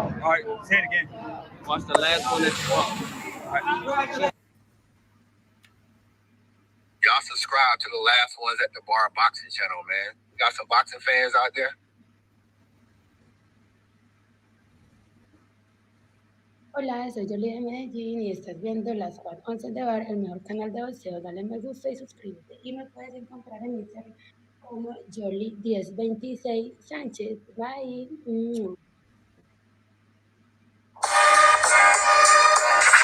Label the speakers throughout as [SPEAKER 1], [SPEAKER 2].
[SPEAKER 1] All right, say it again.
[SPEAKER 2] Watch the last one at the bar.
[SPEAKER 3] Y'all subscribe to the Last Ones at the Bar boxing channel, man. Got some boxing fans out there?
[SPEAKER 4] Hola, soy Jolie de Medellín y estás viendo las 4 de Bar, el mejor canal de boxeo. Dale me gusta y suscríbete. Y me puedes encontrar en Instagram como Jolie1026 Sánchez. Bye.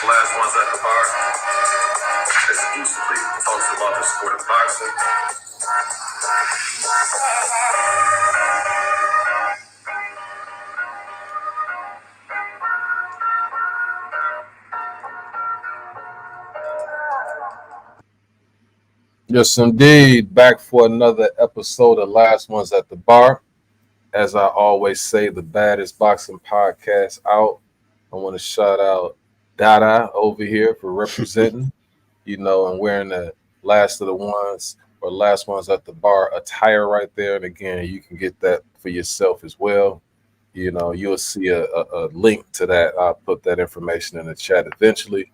[SPEAKER 3] Last Ones at the Bar. Exclusively talks about the sport of boxing.
[SPEAKER 5] Yes, indeed. Back for another episode of Last Ones at the Bar. As I always say, the baddest boxing podcast out. I want to shout out Dada over here for representing, and wearing the Last of the Ones or Last Ones at the Bar attire right there. And again, you can get that for yourself as well. You'll see a link to that. I'll put that information in the chat eventually.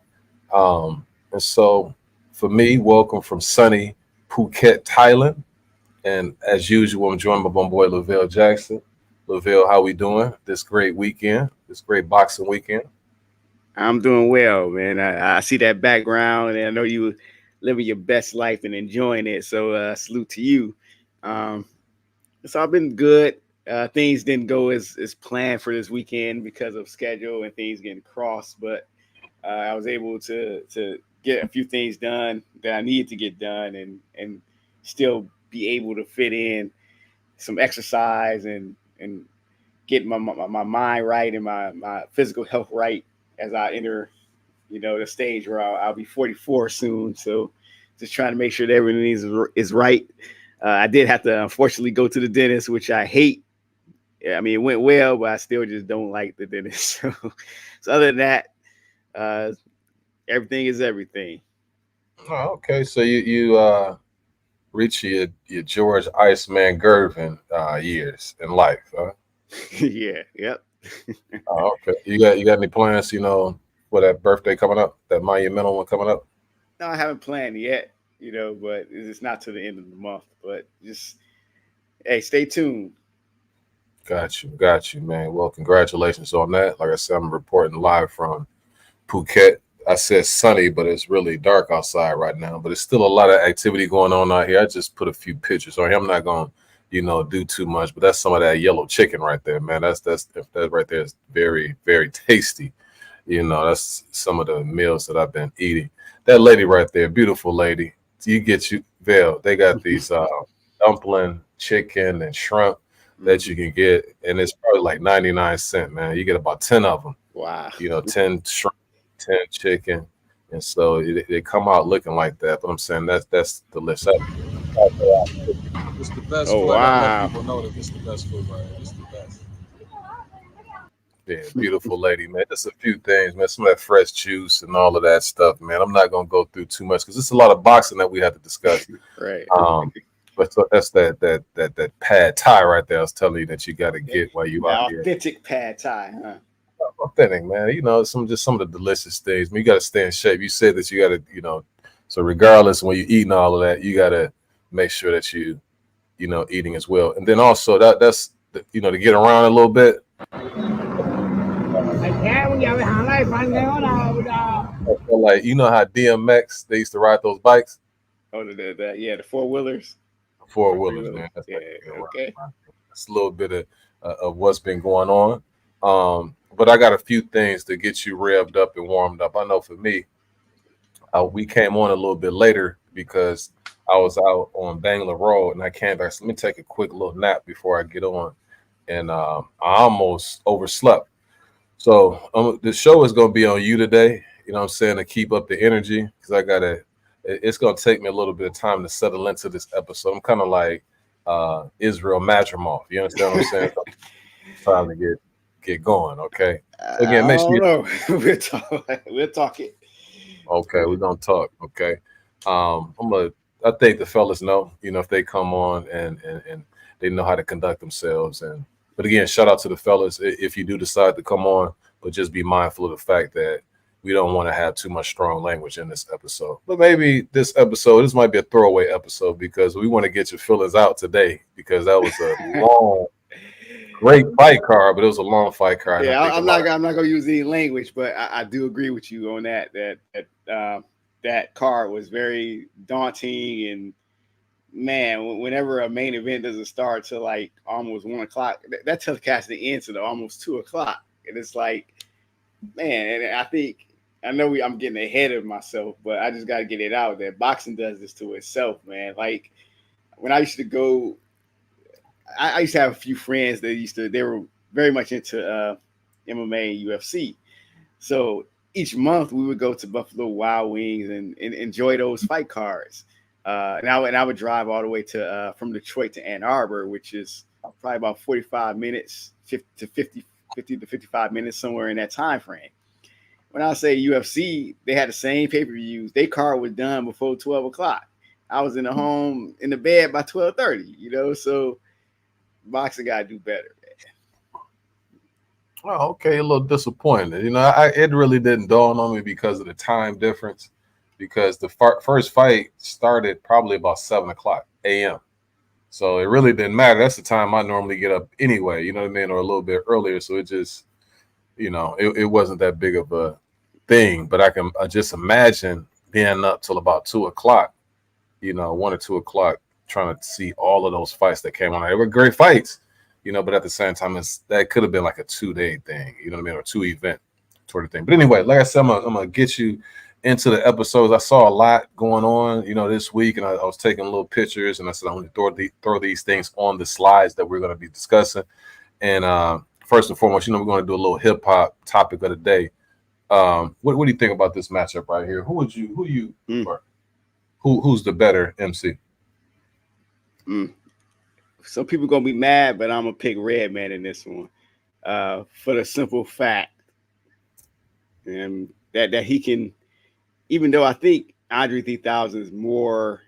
[SPEAKER 5] And so for me, welcome from sunny Phuket, Thailand. And as usual, I'm joined by my boy Lavelle Jackson. Lavelle, how we doing this great weekend, this great boxing weekend?
[SPEAKER 6] I'm doing well, man. I see that background, and I know you living your best life and enjoying it. So salute to you. So I've been good. Things didn't go as planned for this weekend because of schedule and things getting crossed, but I was able to get a few things done that I needed to get done and still be able to fit in some exercise and get my mind right and my physical health right as I enter, the stage where I'll be 44 soon. So just trying to make sure that everything is right. I did have to unfortunately go to the dentist, which I hate. I mean, it went well, but I still just don't like the dentist. So other than that, everything is everything.
[SPEAKER 5] Oh, okay. So you reach your George Iceman Gervin years in life, huh?
[SPEAKER 6] Yeah. Yep.
[SPEAKER 5] Oh, okay. You got any plans, for that birthday coming up, that monumental one coming up?
[SPEAKER 6] No, I haven't planned yet, but it's not to the end of the month. But just, hey, stay tuned.
[SPEAKER 5] Got you, man. Well, congratulations on that. Like I said, I'm reporting live from Phuket. I said sunny, but it's really dark outside right now. But it's still a lot of activity going on out here. I just put a few pictures on here. I'm not going to, do too much. But that's some of that yellow chicken right there, man. That right there is very, very tasty. That's some of the meals that I've been eating. That lady right there, beautiful lady. Vail. They got these dumpling, chicken, and shrimp that you can get, and it's probably like 99 cents, man. You get about 10 of them.
[SPEAKER 6] Wow.
[SPEAKER 5] 10 shrimp, 10 chicken, and so they come out looking like that. But I'm saying that's delicious.
[SPEAKER 1] It's the best food.
[SPEAKER 6] Wow.
[SPEAKER 1] I let people know that it's the best food right here. It's the best.
[SPEAKER 5] Yeah, beautiful lady, man. Just a few things, man. Some of that fresh juice and all of that stuff, man. I'm not gonna go through too much because it's a lot of boxing that we have to discuss.
[SPEAKER 6] Right.
[SPEAKER 5] But so that's that pad thai right there. I was telling you that you got to get while you out here.
[SPEAKER 6] Authentic pad thai, huh?
[SPEAKER 5] Authentic, man. Some of the delicious things. I mean, you got to stay in shape. You said that you got to, so regardless when you're eating all of that, you got to make sure that you eating as well. And then also that's to get around a little bit. Like how DMX they used to ride those bikes.
[SPEAKER 6] Oh, the four-wheelers.
[SPEAKER 5] Four-wheelers, man. That's
[SPEAKER 6] okay.
[SPEAKER 5] That's a little bit of what's been going on. But I got a few things to get you revved up and warmed up. I know for me, we came on a little bit later because I was out on Bangla Road and I came back. So let me take a quick little nap before I get on. And I almost overslept. So the show is going to be on you today, to keep up the energy because it's going to take me a little bit of time to settle into this episode. I'm kind of like Israel Madrimov. You understand what I'm saying? Time to get going, okay? Again, make sure
[SPEAKER 6] we'll talk it.
[SPEAKER 5] Okay, we're going to talk, okay? I think the fellas know, if they come on and they know how to conduct themselves and, But again, shout out to the fellas if you do decide to come on, but just be mindful of the fact that we don't want to have too much strong language in this episode. But maybe this might be a throwaway episode because we want to get your feelings out today because that was a long, great fight card, but it was a long fight card.
[SPEAKER 6] Yeah, I'm not gonna use any language, but I do agree with you on that. That card was very daunting, and man, whenever a main event doesn't start till like almost 1 o'clock, that telecast ends to almost 2 o'clock, and it's like, man, and I know I'm getting ahead of myself, but I just got to get it out that boxing does this to itself, man. Like when I used to go, I used to have a few friends that they were very much into MMA and UFC. So each month we would go to Buffalo Wild Wings and enjoy those fight cards. And I would drive all the way to from Detroit to Ann Arbor, which is probably about 45 minutes, 50 to 55 minutes, somewhere in that time frame. When I say UFC, they had the same pay-per-views. Their card was done before 12 o'clock. I was in the bed by 12:30, so boxing got to do better, man.
[SPEAKER 5] Oh, okay, a little disappointed. It really didn't dawn on me because of the time difference, because the first fight started probably about 7 o'clock a.m. So it really didn't matter. That's the time I normally get up anyway, you know what I mean, or a little bit earlier. So it just, it wasn't that big of a thing. But I just imagine being up till about 2 o'clock, 1 or 2 o'clock, trying to see all of those fights that came on. They were great fights, but at the same time, that could have been like a 2-day thing, you know what I mean, or 2-event sort of thing. But anyway, like I said, I'm gonna get you into the episodes. I saw a lot going on, this week, and I was taking little pictures, and I said I'm going to throw these things on the slides that we're going to be discussing. And first and foremost, we're going to do a little hip hop topic of the day. What do you think about this matchup right here? Who's the better MC?
[SPEAKER 6] Some people gonna be mad, but I'm gonna pick Redman in this one, for the simple fact, and that he can. Even though I think Andre 3000 is more,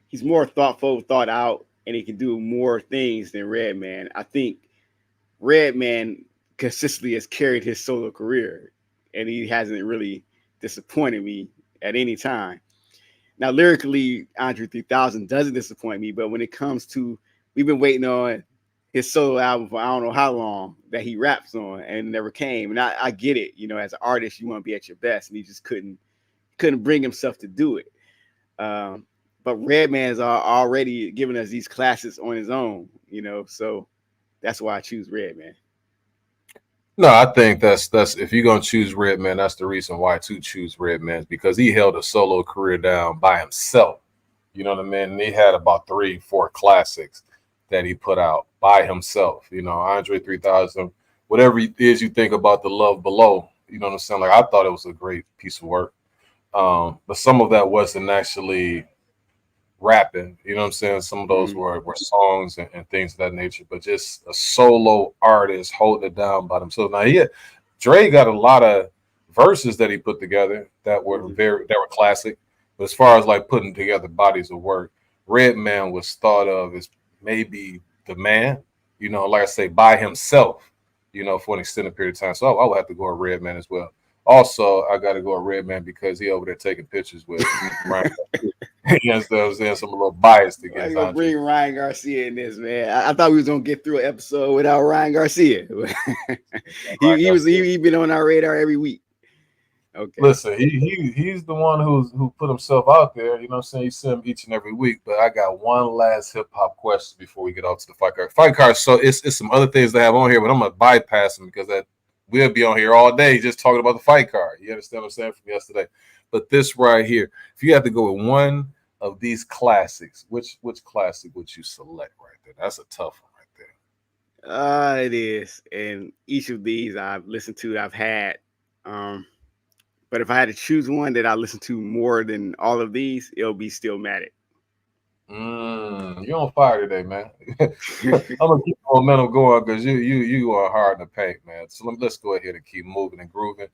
[SPEAKER 6] he's more thoughtful, thought out, and he can do more things than Redman. I think Redman consistently has carried his solo career, and he hasn't really disappointed me at any time. Now, lyrically, Andre 3000 doesn't disappoint me, but when it comes to, we've been waiting on his solo album for I don't know how long that he raps on, and it never came. And I get it, as an artist, you want to be at your best, and he just couldn't bring himself to do it. But Redman's already giving us these classes on his own, so that's why I choose Redman.
[SPEAKER 5] No, I think that's if you're gonna choose Redman, that's the reason why to choose Redman, because he held a solo career down by himself. You know what I mean? And he had about 3-4 classics that he put out by himself. Andre 3000, whatever it is you think about The Love Below, you know what I'm saying? Like, I thought it was a great piece of work. But some of that wasn't actually rapping, you know what I'm saying? Some of those were songs and things of that nature, but just a solo artist holding it down by themselves. Now, Dre got a lot of verses that he put together that were classic. But as far as like putting together bodies of work, Redman was thought of as maybe the man, like I say, by himself, for an extended period of time. So I would have to go with Redman as well. Also, I got to go with Redman because he over there taking pictures with Ryan. Yes, I was saying, some a little biased against Andre.
[SPEAKER 6] Bring Ryan Garcia in this, man. I thought we was gonna get through an episode without Ryan Garcia. he been on our radar every week. Okay.
[SPEAKER 5] Listen, he's the one who put himself out there. You know what I'm saying? You see him each and every week. But I got one last hip hop question before we get off to the fight card. Fight card. So it's some other things to have on here, but I'm gonna bypass them because we'll be on here all day just talking about the fight card. You understand what I'm saying from yesterday? But this right here, if you have to go with one of these classics, which classic would you select right there? That's a tough one right there.
[SPEAKER 6] It is, and each of these I've listened to, I've had. But if I had to choose one that I listen to more than all of these, it'll be Stillmatic.
[SPEAKER 5] You're on fire today, man. I'm gonna keep the momentum going because you are hard in the paint, man. So let's go ahead and keep moving and grooving.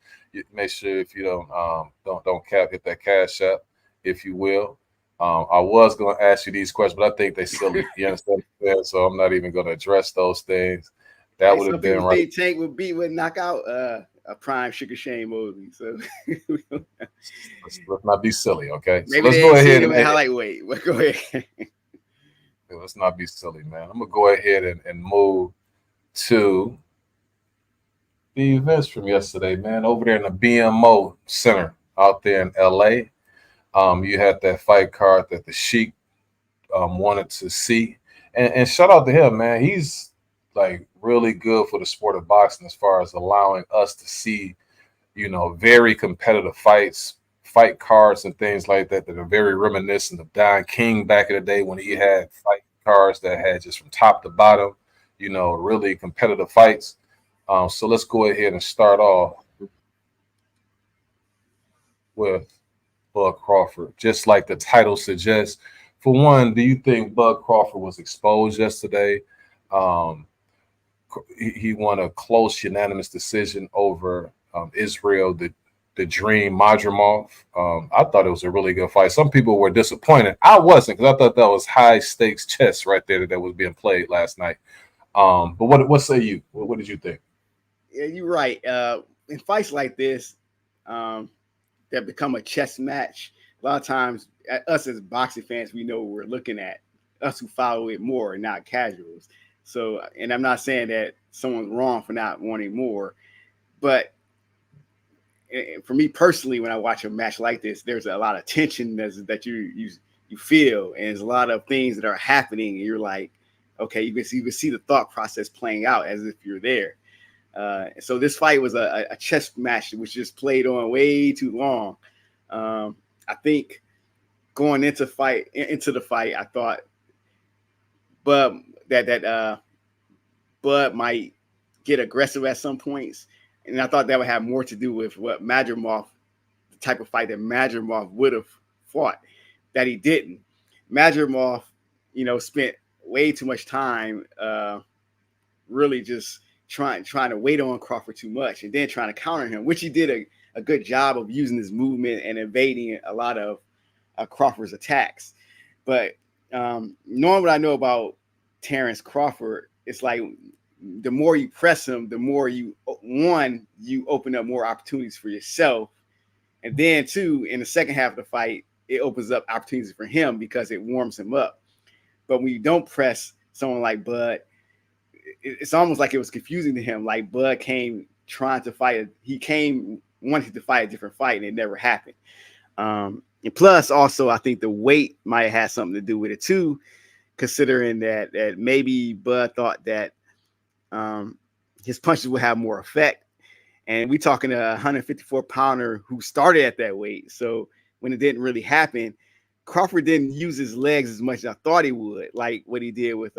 [SPEAKER 5] Make sure if you don't hit that Cashapp, if you will. I was going to ask you these questions, but I think they silly. You understand? So I'm not even going to address those things. That would have been right.
[SPEAKER 6] Tank would knock out a prime Sugar Shane Mosley. So
[SPEAKER 5] let's not be silly, okay?
[SPEAKER 6] Maybe
[SPEAKER 5] so let's
[SPEAKER 6] they
[SPEAKER 5] go
[SPEAKER 6] ain't
[SPEAKER 5] ahead
[SPEAKER 6] him
[SPEAKER 5] and
[SPEAKER 6] at highlight weight. But go ahead.
[SPEAKER 5] let's not be silly, man. I'm gonna go ahead and move to the events from yesterday, man. Over there in the BMO Center out there in LA. You had that fight card that the Sheik wanted to see. And shout out to him, man. He's like really good for the sport of boxing as far as allowing us to see, very competitive fight cards and things like that are very reminiscent of Don King back in the day when he had fight cards that had just from top to bottom, really competitive fights. So let's go ahead and start off with Bud Crawford. Just like the title suggests, for one, do you think Bud Crawford was exposed yesterday? He won a close unanimous decision over Israel, the Dream Madrimov. I thought it was a really good fight. Some people were disappointed. I wasn't, because I thought that was high stakes chess right there that was being played last night. But what say you? What did you think?
[SPEAKER 6] Yeah, you're right. In fights like this, that become a chess match, a lot of times us as boxing fans, we know what we're looking at, us who follow it more and not casuals. So, and I'm not saying that someone's wrong for not wanting more, but for me personally, when I watch a match like this, there's a lot of tension that you feel, and there's a lot of things that are happening, and you're like, okay, you can see the thought process playing out as if you're there. So this fight was a chess match that was just played on way too long. I think going into the fight, I thought Bud Bud might get aggressive at some points, and I thought that would have more to do with what Madrimov, the type of fight that Madrimov would have fought, that he didn't. Madrimov, spent way too much time really just trying to wait on Crawford too much, and then trying to counter him, which he did a good job of using his movement and evading a lot of Crawford's attacks. But knowing what I know about Terrence Crawford, it's like the more you press him, the more you open up more opportunities for yourself. And then two, in the second half of the fight, it opens up opportunities for him because it warms him up. But when you don't press someone like Bud, it's almost like it was confusing to him. Like Bud came trying to fight. He came wanting to fight a different fight, and it never happened. And plus, also, I think the weight might have had something to do with it too, considering that maybe Bud thought that his punches would have more effect. And we talking a 154-pounder who started at that weight. So when it didn't really happen, Crawford didn't use his legs as much as I thought he would, like what he did with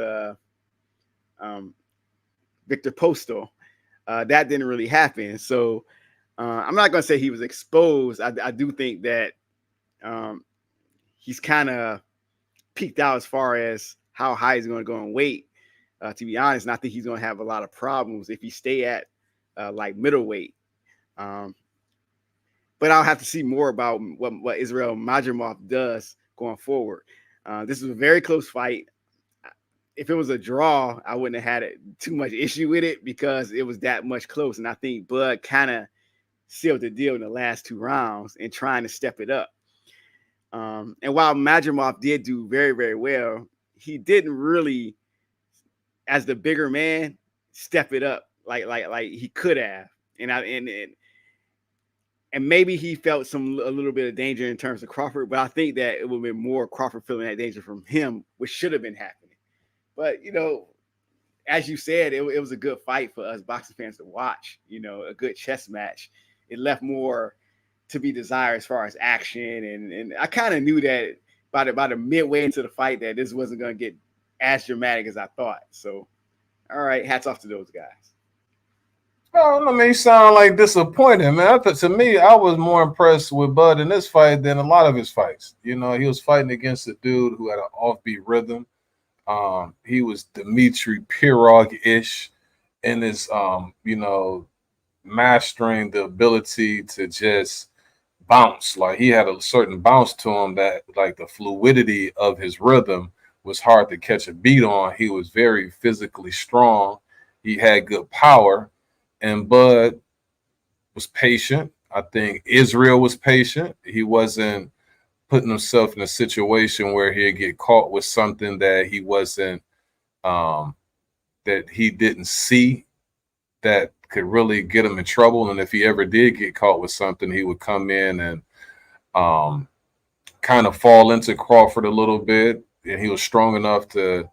[SPEAKER 6] Victor Postal. That didn't really happen. So I'm not going to say he was exposed. I do think that he's kind of peaked out as far as how high he's going to go in weight, to be honest. And I think he's going to have a lot of problems if he stay at like middleweight. But I'll have to see more about what Israel Madrimov does going forward. This is a very close fight. If it was a draw, I wouldn't have had too much issue with it because it was that much close. And I think Bud kind of sealed the deal in the last two rounds and trying to step it up. And while Madrimov did do very, very well, he didn't really, as the bigger man, step it up like he could have. And maybe he felt a little bit of danger in terms of Crawford, but I think that it would have been more Crawford feeling that danger from him, which should have been happening. But, as you said, it was a good fight for us boxing fans to watch, a good chess match. It left more to be desired as far as action. And I kind of knew that by the midway into the fight that this wasn't going to get as dramatic as I thought. So, all right, hats off to those guys.
[SPEAKER 5] Oh, I mean, you sound like disappointed, man. To me, I was more impressed with Bud in this fight than a lot of his fights. He was fighting against a dude who had an offbeat rhythm. He was Dmitry Pirog-ish in his, mastering the ability to just bounce. Like he had a certain bounce to him that like the fluidity of his rhythm was hard to catch a beat on. He was very physically strong. He had good power, and Bud was patient. I think Israel was patient. He wasn't putting himself in a situation where he'd get caught with something that he wasn't, that he didn't see that could really get him in trouble. And if he ever did get caught with something, he would come in and kind of fall into Crawford a little bit. And he was strong enough to,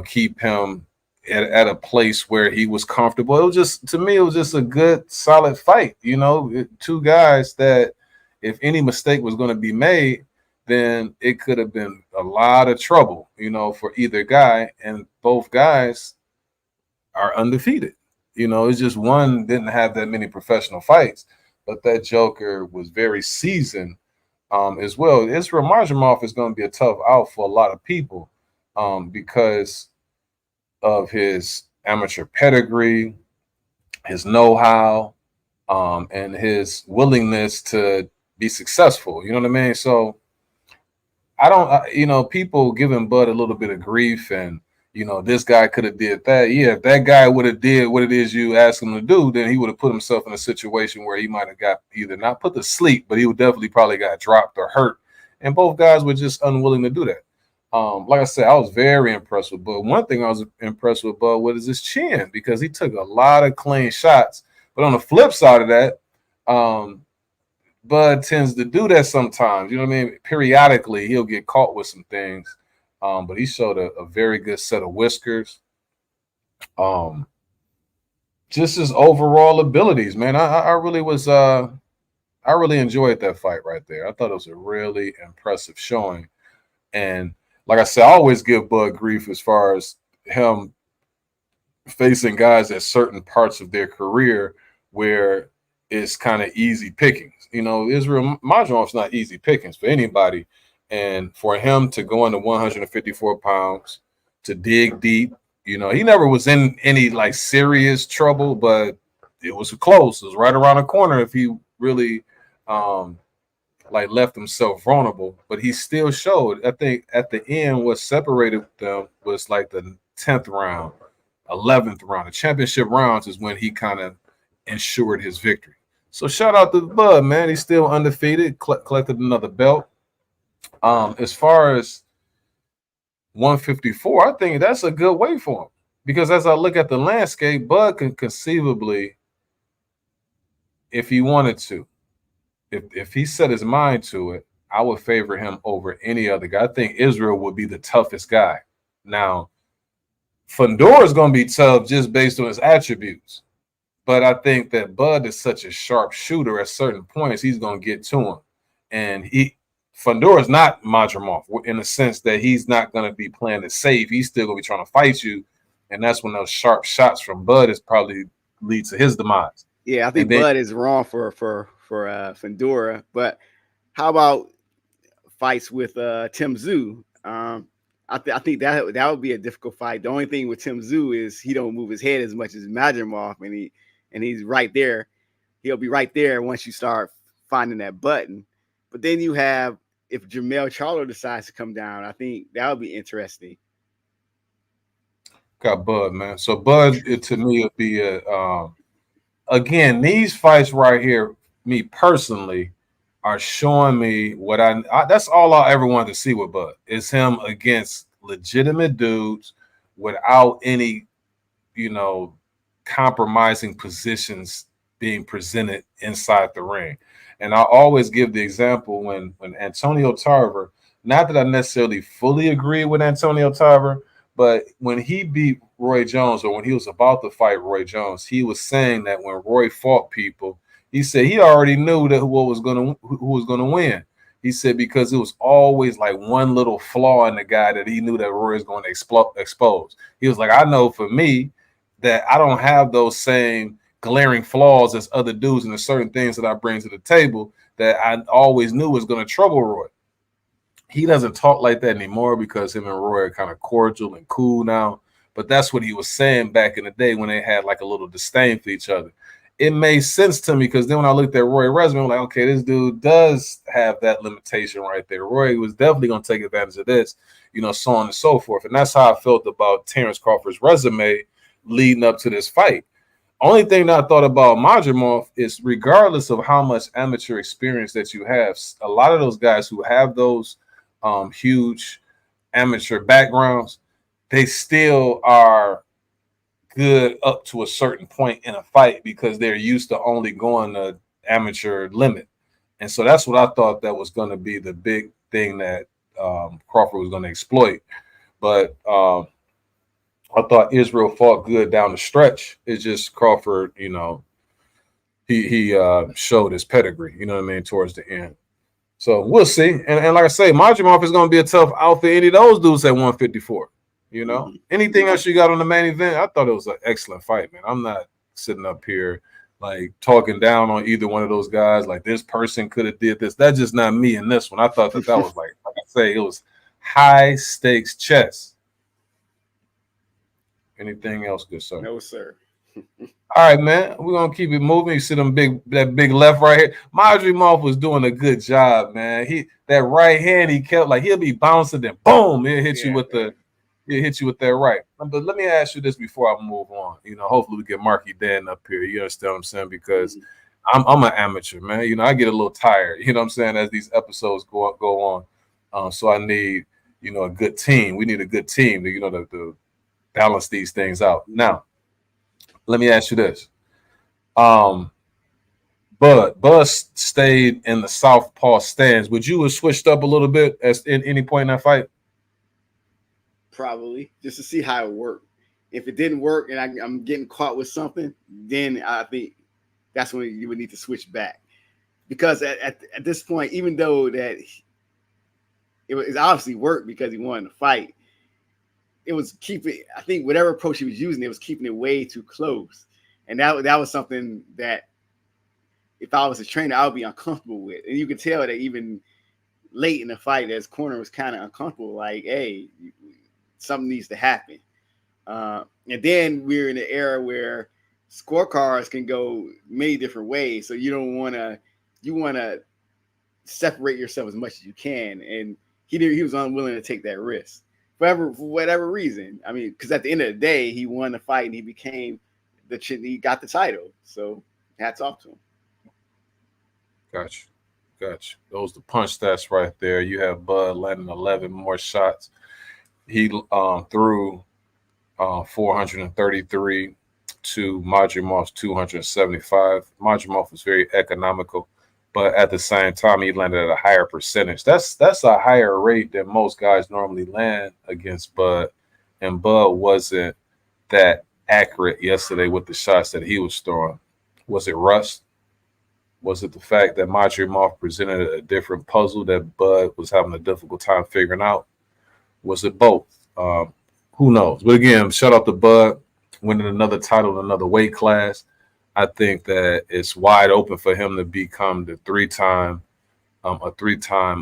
[SPEAKER 5] keep him at a place where he was comfortable. It was just, to me, it was just a good, solid fight. Two guys that if any mistake was going to be made, then it could have been a lot of trouble, for either guy. And both guys are undefeated. It's just one didn't have that many professional fights, but that Joker was very seasoned as well. Israel Madrimov is going to be a tough out for a lot of people because of his amateur pedigree, his know-how, and his willingness to be successful. You know what I mean? So I don't, people giving Bud a little bit of grief and, this guy could have did that. Yeah, if that guy would have did what it is you asked him to do, then he would have put himself in a situation where he might have got either not put to sleep, but he would definitely probably got dropped or hurt. And both guys were just unwilling to do that. Like I said, I was very impressed with Bud. One thing I was impressed with Bud with is his chin, because he took a lot of clean shots. But on the flip side of that, Bud tends to do that sometimes. You know what I mean? Periodically, he'll get caught with some things. But he showed a very good set of whiskers. Just his overall abilities, man. I really was I really enjoyed that fight right there. I thought it was a really impressive showing. And like I said, I always give Bud grief as far as him facing guys at certain parts of their career where it's kind of easy pickings. Israel Madrimov's not easy pickings for anybody. And for him to go into 154 pounds, to dig deep, he never was in any like serious trouble, but it was close. It was right around the corner if he really left himself vulnerable. But he still showed. I think at the end, what separated them was like the 10th round, 11th round. The championship rounds is when he kind of ensured his victory. So shout out to Bud, man. He's still undefeated, collected another belt. As far as 154, I think that's a good way for him, because as I look at the landscape, Bud can conceivably, if he wanted to, if he set his mind to it, I would favor him over any other guy. I think Israel would be the toughest guy. Now, Fundora is going to be tough just based on his attributes, but I think that Bud is such a sharp shooter. At certain points, he's going to get to him, and Fundora is not Madrimov in the sense that he's not going to be playing it safe. He's still going to be trying to fight you, and that's when those sharp shots from Bud is probably lead to his demise.
[SPEAKER 6] Yeah, I think Bud is wrong for Fundora. But how about fights with Tim Tszyu? I think that would be a difficult fight. The only thing with Tim Tszyu is he don't move his head as much as Madrimov, and he's right there. He'll be right there once you start finding that button. But then you have, if Jermell Charlo decides to come down, I think that would be interesting.
[SPEAKER 5] Got Bud, man. So Bud, to me, would be again, these fights right here, me personally, are showing me what I that's all I ever wanted to see with Bud, is him against legitimate dudes without any, compromising positions being presented inside the ring. And I always give the example when Antonio Tarver, not that I necessarily fully agree with Antonio Tarver, but when he beat Roy Jones, or when he was about to fight Roy Jones, he was saying that when Roy fought people, he said he already knew that who was going to win. He said because it was always like one little flaw in the guy that he knew that Roy was going to expose. He was like, I know for me that I don't have those same glaring flaws as other dudes, and there's certain things that I bring to the table that I always knew was going to trouble Roy. He doesn't talk like that anymore because him and Roy are kind of cordial and cool now. But that's what he was saying back in the day when they had like a little disdain for each other. it made sense to me because then when I looked at Roy's resume, I'm like, okay, this dude does have that limitation right there. Roy was definitely going to take advantage of this, so on and so forth. And that's how I felt about Terrence Crawford's resume leading up to this fight. Only thing that I thought about Madrimov is regardless of how much amateur experience that you have, a lot of those guys who have those huge amateur backgrounds, they still are good up to a certain point in a fight because they're used to only going the amateur limit. And so that's what I thought that was going to be the big thing that Crawford was going to exploit. But I thought Israel fought good down the stretch. It's just Crawford, he showed his pedigree, towards the end. So we'll see. And like I say, Madrimov is going to be a tough out for any of those dudes at 154. Anything else you got on the main event? I thought it was an excellent fight, man. I'm not sitting up here like talking down on either one of those guys. Like this person could have did this. That's just not me in this one. I thought that was like I say, it was high stakes chess. Anything else, good sir?
[SPEAKER 6] No, sir.
[SPEAKER 5] All right, man. We're gonna keep it moving. You see that big left right here. Madrimov was doing a good job, man. That right hand he kept like he'll be bouncing, then boom, it'll hit you with that right. But let me ask you this before I move on. Hopefully we get Marky Dan up here. You understand what I'm saying? Because I'm an amateur, man. I get a little tired. You know what I'm saying? As these episodes go on. So I need a good team. We need a good team to balance these things out. Now, let me ask you this. Bud stayed in the southpaw stands. Would you have switched up a little bit at any point in that fight?
[SPEAKER 6] Probably, just to see how it worked. If it didn't work and I'm getting caught with something, then I think that's when you would need to switch back. Because at this point, even though that it obviously worked because he wanted to fight, it was I think whatever approach he was using, it was keeping it way too close. And that was something that if I was a trainer, I would be uncomfortable with. And you could tell that even late in the fight, as corner was kind of uncomfortable, like, hey, something needs to happen. And then we're in an era where scorecards can go many different ways. So you want to separate yourself as much as you can. And he was unwilling to take that risk for whatever reason. I mean, because at the end of the day, he won the fight and he got the title. So hats off to him.
[SPEAKER 5] Gotcha. Those the punch stats right there. You have Bud landing 11 more shots. He threw 433 to Madrimov's 275. Madrimov was very economical, but at the same time, he landed at a higher percentage. That's a higher rate than most guys normally land against Bud, and Bud wasn't that accurate yesterday with the shots that he was throwing. Was it rust? Was it the fact that Madrimov presented a different puzzle that Bud was having a difficult time figuring out? Was it both? Who knows? But again, shout out to Bud winning another title in another weight class. I think that it's wide open for him to become the three-time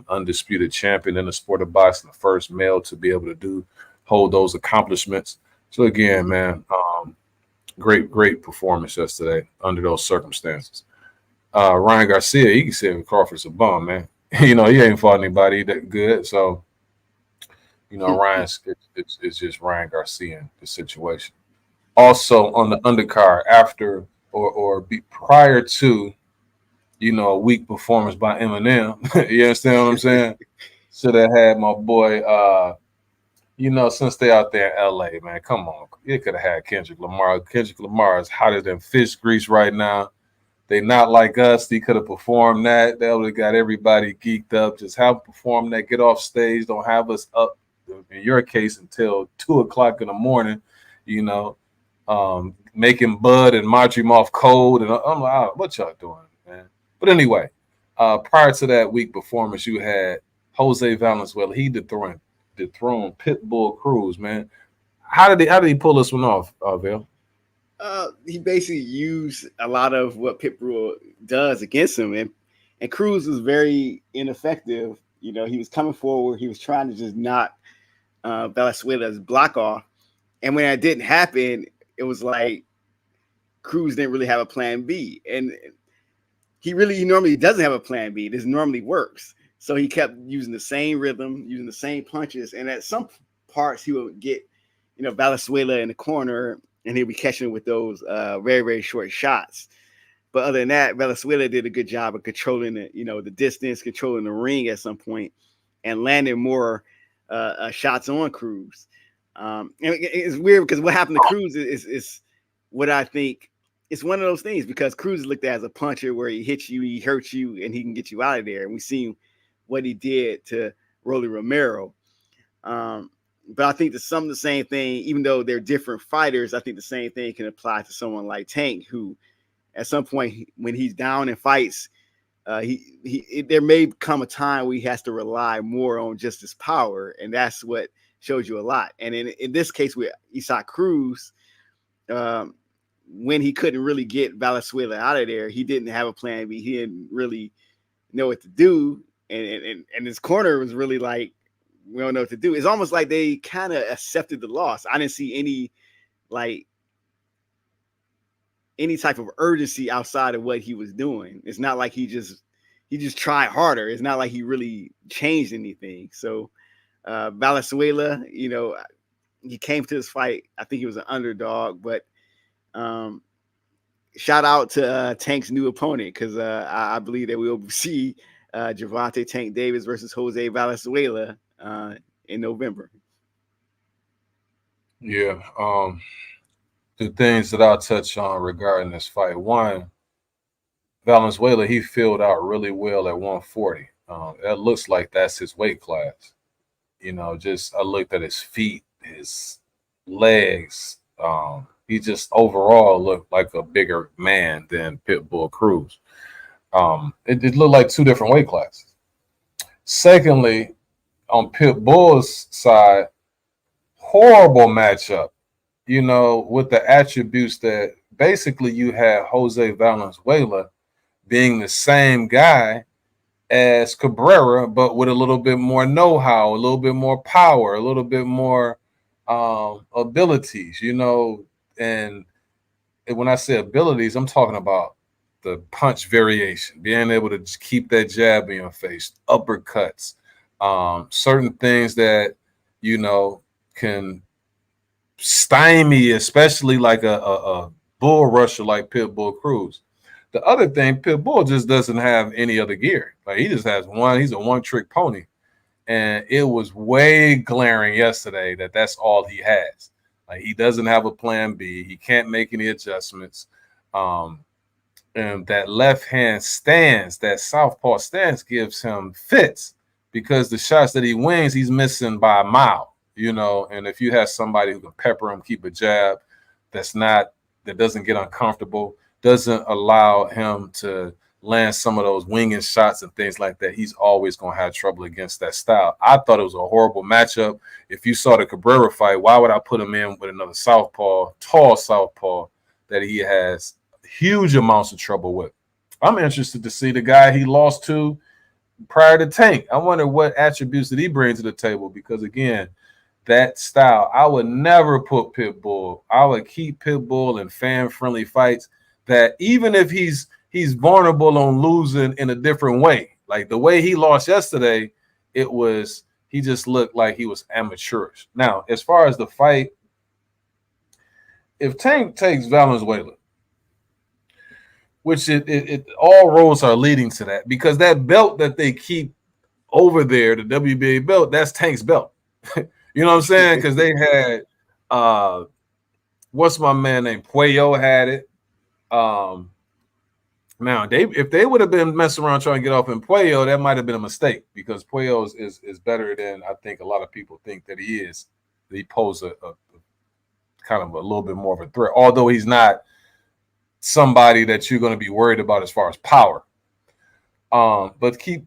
[SPEAKER 5] undisputed champion in the sport of boxing, the first male to be able to hold those accomplishments. So again, man, great performance yesterday under those circumstances. Ryan Garcia, you can say Crawford's a bum, man. He ain't fought anybody that good, so. Ryan's it's just Ryan Garcia in the situation. Also on the undercard after or prior to, a weak performance by Eminem. You understand what I'm saying? Should have had my boy, since they out there in LA, man, come on. It could have had Kendrick Lamar. Kendrick Lamar is hotter than fish grease right now. They not like us. He could have performed that. They would have got everybody geeked up. Just have him perform that. Get off stage. Don't have us up. In your case, until 2:00 in the morning, making Bud and Madrimov cold, and I'm like, oh, what y'all doing, man? But anyway, prior to that weak performance, you had Jose Valenzuela. He dethroned Pitbull Cruz, man. How did he pull this one off, Val?
[SPEAKER 6] He basically used a lot of what Pitbull does against him, and Cruz was very ineffective. He was coming forward. He was trying to just knock Valenzuela's block off. And when that didn't happen, it was like Cruz didn't really have a plan B, and he normally doesn't have a plan B. This normally works. So he kept using the same rhythm, using the same punches, and at some parts he would get, Valenzuela in the corner, and he'll be catching with those very, very short shots. But other than that, Valenzuela did a good job of controlling the distance, controlling the ring at some point, and landing more shots on Cruz. And it's weird because what happened to Cruz is what I think. It's one of those things because Cruz is looked at as a puncher where he hits you, he hurts you, and he can get you out of there. And we seen what he did to Rolly Romero. But I think some of the same thing, even though they're different fighters, I think the same thing can apply to someone like Tank, who at some point when he's down in fights, there may come a time where he has to rely more on just his power, and that's what shows you a lot. And in this case with Isaac Cruz, when he couldn't really get Valenzuela out of there, he didn't have a plan B. He didn't really know what to do, and his corner was really like, we don't know what to do. It's almost like they kind of accepted the loss. I didn't see any type of urgency outside of what he was doing. It's not like he just tried harder. It's not like he really changed anything. So Valenzuela, he came to this fight. I think he was an underdog, but shout out to Tank's new opponent, because I believe that we'll see Gervonta Tank Davis versus Jose Valenzuela in November.
[SPEAKER 5] Yeah. The things that I'll touch on regarding this fight. One, Valenzuela, he filled out really well at 140. It looks like that's his weight class. I looked at his feet, his legs. He just overall looked like a bigger man than Pitbull Cruz. It looked like two different weight classes. Secondly, on Pitbull's side, horrible matchup, with the attributes that basically you had Jose Valenzuela being the same guy as Cabrera, but with a little bit more know-how, a little bit more power, a little bit more abilities, and when I say abilities, I'm talking about the punch variation, being able to just keep that jab in your face, uppercuts, certain things that, can stymie, especially like a bull rusher like Pitbull Cruz. The other thing, Pitbull just doesn't have any other gear. Like, he just has one. He's a one-trick pony. And it was way glaring yesterday that that's all he has. Like, he doesn't have a plan B. He can't make any adjustments. And that left-hand stance, that southpaw stance, gives him fits because the shots that he wins, he's missing by a mile. And if you have somebody who can pepper him, keep a jab, that doesn't get uncomfortable, doesn't allow him to land some of those winging shots and things like that, he's always going to have trouble against that style. I thought it was a horrible matchup. If you saw the Cabrera fight, why would I put him in with another southpaw, tall southpaw that he has huge amounts of trouble with? I'm interested to see the guy he lost to prior to Tank. I wonder what attributes did he bring to the table, because, again, that style, I would never put Pitbull. I would keep Pitbull in fan-friendly fights that even if he's vulnerable on losing in a different way, like the way he lost yesterday, he just looked like he was amateurish. Now, as far as the fight, if Tank takes Valenzuela, which it all roads are leading to that, because that belt that they keep over there, the WBA belt, that's Tank's belt. You know what I'm saying? Because they had what's my man named Puello had it. Now, if they would have been messing around trying to get off in Puello, that might have been a mistake, because Puello is better than I think a lot of people think that he is. He poses a kind of a little bit more of a threat, although he's not somebody that you're going to be worried about as far as power. But keep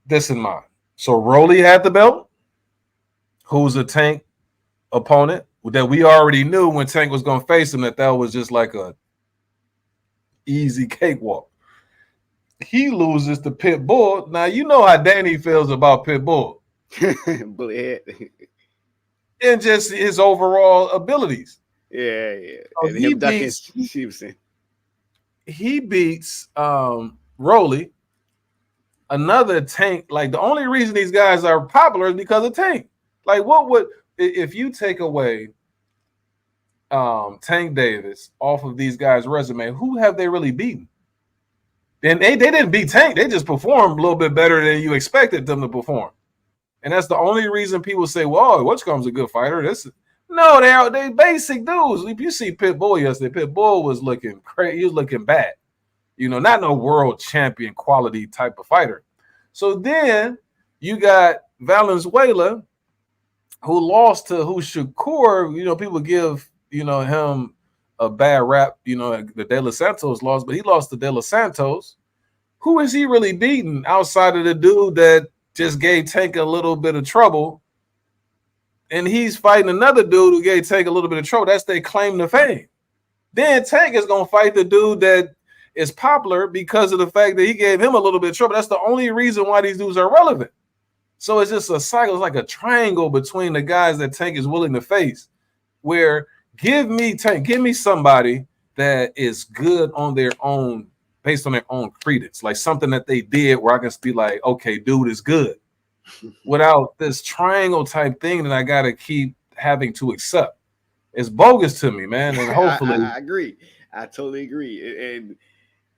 [SPEAKER 5] this in mind. So Rolly had the belt, who's a Tank opponent that we already knew when Tank was going to face him that was just like a easy cakewalk. He loses to Pitbull. Now, you know how Danny feels about Pitbull.
[SPEAKER 6] Bullethead.
[SPEAKER 5] And just his overall abilities.
[SPEAKER 6] Yeah, yeah.
[SPEAKER 5] So
[SPEAKER 6] And
[SPEAKER 5] he
[SPEAKER 6] him ducking
[SPEAKER 5] beats
[SPEAKER 6] Stevenson.
[SPEAKER 5] he beats Rowley, another Tank. Like the only reason these guys are popular is because of Tank. Like what would if you take away Tank Davis off of these guys' resume, who have they really beaten? And they didn't beat Tank. They just performed a little bit better than you expected them to perform. And that's the only reason people say, well, Whatchcom's a good fighter. No, they basic dudes. If you see Pitbull yesterday, Pitbull was looking crazy. He was looking bad. You know, not no world champion quality type of fighter. So then you got Valenzuela, who lost to Shakur. You know, people give, him a bad rap, the De Los Santos lost, but he lost to De Los Santos. Who is he really beating outside of the dude that just gave Tank a little bit of trouble? And he's fighting another dude who gave Tank a little bit of trouble. That's their claim to fame. Then Tank is going to fight the dude that is popular because of the fact that he gave him a little bit of trouble. That's the only reason why these dudes are relevant. So it's just a cycle. It's like a triangle between the guys that Tank is willing to face, where give me Tank, give me somebody that is good on their own, based on their own credence, like something that they did where I can be like, okay, dude is good, without this triangle type thing that I got to keep having to accept. It's bogus to me, man. And hopefully,
[SPEAKER 6] I agree. I totally agree. And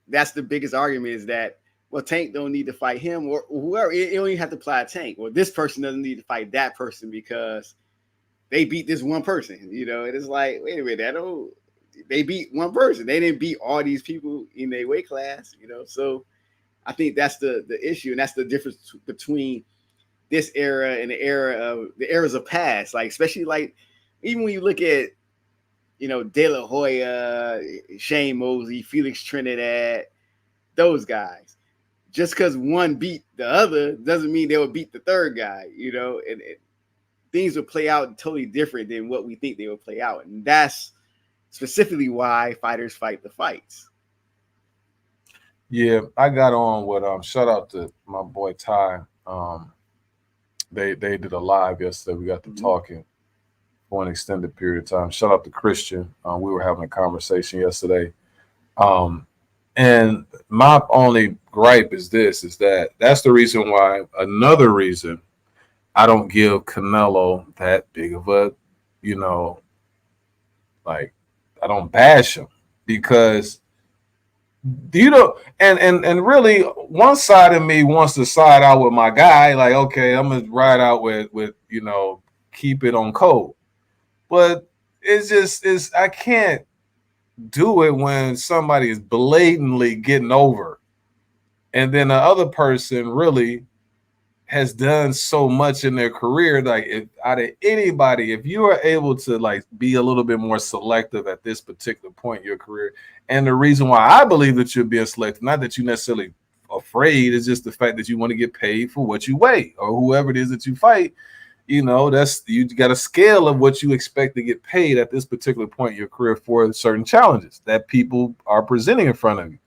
[SPEAKER 6] that's the biggest argument is that, well, Tank don't need to fight him or whoever. You don't even have to apply a Tank. Well, this person doesn't need to fight that person because they beat this one person. And it's like, wait a minute, they beat one person. They didn't beat all these people in their weight class. So I think that's the issue, and that's the difference between this era and the eras of past. Like especially like even when you look at De La Hoya, Shane Mosley, Felix Trinidad, those guys. Just because one beat the other doesn't mean they will beat the third guy, and things will play out totally different than what we think they will play out. And that's specifically why fighters fight the fights.
[SPEAKER 5] Yeah, I got on with shout out to my boy Ty. They did a live yesterday. We got to talking for an extended period of time. Shout out to Christian. We were having a conversation yesterday. And my only gripe is that's the reason why, another reason I don't give Canelo that big of a, like I don't bash him, because and really one side of me wants to side out with my guy, like, okay, I'm gonna ride out with keep it on code. But I can't do it when somebody is blatantly getting over, and then the other person really has done so much in their career. Like out of anybody, if you are able to like be a little bit more selective at this particular point in your career, and the reason why I believe that you're being selective, not that you're necessarily afraid, is just the fact that you want to get paid for what you weigh, or whoever it is that you fight. That's, you got a scale of what you expect to get paid at this particular point in your career for certain challenges that people are presenting in front of you.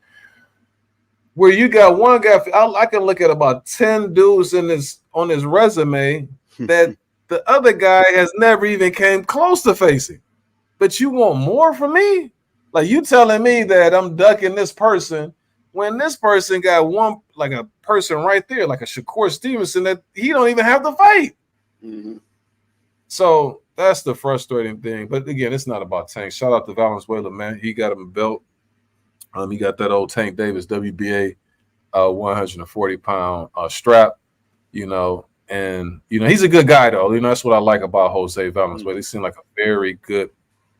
[SPEAKER 5] Where you got one guy, I can look at about 10 dudes on his resume that the other guy has never even came close to facing. But you want more from me? Like, you telling me that I'm ducking this person when this person got one, like a person right there, like a Shakur Stevenson, that he don't even have to fight.
[SPEAKER 6] Mm-hmm.
[SPEAKER 5] So that's the frustrating thing. But again, it's not about Tank. Shout out to Valenzuela, man. He got him a belt. He got that old Tank Davis WBA 140-pound strap, and he's a good guy though. That's what I like about Jose Valenzuela. He seemed like a very good,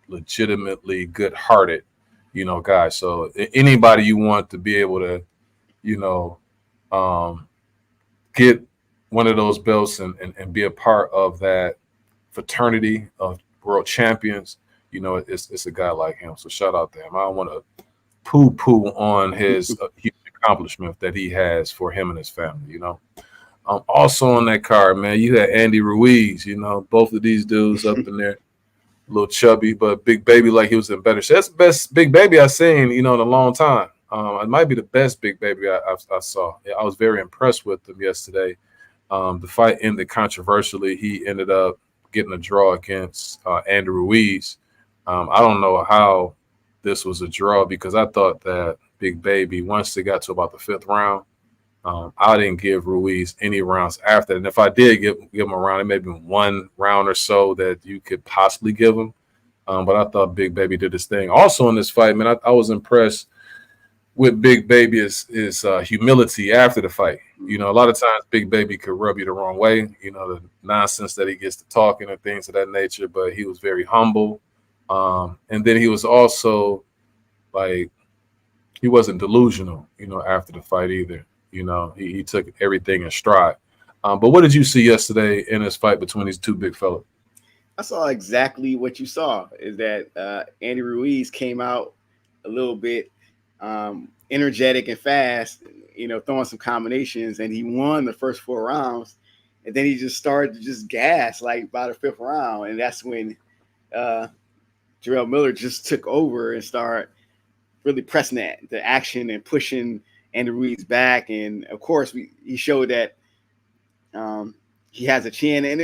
[SPEAKER 5] legitimately good-hearted, guy. So anybody you want to be able to, get one of those belts and be a part of that fraternity of world champions, it's a guy like him. So shout out to him. I don't want to poo-poo on his huge accomplishment that he has for him and his family, Also on that card, man, you had Andy Ruiz, both of these dudes up in there, a little chubby, but big baby like he was in better shape. That's the best big baby I've seen, in a long time. It might be the best big baby I saw. I was very impressed with him yesterday. The fight ended controversially. He ended up getting a draw against Andy Ruiz. I don't know how this was a draw because I thought that Big Baby, once they got to about the 5th round, I didn't give Ruiz any rounds after. And if I did give him a round, it may have been 1 round or so that you could possibly give him. But I thought Big Baby did his thing. Also in this fight, man, I was impressed with Big Baby is humility after the fight. You know, a lot of times Big Baby could rub you the wrong way, you know, the nonsense that he gets to talking and things of that nature, but he was very humble. And then he was also like, he wasn't delusional, you know, after the fight either. You know, he took everything in stride. But what did you see yesterday in this fight between these two big fellas?
[SPEAKER 6] I saw exactly what you saw, is that Andy Ruiz came out a little bit energetic and fast, you know, throwing some combinations, and he won the first 4 rounds. And then he just started to just gas like by the 5th round. And that's when Jarrell Miller just took over and started really pressing the action and pushing Andy Ruiz back. And of course, he showed that he has a chin. And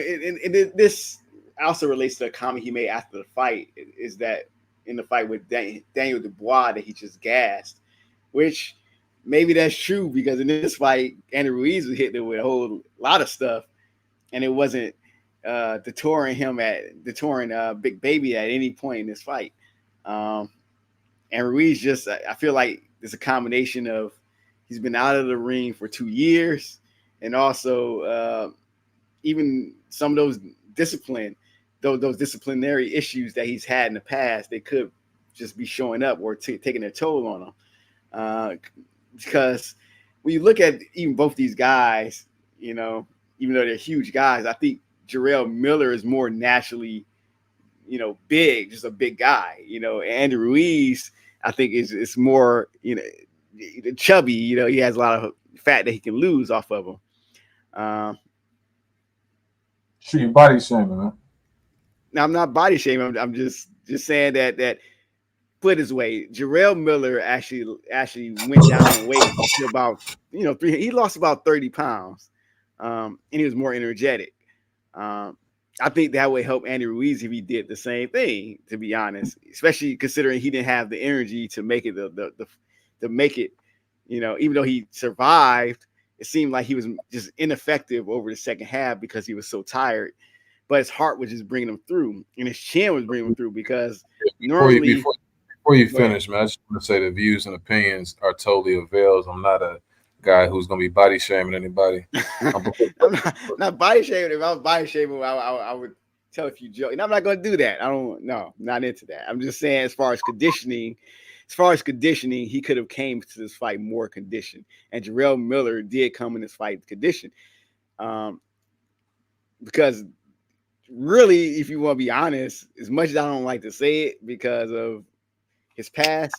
[SPEAKER 6] this also relates to a comment he made after the fight, is that in the fight with Daniel Dubois that he just gassed, which maybe that's true, because in this fight, Andy Ruiz was hitting him with a whole lot of stuff, and it wasn't deterring Big Baby at any point in this fight. And Ruiz just, I feel like it's a combination of he's been out of the ring for 2 years, and also even some of those disciplinary issues that he's had in the past, they could just be showing up or taking a toll on him. Because when you look at even both these guys, you know, even though they're huge guys, I think Jarrell Miller is more naturally, you know, big, just a big guy. You know, Andy Ruiz, I think is more, you know, chubby. You know, he has a lot of fat that he can lose off of him.
[SPEAKER 5] Sure, you body shaming, man.
[SPEAKER 6] Now, I'm not body shaming. I'm just saying that put his way, Jarrell Miller actually went down in weight to about, you know, he lost about 30 pounds, and he was more energetic. I think that would help Andy Ruiz if he did the same thing, to be honest, especially considering he didn't have the energy to make it to make it, you know, even though he survived, it seemed like he was just ineffective over the second half because he was so tired. But his heart was just bringing him through, and his chin was bringing him through, because normally.
[SPEAKER 5] Before you finish, man, I just want to say the views and opinions are totally avails. I'm not a guy who's going to be body shaming anybody.
[SPEAKER 6] I'm not body shaming. If I was body shaming, I would tell a few jokes. And I'm not going to do that. Not into that. I'm just saying, as far as conditioning, he could have came to this fight more conditioned. And Jarrell Miller did come in this fight conditioned. Because really, if you want to be honest, as much as I don't like to say it because of his past,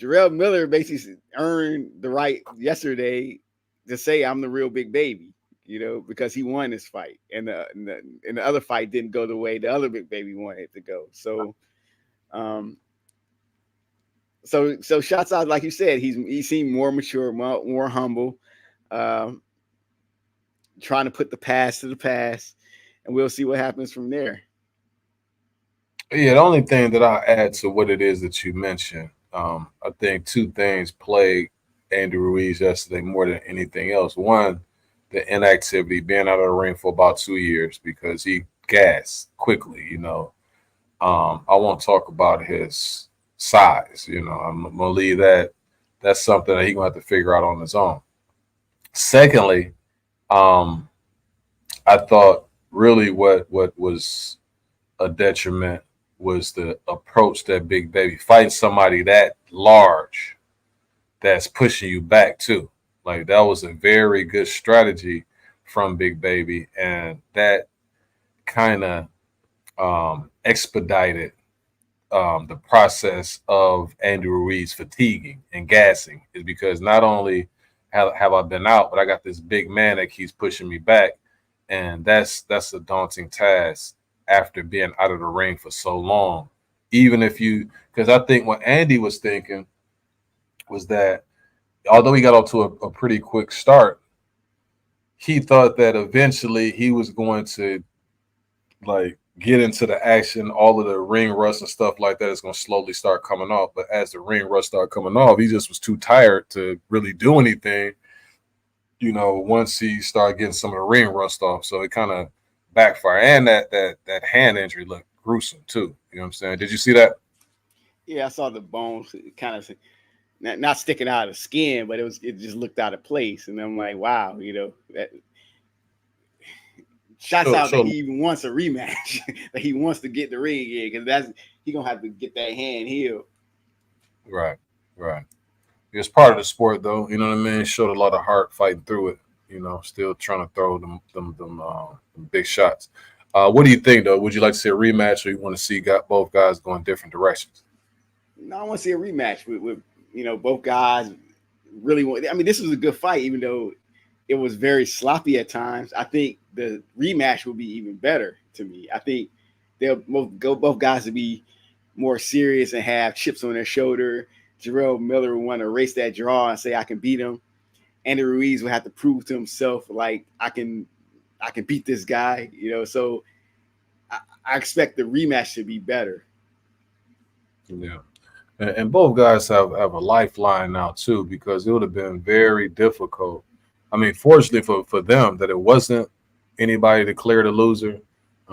[SPEAKER 6] Jarrell Miller basically earned the right yesterday to say I'm the real Big Baby, you know, because he won this fight, and the other fight didn't go the way the other Big Baby wanted it to go. So, so shots out, like you said, he seemed more mature, more humble, trying to put the past to the past, and we'll see what happens from there.
[SPEAKER 5] Yeah, the only thing that I'll add to what it is that you mentioned, I think 2 things plagued Andy Ruiz yesterday more than anything else. One, the inactivity, being out of the ring for about 2 years because he gassed quickly, you know. I won't talk about his size, you know. I'm going to leave that. That's something that he's going to have to figure out on his own. Secondly, I thought really what was a detriment was the approach that Big Baby, fighting somebody that large that's pushing you back too. Like, that was a very good strategy from Big Baby, and that kind of expedited the process of Andy Ruiz fatiguing and gassing, is because not only have I been out, but I got this big man that keeps pushing me back, and that's a daunting task after being out of the ring for so long. Even if you, because I think what Andy was thinking was that although he got off to a pretty quick start, he thought that eventually he was going to like get into the action, all of the ring rust and stuff like that is going to slowly start coming off. But as the ring rust started coming off, he just was too tired to really do anything. Once he started getting some of the ring rust off, so it kind of backfired. And that hand injury looked gruesome too. You know what I'm saying? Did you see that?
[SPEAKER 6] Yeah, I saw the bones kind of not sticking out of the skin, but it just looked out of place. And I'm like, wow, that shouts out that he even wants a rematch. That he wants to get the ring in, because he gonna have to get that hand healed.
[SPEAKER 5] Right. It's part of the sport, though. You know what I mean? Showed a lot of heart fighting through it. Still trying to throw them big shots. What do you think, though? Would you like to see a rematch, or you want to see both guys going different directions?
[SPEAKER 6] No, I want to see a rematch with both guys really want. I mean, this was a good fight, even though it was very sloppy at times. I think the rematch will be even better to me. I think both guys will be more serious and have chips on their shoulder. Jarrell Miller will want to erase that draw and say, I can beat him. Andy Ruiz will have to prove to himself, like, I can beat this guy, So I expect the rematch to be better.
[SPEAKER 5] Yeah. And both guys have a lifeline now, too, because it would have been very difficult. I mean, fortunately for them, that it wasn't anybody declared a loser,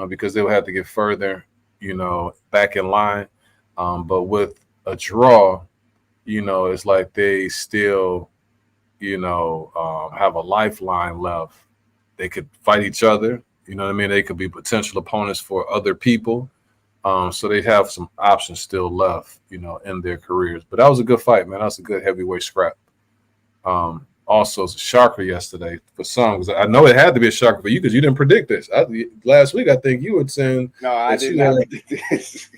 [SPEAKER 5] because they would have to get further, back in line. But with a draw, it's like they still, have a lifeline left. They could fight each other. You know what I mean? They could be potential opponents for other people. So they have some options still left, in their careers. But that was a good fight, man. That was a good heavyweight scrap. Also, it's a shocker yesterday for some, because I know it had to be a shocker for you because you didn't predict this. Last week, I think you had said.
[SPEAKER 6] No, I did not predict this.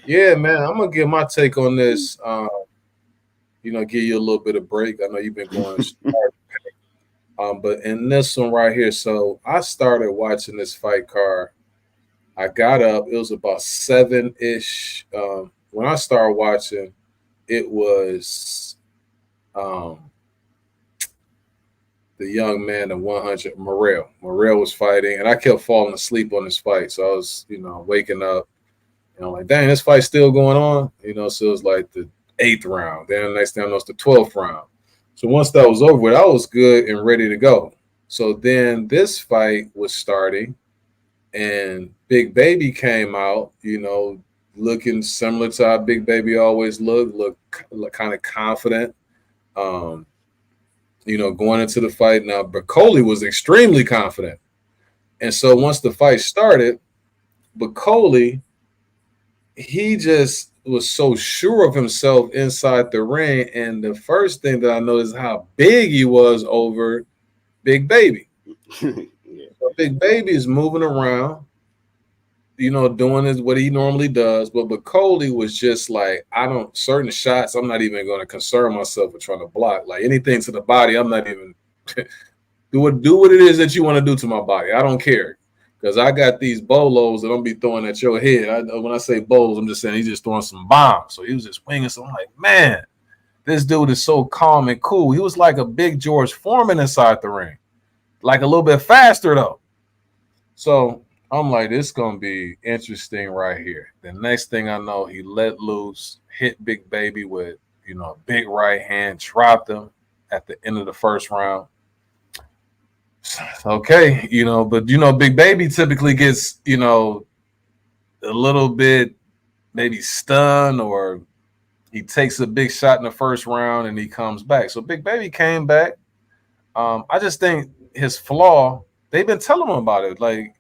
[SPEAKER 5] Yeah, man, I'm gonna give my take on this. Give you a little bit of break. I know you've been going hard. But in this one right here, so I started watching this fight card. I got up. It was about 7-ish. When I started watching, it was the young man at 100, Morrell. Morrell was fighting, and I kept falling asleep on this fight. So I was, waking up. And I'm like, dang, this fight's still going on. So it was like the 8th round. Then the next thing I know, it's the 12th round. So once that was over with, I was good and ready to go. So then this fight was starting, and Big Baby came out, looking similar to how Big Baby always looked kind of confident. Going into the fight. Now, Bakole was extremely confident. And so once the fight started, Bakole, he just was so sure of himself inside the ring. And the first thing that I noticed how big he was over Big Baby. So Big Baby is moving around, doing what he normally does. But Bakole was just like, certain shots, I'm not even going to concern myself with trying to block. Like anything to the body, I'm not even do what it is that you want to do to my body. I don't care. Because I got these bolos that I'm be throwing at your head. When I say bolos, I'm just saying he's just throwing some bombs. So he was just winging. So I'm like, man, this dude is so calm and cool. He was like a big George Foreman inside the ring. Like a little bit faster, though. So I'm like, this is going to be interesting right here. The next thing I know, he let loose, hit Big Baby with, a big right hand, dropped him at the end of the first round. Okay, but Big Baby typically gets, a little bit maybe stunned, or he takes a big shot in the first round and he comes back. So Big Baby came back. I just think his flaw, they've been telling him about it. Like,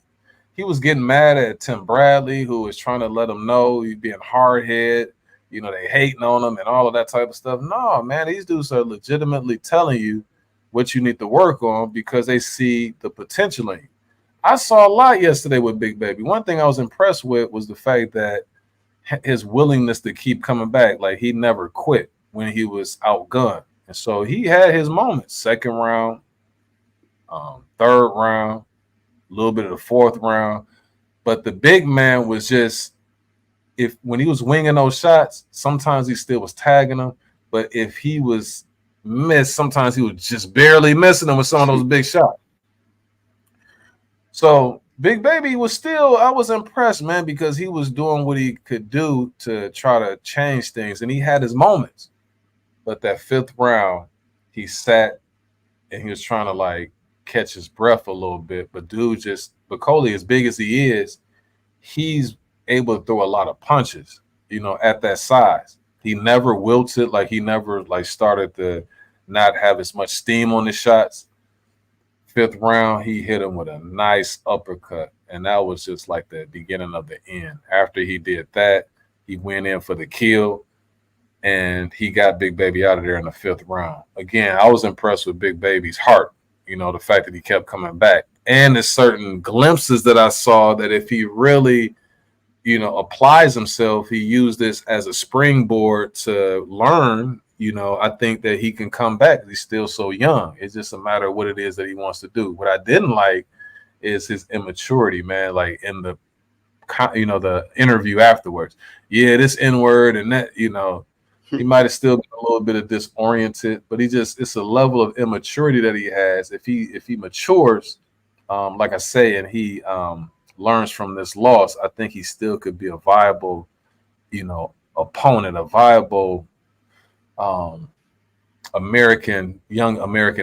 [SPEAKER 5] he was getting mad at Tim Bradley, who was trying to let him know he's being hard-headed, they hating on him and all of that type of stuff. No, man, these dudes are legitimately telling you what you need to work on because they see the potential in you. I saw a lot yesterday with Big Baby. One thing I was impressed with was the fact that his willingness to keep coming back. Like, he never quit when he was outgunned. And so he had his moments. Second round, third round, a little bit of the fourth round. But the big man was just, when he was winging those shots, sometimes he still was tagging them. But if he was missed, sometimes he was just barely missing them with some of those big shots. So Big Baby was still, I was impressed, man, because he was doing what he could do to try to change things, and he had his moments. But that fifth round, he sat and he was trying to like catch his breath a little bit. But dude, just Bakole, as big as he is, he's able to throw a lot of punches, at that size. He never wilted, like he never like started to not have as much steam on his shots. Fifth round, he hit him with a nice uppercut, and that was just like the beginning of the end. After he did that, he went in for the kill, and he got Big Baby out of there in the fifth round. Again, I was impressed with Big Baby's heart, the fact that he kept coming back. And there's certain glimpses that I saw that if he really, applies himself, he used this as a springboard to learn. I think that he can come back. He's still so young. It's just a matter of what it is that he wants to do. What I didn't like is his immaturity, man. Like in the, the interview afterwards. Yeah, this N-word and that, he might have still been a little bit of disoriented, but it's a level of immaturity that he has. If he matures, like I say, and he learns from this loss, I think he still could be a viable, opponent, a viable young American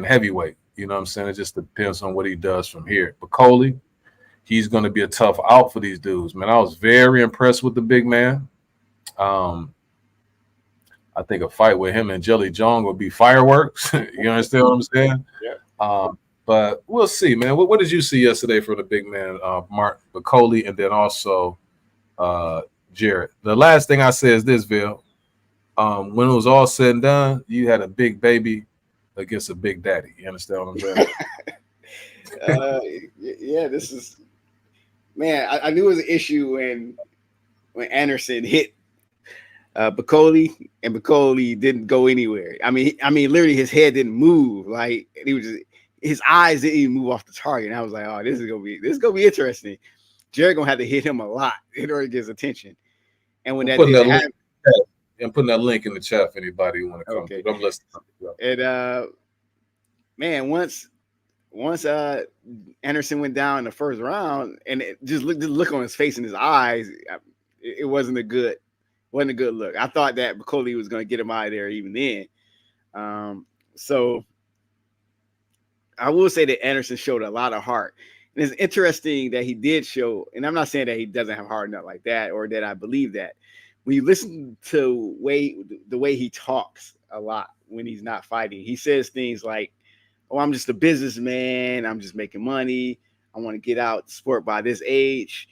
[SPEAKER 5] heavyweight. You know what I'm saying? It just depends on what he does from here. Bakole, he's going to be a tough out for these dudes, man. I was very impressed with the big man. I think a fight with him and Jelly Jong would be fireworks. You understand what I'm saying?
[SPEAKER 6] Yeah.
[SPEAKER 5] But we'll see, man. What did you see yesterday from the big man, Mark Bakole, and then also Jarrett? The last thing I say is this, Bill. When it was all said and done, you had a big baby against a big daddy. You understand what I'm saying?
[SPEAKER 6] Yeah, this is, man. I knew it was an issue when Anderson hit Bakole, and Bakole didn't go anywhere. I mean, literally, his head didn't move. Like he was just, his eyes didn't even move off the target. And I was like, oh, this is gonna be interesting. Jared gonna have to hit him a lot in order to get his attention. And when
[SPEAKER 5] putting that link in the chat if anybody want to come.
[SPEAKER 6] Okay.
[SPEAKER 5] I'm listening.
[SPEAKER 6] And man, once Anderson went down in the first round, and just look on his face and his eyes, it wasn't a good look. I thought that Bakole was going to get him out of there even then. So I will say that Anderson showed a lot of heart. And it's interesting that he did show, and I'm not saying that he doesn't have heart, not like that, or that I believe that. When you listen to the way he talks a lot when he's not fighting, he says things like, oh, I'm just a businessman. I'm just making money. I want to get out the sport by this age.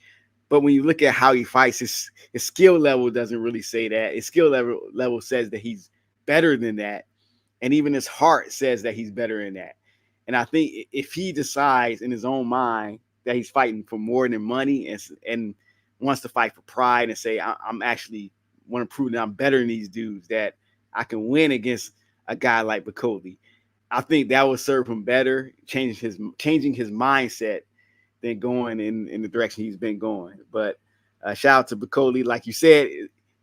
[SPEAKER 6] But when you look at how he fights, his skill level doesn't really say that. His skill level says that he's better than that. And even his heart says that he's better than that. And I think if he decides in his own mind that he's fighting for more than money and wants to fight for pride and say, I'm actually want to prove that I'm better than these dudes, that I can win against a guy like Bakole, I think that would serve him better, changing his mindset than going in the direction he's been going. But shout out to Bakole. Like you said,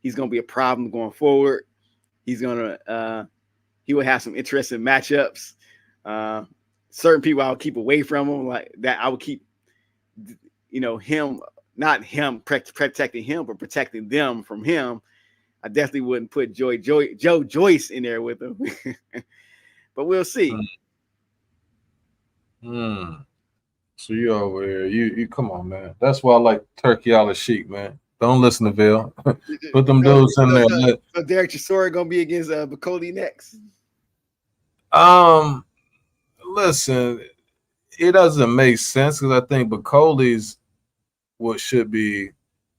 [SPEAKER 6] he's going to be a problem going forward. He will have some interesting matchups. Certain people I would keep away from him, like that. I would keep, him, not him protecting him, but protecting them from him. I definitely wouldn't put Joe Joyce in there with him. But we'll see.
[SPEAKER 5] So you over here, you come on, man. That's why I like Turkey a la Sheik, man. Don't listen to Bill. Put them dudes in there.
[SPEAKER 6] So Derek Chisora gonna be against Bakole next.
[SPEAKER 5] Listen, it doesn't make sense because I think Bakole's what should be.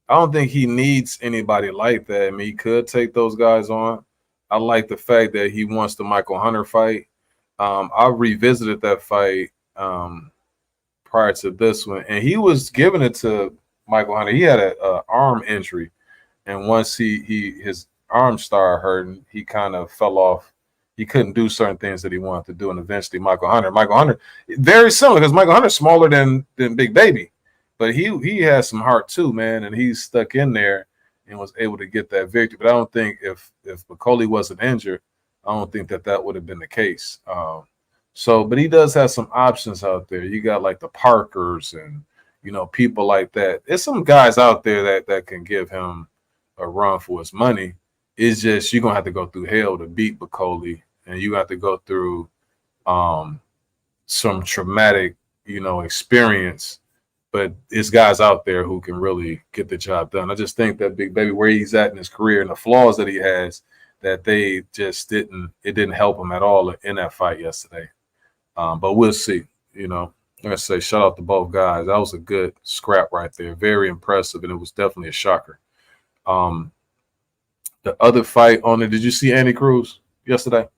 [SPEAKER 5] I don't think he needs anybody like that. I mean, he could take those guys on. I like the fact that he wants the Michael Hunter fight. I revisited that fight prior to this one, and he was giving it to Michael Hunter. He had a arm injury, and once his arm started hurting, he kind of fell off. He couldn't do certain things that he wanted to do, and eventually Michael Hunter, very similar because Michael Hunter's smaller than Big Baby, but he has some heart too, man, and he's stuck in there and was able to get that victory. But I don't think if Bakole wasn't injured, I don't think that would have been the case. But he does have some options out there. You got like the Parkers and people like that. There's some guys out there that can give him a run for his money. It's just you're gonna have to go through hell to beat Bakole, and you have to go through some traumatic, experience. But it's guys out there who can really get the job done. I just think that Big Baby, where he's at in his career and the flaws that he has, that they just didn't help him at all in that fight yesterday. But we'll see. Like I say, shout out to both guys. That was a good scrap right there. Very impressive, and it was definitely a shocker. The other fight on it, did you see Andy Cruz yesterday?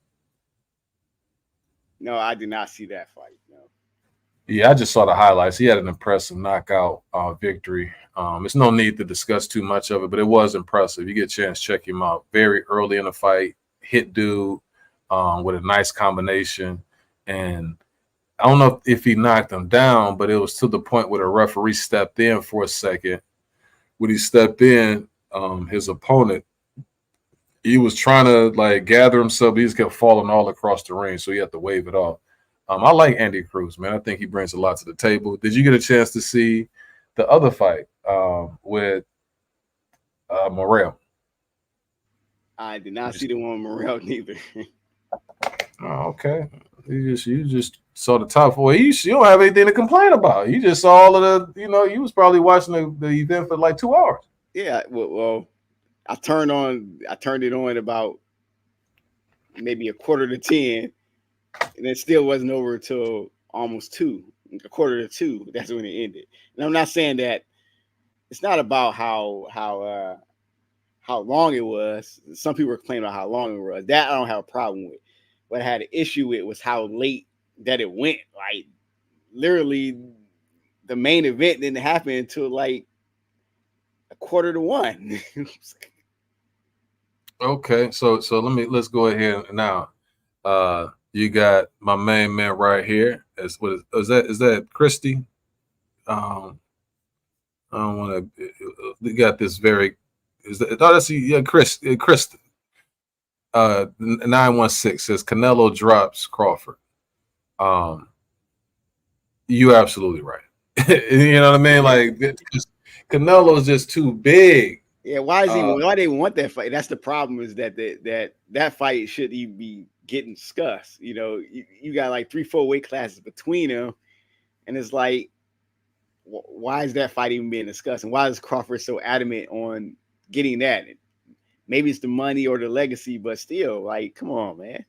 [SPEAKER 6] No, I did not see that fight. No.
[SPEAKER 5] Yeah, I just saw the highlights. He had an impressive knockout victory. There's no need to discuss too much of it, but it was impressive. You get a chance, check him out. Very early in the fight, hit dude with a nice combination. And I don't know if he knocked him down, but it was to the point where the referee stepped in for a second. When he stepped in, his opponent, he was trying to gather himself. He just kept falling all across the ring, so he had to wave it off. I like Andy Cruz, man. I think he brings a lot to the table. Did you get a chance to see the other fight with Morrell?
[SPEAKER 6] I did not see the one with Morrell neither.
[SPEAKER 5] Oh, okay. You just saw the top four. You don't have anything to complain about. You just saw all of the. You was probably watching the event for 2 hours.
[SPEAKER 6] Yeah. Well, I turned it on about maybe 9:45, and it still wasn't over until almost 2, 1:45. That's when it ended. And I'm not saying that it's not about how long it was. Some people were complaining about how long it was. That I don't have a problem with. What I had an issue with was how late that it went. Literally, the main event didn't happen until 1:45.
[SPEAKER 5] Okay, so let's go ahead now. You got my main man right here. Is that Christy? I don't want to. We got this very. Kristen. 916 says Canelo drops Crawford. You absolutely right. You know what I mean? Canelo is just too big.
[SPEAKER 6] Yeah, why they even want that fight? That's the problem. Is that fight shouldn't even be getting discussed. You got 3-4 weight classes between them, and it's why is that fight even being discussed? And why is Crawford so adamant on getting that? Maybe it's the money or the legacy, but still, come on, man.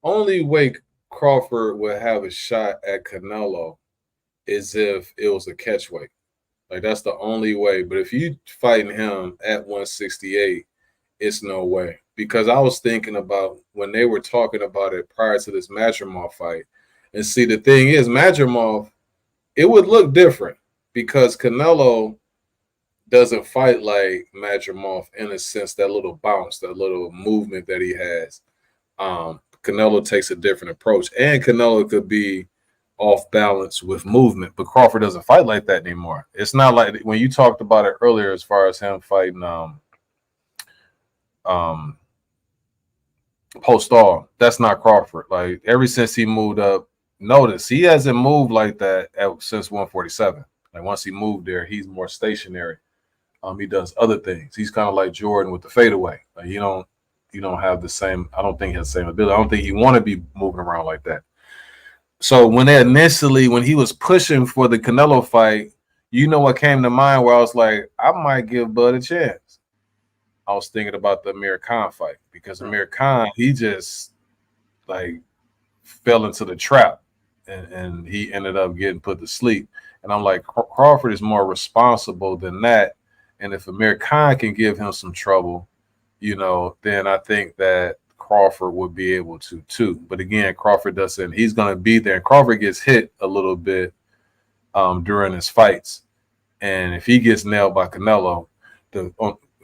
[SPEAKER 5] Only way Crawford would have a shot at Canelo is if it was a catchweight. That's the only way. But if you fighting him at 168, it's no way. Because I was thinking about when they were talking about it prior to this Madrimov fight. And see, the thing is, Madrimov, it would look different because Canelo doesn't fight like Madrimov in a sense, that little bounce, that little movement that he has. Canelo takes a different approach. And Canelo could be off balance with movement, but Crawford doesn't fight like that anymore. It's not like when you talked about it earlier as far as him fighting Postal. That's not Crawford. Ever since he moved up, notice he hasn't moved like that since 147. Once he moved there, he's more stationary. He does other things. He's kind of like Jordan with the fadeaway. You don't have the same. I don't think he has the same ability. I don't think he want to be moving around like that. So when he was pushing for the Canelo fight, what came to mind where I was like, I might give Bud a chance. I was thinking about the Amir Khan fight because Amir Khan, he just fell into the trap and he ended up getting put to sleep. And I'm like, Crawford is more responsible than that. And if Amir Khan can give him some trouble, then I think that Crawford would be able to too. But again, Crawford doesn't. He's going to be there. And Crawford gets hit a little bit during his fights. And if he gets nailed by Canelo,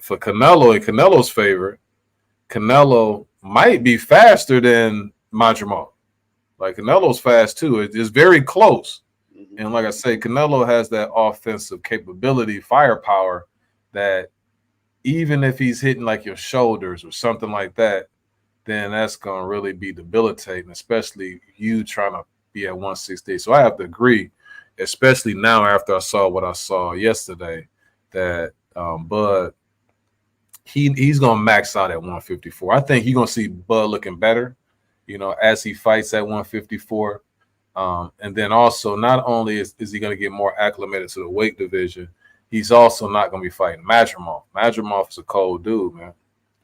[SPEAKER 5] for Canelo, in Canelo's favor, Canelo might be faster than Madrimov. Canelo's fast too. It's very close. And like I say, Canelo has that offensive capability, firepower, that even if he's hitting your shoulders or something like that, then that's going to really be debilitating, especially you trying to be at 168. So I have to agree. especially now after I saw what I saw yesterday, that Bud he's gonna max out at 154. I think you're gonna see Bud looking better, as he fights at 154. And then also, not only is he going to get more acclimated to the weight division, he's also not going to be fighting Madrimov. Madrimov is a cold dude, man.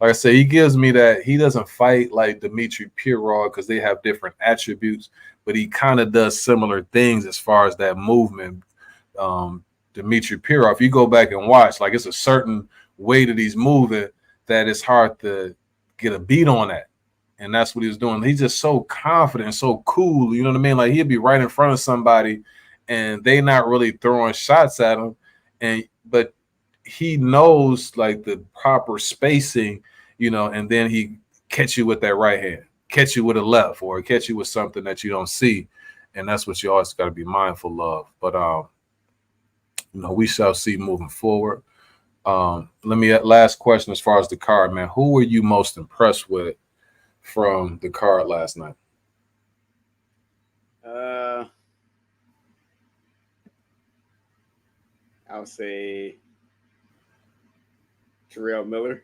[SPEAKER 5] Like I said, he gives me that he doesn't fight like Dmitry Pirog because they have different attributes, but he kind of does similar things as far as that movement. Dmitry Pirog, if you go back and watch, like it's a certain way that he's moving that it's hard to get a beat on that. And that's what he was doing. He's just so confident, so cool. You know what I mean? Like he'd be right in front of somebody and they not really throwing shots at him. But he knows like the proper spacing, and then he catch you with that right hand, catch you with a left, or catch you with something that you don't see. And that's what you always got to be mindful of. But we shall see moving forward. Last question as far as the card, man. Who were you most impressed with from the card last night?
[SPEAKER 6] I would say Jarrell Miller,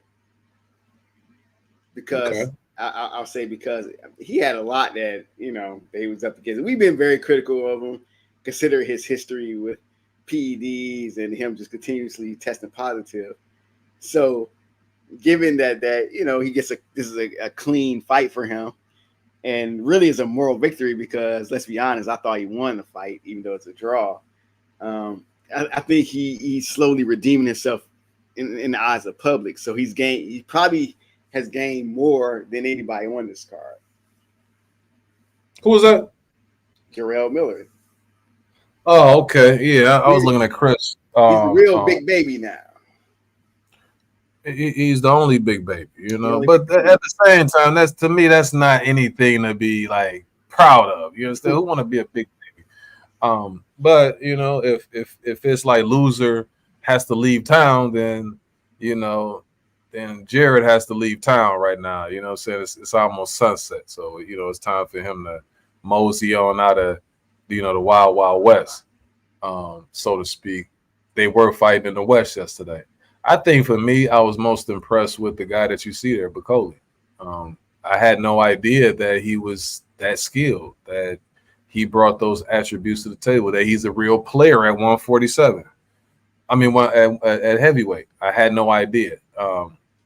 [SPEAKER 6] because I'll say because he had a lot that that he was up against. We've been very critical of him, consider his history with PEDs and him just continuously testing positive. So, given that he gets this is a clean fight for him, and really is a moral victory because let's be honest, I thought he won the fight even though it's a draw. I think he's slowly redeeming himself in the eyes of the public. So he probably has gained more than anybody on this card.
[SPEAKER 5] Who was that?
[SPEAKER 6] Jarrell Miller.
[SPEAKER 5] Oh, okay. Yeah, I was looking at Chris.
[SPEAKER 6] He's a real big baby now.
[SPEAKER 5] He's the only big baby, But at the same time, that's not anything to be like proud of. You understand? Who want to be a big baby? But if it's like loser has to leave town, then then Jared has to leave town right now. You know what I'm saying? It's almost sunset, so it's time for him to mosey on out of the wild, wild west, so to speak. They were fighting in the West yesterday. I think for me, I was most impressed with the guy that you see there, Bakole. I had no idea that he was that skilled, that he brought those attributes to the table, that he's a real player at 147. I mean, at heavyweight. I had no idea.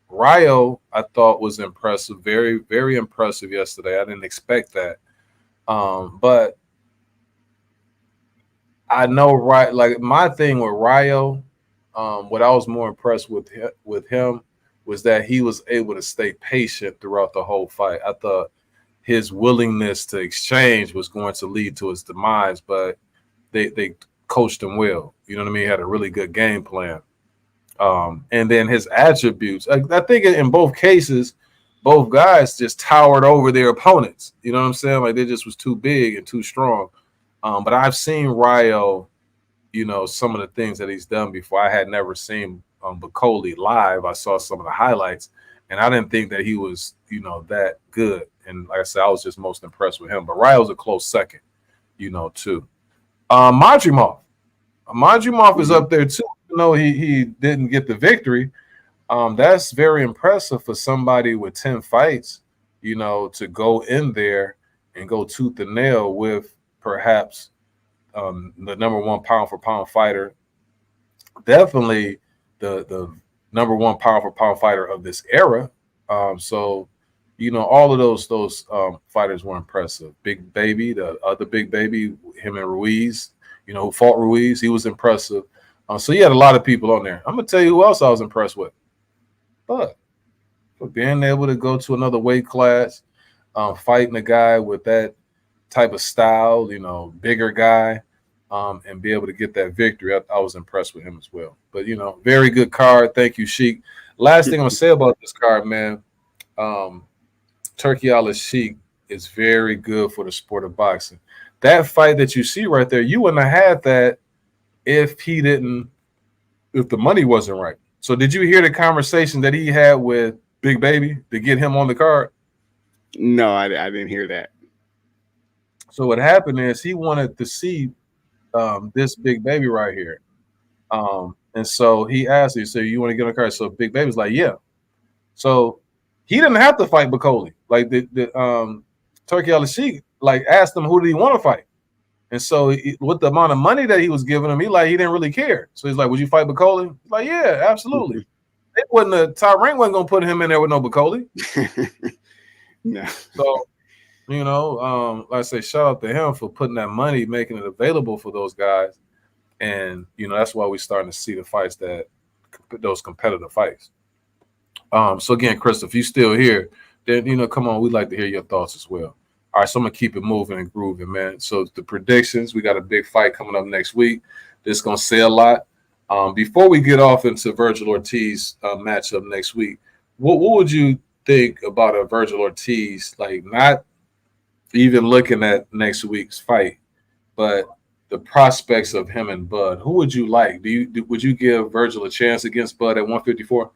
[SPEAKER 5] Rayo, I thought was impressive, very, very impressive yesterday. I didn't expect that. But I know, like my thing with Rayo, what I was more impressed with him was that he was able to stay patient throughout the whole fight. I thought his willingness to exchange was going to lead to his demise, but they coached him well. You know what I mean? He had a really good game plan. And then his attributes, I think in both cases, both guys just towered over their opponents. You know what I'm saying? Like they just was too big and too strong. But I've seen Rayo, some of the things that he's done before. I had never seen Bakole live. I saw some of the highlights, and I didn't think that he was, that good. And like I said, I was just most impressed with him. But Rayo's a close second, too. Madrimov is up there too. He didn't get the victory. That's very impressive for somebody with 10 fights, to go in there and go tooth and nail with perhaps the number one pound for pound fighter, definitely the number one pound for pound fighter of this era. So all of those fighters were impressive. Big Baby, the other Big Baby, him and Ruiz, who fought Ruiz, he was impressive. So he had a lot of people on there. I'm gonna tell you who else I was impressed with. But for being able to go to another weight class, fighting a guy with that type of style, bigger guy, and be able to get that victory, I was impressed with him as well. But very good card. Thank you, Sheik. Last thing I'm gonna say about this card, man. Turki Al-Sheik is very good for the sport of boxing. That fight that you see right there, you wouldn't have had that if the money wasn't right. So did you hear the conversation that he had with Big Baby to get him on the card?
[SPEAKER 6] No, I didn't hear that.
[SPEAKER 5] So what happened is he wanted to see this big baby right here. And so he asked me, so you want to get on the card? So Big Baby's like, yeah. So he didn't have to fight Bakole. Like the Turkey Al-Sheikh like asked him who did he want to fight. And so with the amount of money that he was giving him, he didn't really care. So he's like, would you fight Bakole? He's like, yeah, absolutely. It wasn't Tyrank wasn't gonna put him in there with no Bakole.
[SPEAKER 6] No.
[SPEAKER 5] So, like I say, shout out to him for putting that money, making it available for those guys. And that's why we're starting to see the fights those competitive fights. So again, Chris, if you still here, then come on, we'd like to hear your thoughts as well. All right, so I'm gonna keep it moving and grooving, man. So the predictions, we got a big fight coming up next week. This gonna say a lot. Before we get off into Vergil Ortiz matchup next week, what would you think about a Vergil Ortiz? Like, not even looking at next week's fight, but the prospects of him and Bud. Who would you like? Would you give Vergil a chance against Bud at 154?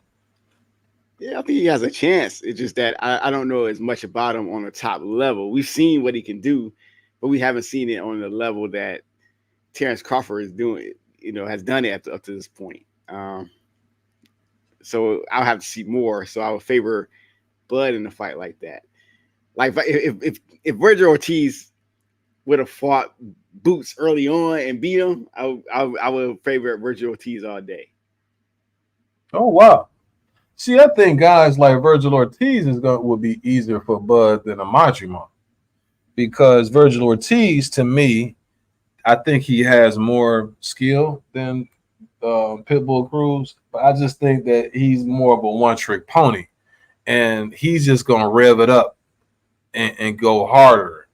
[SPEAKER 6] Yeah, I think he has a chance. It's just that I don't know as much about him on the top level. We've seen what he can do, but we haven't seen it on the level that Terrence Crawford is doing. Has done it up to this point. So I'll have to see more. So I would favor Bud in a fight like that. Like if Vergil Ortiz would have fought Boots early on and beat him, I would favor Vergil Ortiz all day.
[SPEAKER 5] Oh wow. See, I think guys like Vergil Ortiz would be easier for Bud than a Madrimov, because Vergil Ortiz, to me, I think he has more skill than Pitbull Cruz, but I just think that he's more of a one-trick pony, and he's just gonna rev it up and go harder,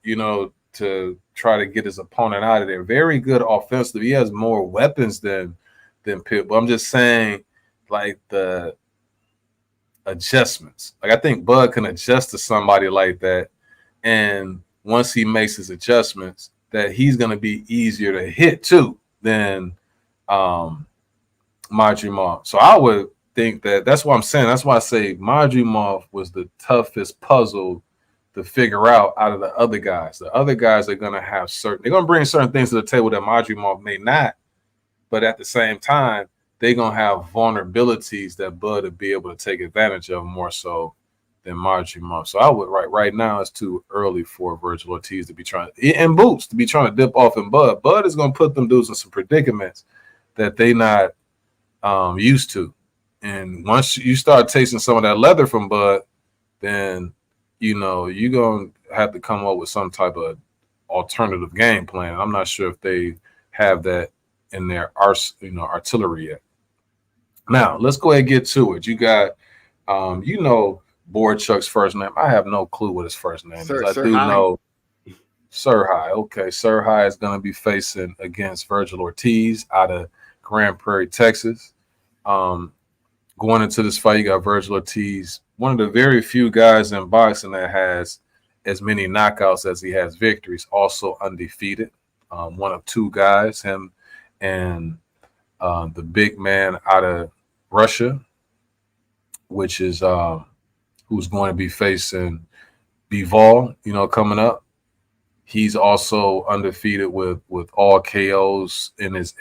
[SPEAKER 5] to try to get his opponent out of there. Very good offensive. He has more weapons than Pitbull. I'm just saying, like the adjustments. Like I think Bud can adjust to somebody like that, and once he makes his adjustments, that he's going to be easier to hit too than Madrimov. So I would think that's what I'm saying. That's why I say Madrimov was the toughest puzzle to figure out of the other guys. The other guys are going to have they're going to bring certain things to the table that Madrimov may not, but at the same time, they're going to have vulnerabilities that Bud would be able to take advantage of more so than Madrimov. So I would, right now, it's too early for Vergil Ortiz to be trying to dip off in Bud. Bud is going to put them dudes in some predicaments that they not used to. And once you start tasting some of that leather from Bud, then, you're going to have to come up with some type of alternative game plan. I'm not sure if they have that in their artillery yet. Now, let's go ahead and get to it. You got, Bohachuk's first name. I have no clue what his first name is. I do know Serhii. Okay, Serhii is going to be facing against Vergil Ortiz out of Grand Prairie, Texas. Going into this fight, you got Vergil Ortiz, one of the very few guys in boxing that has as many knockouts as he has victories, also undefeated. One of two guys, him and the big man out of Russia, which is who's going to be facing Bivol, coming up. He's also undefeated with all KOs in his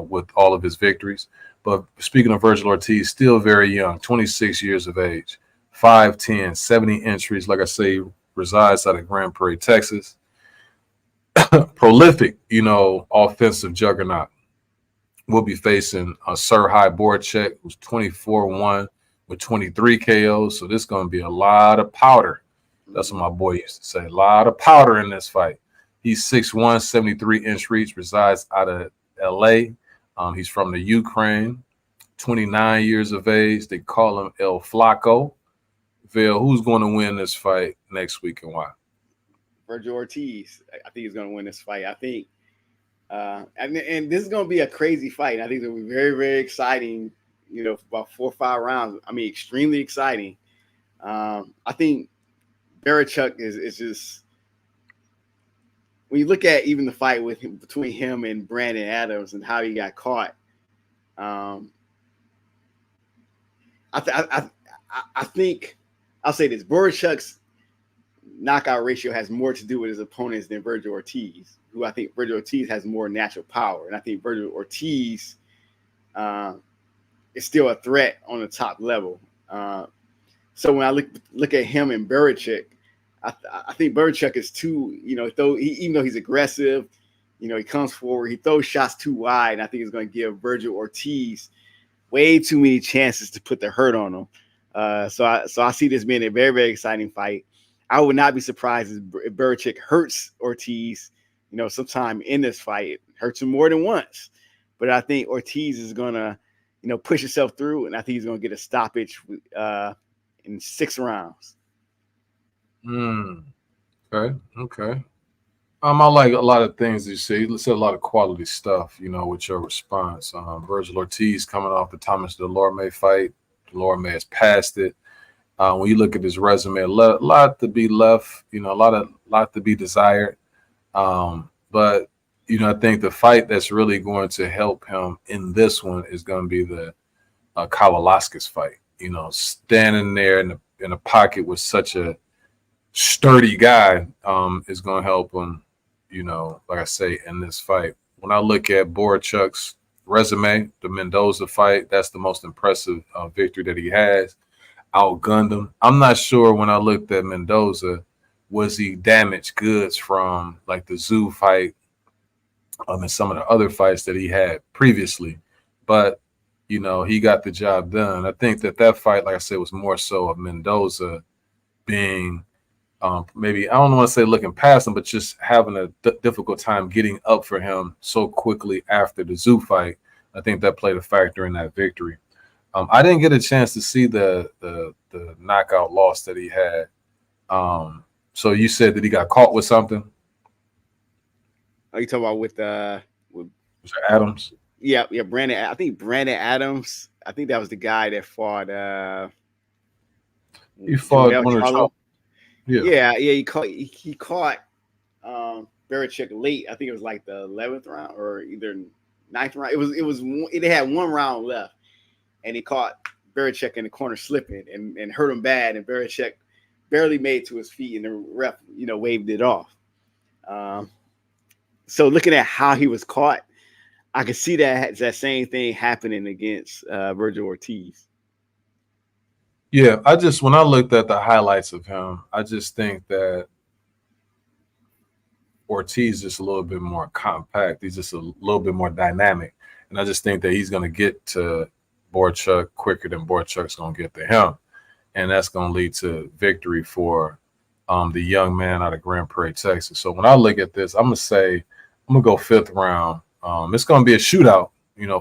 [SPEAKER 5] with all of his victories. But speaking of Vergil Ortiz, still very young, 26 years of age, 5'10", 70 entries. Like I say, resides out of Grand Prairie, Texas. Prolific, offensive juggernaut. We'll be facing Serhii Bohachuk, who's 24-1 with 23 KOs. So this is going to be a lot of powder. That's what my boy used to say. A lot of powder in this fight. He's 6'1", 73-inch reach, resides out of L.A. He's from the Ukraine, 29 years of age. They call him El Flaco. Vail, who's going to win this fight next week and why?
[SPEAKER 6] Vergil Ortiz. I think he's going to win this fight. I think, and this is going to be a crazy fight. I think it's going to be very, very exciting, for about 4 or 5 rounds. I mean, extremely exciting. I think Bohachuk is just, when you look at even the fight between him and Brandon Adams and how he got caught, I think I'll say this: Bohachuk's knockout ratio has more to do with his opponents than Vergil Ortiz, who I think Vergil Ortiz has more natural power, and I think Vergil Ortiz is still a threat on the top level. So when I look at him and Bohachuk, I think Bohachuk is too, even though he's aggressive, he comes forward, he throws shots too wide, and I think it's going to give Vergil Ortiz way too many chances to put the hurt on him. So I see this being a very, very exciting fight. I would not be surprised if Bohachuk hurts Ortiz, sometime in this fight. It hurts him more than once. But I think Ortiz is going to, push himself through, and I think he's going to get a stoppage in 6 rounds.
[SPEAKER 5] Okay. I like a lot of things you say. You said a lot of quality stuff, with your response. Vergil Ortiz coming off the Thomas Delorme fight. Delorme has passed it. When you look at his resume, a lot to be left, a lot to be desired. But I think the fight that's really going to help him in this one is going to be the Kavaliauskas fight. Standing there in a pocket with such a sturdy guy is going to help him, like I say, in this fight. When I look at Bohachuk's resume, the Mendoza fight, that's the most impressive victory that he has. Outgunned him. I'm not sure when I looked at Mendoza, was he damaged goods from like the Zoo fight and some of the other fights that he had previously. But, he got the job done. I think that fight, like I said, was more so of Mendoza being maybe, I don't want to say looking past him, but just having a difficult time getting up for him so quickly after the Zoo fight. I think that played a factor in that victory. I didn't get a chance to see the knockout loss that he had. So you said that he got caught with something?
[SPEAKER 6] Are you talking about with
[SPEAKER 5] Adams?
[SPEAKER 6] Yeah, Brandon. I think Brandon Adams. I think that was the guy that fought.
[SPEAKER 5] He fought one.
[SPEAKER 6] Yeah. He caught Bohachuk late. I think it was like the 11th round or either 9th round. It had 1 round left, and he caught Bohachuk in the corner slipping and hurt him bad. And Bohachuk barely made to his feet, and the ref, waved it off. So looking at how he was caught, I could see that same thing happening against Vergil Ortiz.
[SPEAKER 5] Yeah, when I looked at the highlights of him, I just think that Ortiz is just a little bit more compact. He's just a little bit more dynamic. And I just think that he's going to get to Bohachuk quicker than Bohachuk's going to get to him. And that's going to lead to victory for the young man out of Grand Prairie, Texas. So when I look at this, I'm going to go 5th round. It's going to be a shootout,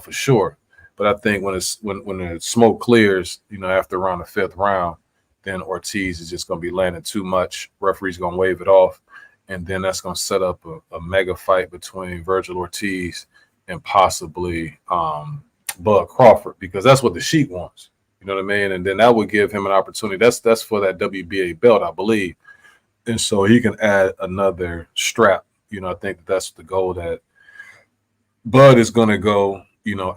[SPEAKER 5] for sure. But I think when the smoke clears, after around the 5th round, then Ortiz is just going to be landing too much. Referee's going to wave it off. And then that's going to set up a mega fight between Vergil Ortiz and possibly Bud Crawford, because that's what the Sheik wants. You know what I mean? And then that would give him an opportunity. That's for that WBA belt, I believe. And so he can add another strap. I think that's the goal that Bud is going to go,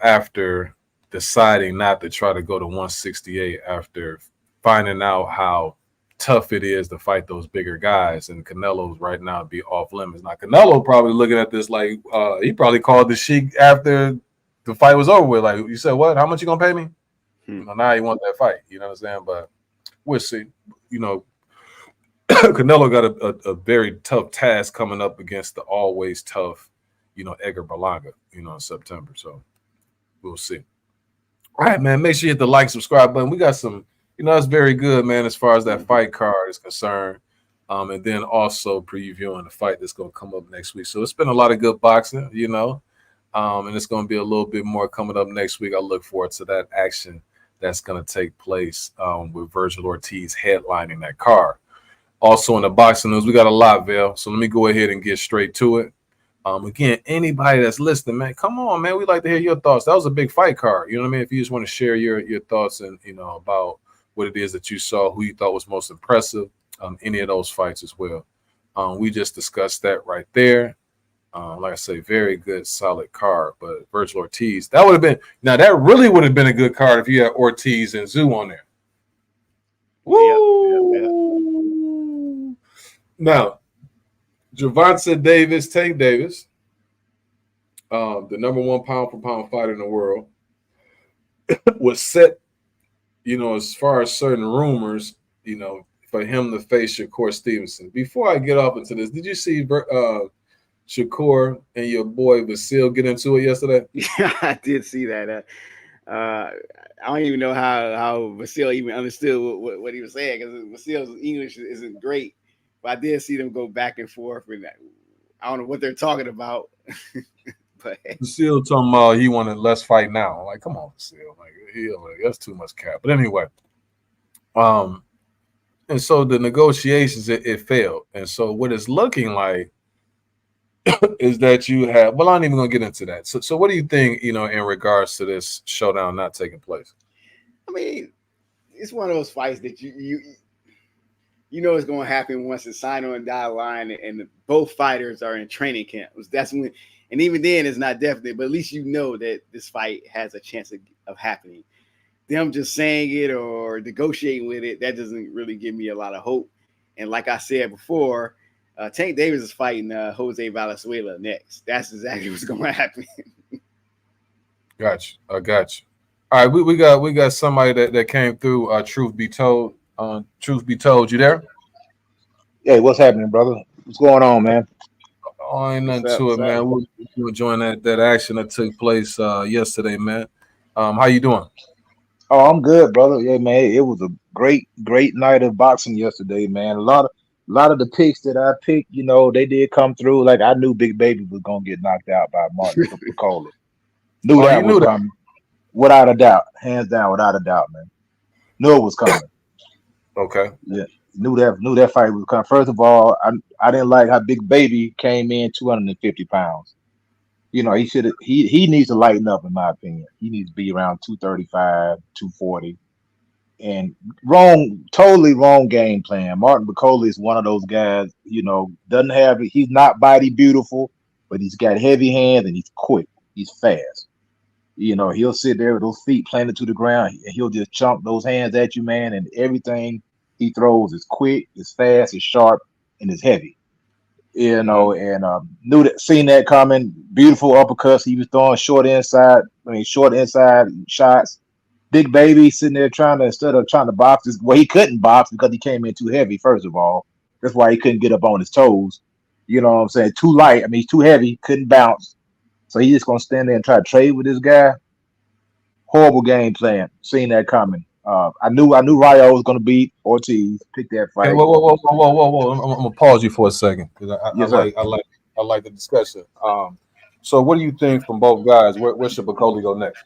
[SPEAKER 5] after deciding not to try to go to 168 after finding out how tough it is to fight those bigger guys. And Canelo's right now be off limits. Now, Canelo probably looking at this like he probably called the Sheik after the fight was over with. Like, you said, what? How much you going to pay me? Now you want that fight. You know what I'm saying? But we'll see. Canelo got a very tough task coming up against the always tough, Edgar Berlanga, in September. So we'll see. All right, man. Make sure you hit the like, subscribe button. We got some, that's very good, man, as far as that fight card is concerned. And then also previewing the fight that's going to come up next week. So it's been a lot of good boxing, and it's going to be a little bit more coming up next week. I look forward to that action that's going to take place with Vergil Ortiz headlining that card. Also in the boxing news, we got a lot, Val. So let me go ahead and get straight to it. Again, anybody that's listening, man, come on, man. We'd like to hear your thoughts. That was a big fight card. You know what I mean? If you just want to share your thoughts and, about what it is that you saw, who you thought was most impressive, any of those fights as well. We just discussed that right there. Like I say, very good, solid card. But Vergil Ortiz, that really would have been a good card if you had Ortiz and Zoo on there. Woo!
[SPEAKER 6] Yeah.
[SPEAKER 5] Now, Gervonta Davis, Tank Davis, the number one pound for pound fighter in the world, was set, as far as certain rumors, for him to face Shakur Stevenson. Before I get off into this, did you see Shakur and your boy Vergil get into it yesterday?
[SPEAKER 6] Yeah, I did see that. I don't even know how Vasil even understood what he was saying, because Vasil's English isn't great. But I did see them go back and forth, and I don't know what they're talking about. But
[SPEAKER 5] Vergil talking about he wanted let's fight now. I'm like, come on, Vergil, that's too much cap. But anyway, and so the negotiations it failed, and so what it's looking like is that you have. Well, I'm not even gonna get into that. So what do you think? In regards to this showdown not taking place.
[SPEAKER 6] I mean, it's one of those fights that you know it's going to happen once it's signed on the dotted line and both fighters are in training camp. That's when, and even then it's not definite, but at least you know that this fight has a chance of happening. Them just saying it or negotiating with it, that doesn't really give me a lot of hope. And like I said before, Tank Davis is fighting Jose Valenzuela next. That's exactly what's going to happen.
[SPEAKER 5] Gotcha. I got you. All right, we got somebody that came through. Truth be told, you there?
[SPEAKER 7] Hey, what's happening, brother? What's going on, man?
[SPEAKER 5] Oh, ain't nothing to it, man. We're enjoying that action that took place yesterday, man. How you doing?
[SPEAKER 7] Oh, I'm good, brother. Yeah, man. It was a great night of boxing yesterday, man. A lot of the picks that I picked, they did come through. Like I knew Big Baby was gonna get knocked out by Martin Bakole. Knew that was coming, without a doubt, hands down, without a doubt, man. Knew it was coming.
[SPEAKER 5] Okay.
[SPEAKER 7] Yeah, knew that fight was coming. First of all, I didn't like how Big Baby came in 250 pounds. He needs to lighten up, in my opinion. He needs to be around 235, 240. And totally wrong game plan. Martin Bakole is one of those guys, he's not body beautiful, but he's got heavy hands and he's quick. He's fast. He'll sit there with those feet planted to the ground and he'll just chunk those hands at you, man. And everything he throws is quick, is fast, is sharp, and is heavy. And seen that coming. Beautiful uppercuts. He was throwing short inside shots. Big Baby sitting there instead of trying to box, he couldn't box because he came in too heavy, first of all. That's why he couldn't get up on his toes. You know what I'm saying? Too light. I mean, he's too heavy, couldn't bounce. So he's just gonna stand there and try to trade with this guy. Horrible game plan. Seen that coming. I knew Rayo was gonna beat Ortiz. Pick that fight.
[SPEAKER 5] Hey, whoa! I'm gonna pause you for a second because I like the discussion. So what do you think from both guys? Where should Bakole go next?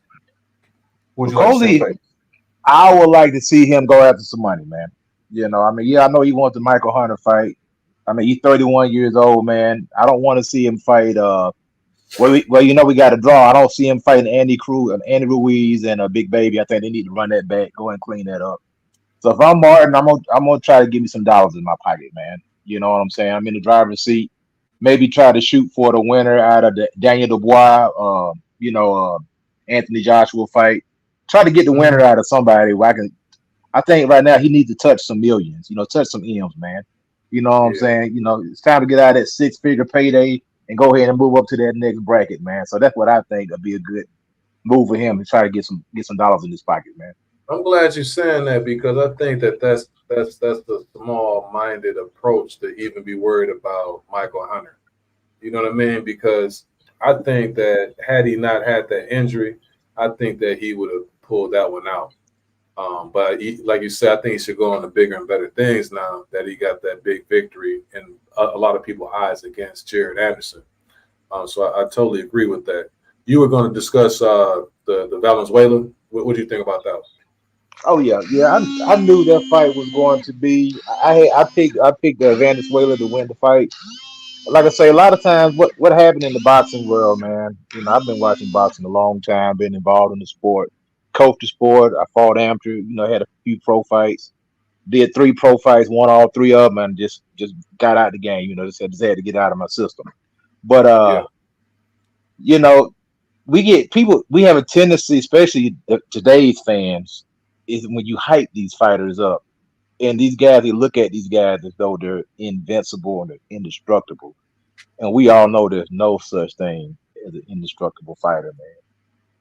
[SPEAKER 7] Bakole, I would like to see him go after some money, man. I know he wants the Michael Hunter fight. I mean, he's 31 years old, man. I don't want to see him fight. We got a draw. I don't see him fighting Andy Ruiz and a Big Baby. I think they need to run that back, go and clean that up. So if I'm Martin, I'm gonna try to give me some dollars in my pocket, man. You know what I'm saying? I'm in the driver's seat. Maybe try to shoot for the winner out of the Daniel Dubois, Anthony Joshua fight. Try to get the winner out of somebody where I think right now he needs to touch some millions, touch some M's, man. You know what I'm saying? It's time to get out of that 6-figure payday and go ahead and move up to that next bracket, man. So that's what I think would be a good move for him to try to get some dollars in his pocket, man.
[SPEAKER 5] I'm glad you're saying that because I think that's the small-minded approach to even be worried about Michael Hunter. You know what I mean? Because I think that had he not had that injury, I think that he would have pulled that one out. But like you said, I think he should go on to bigger and better things now that he got that big victory in a lot of people's eyes against Jared Anderson. So I totally agree with that. You were going to discuss the Valenzuela. What do you think about that?
[SPEAKER 7] Oh yeah. I knew that fight was going to be. I picked Venezuela to win the fight. Like I say, a lot of times, what happened in the boxing world, man. I've been watching boxing a long time, been involved in the sport, coached the sport. I fought amateur. Had a few pro fights, did 3 pro fights, won all 3 of them, and just got out of the game. Just had to get out of my system. But we have a tendency, especially today's fans, is when you hype these fighters up, and these guys, they look at these guys as though they're invincible and they're indestructible. And we all know there's no such thing as an indestructible fighter, man.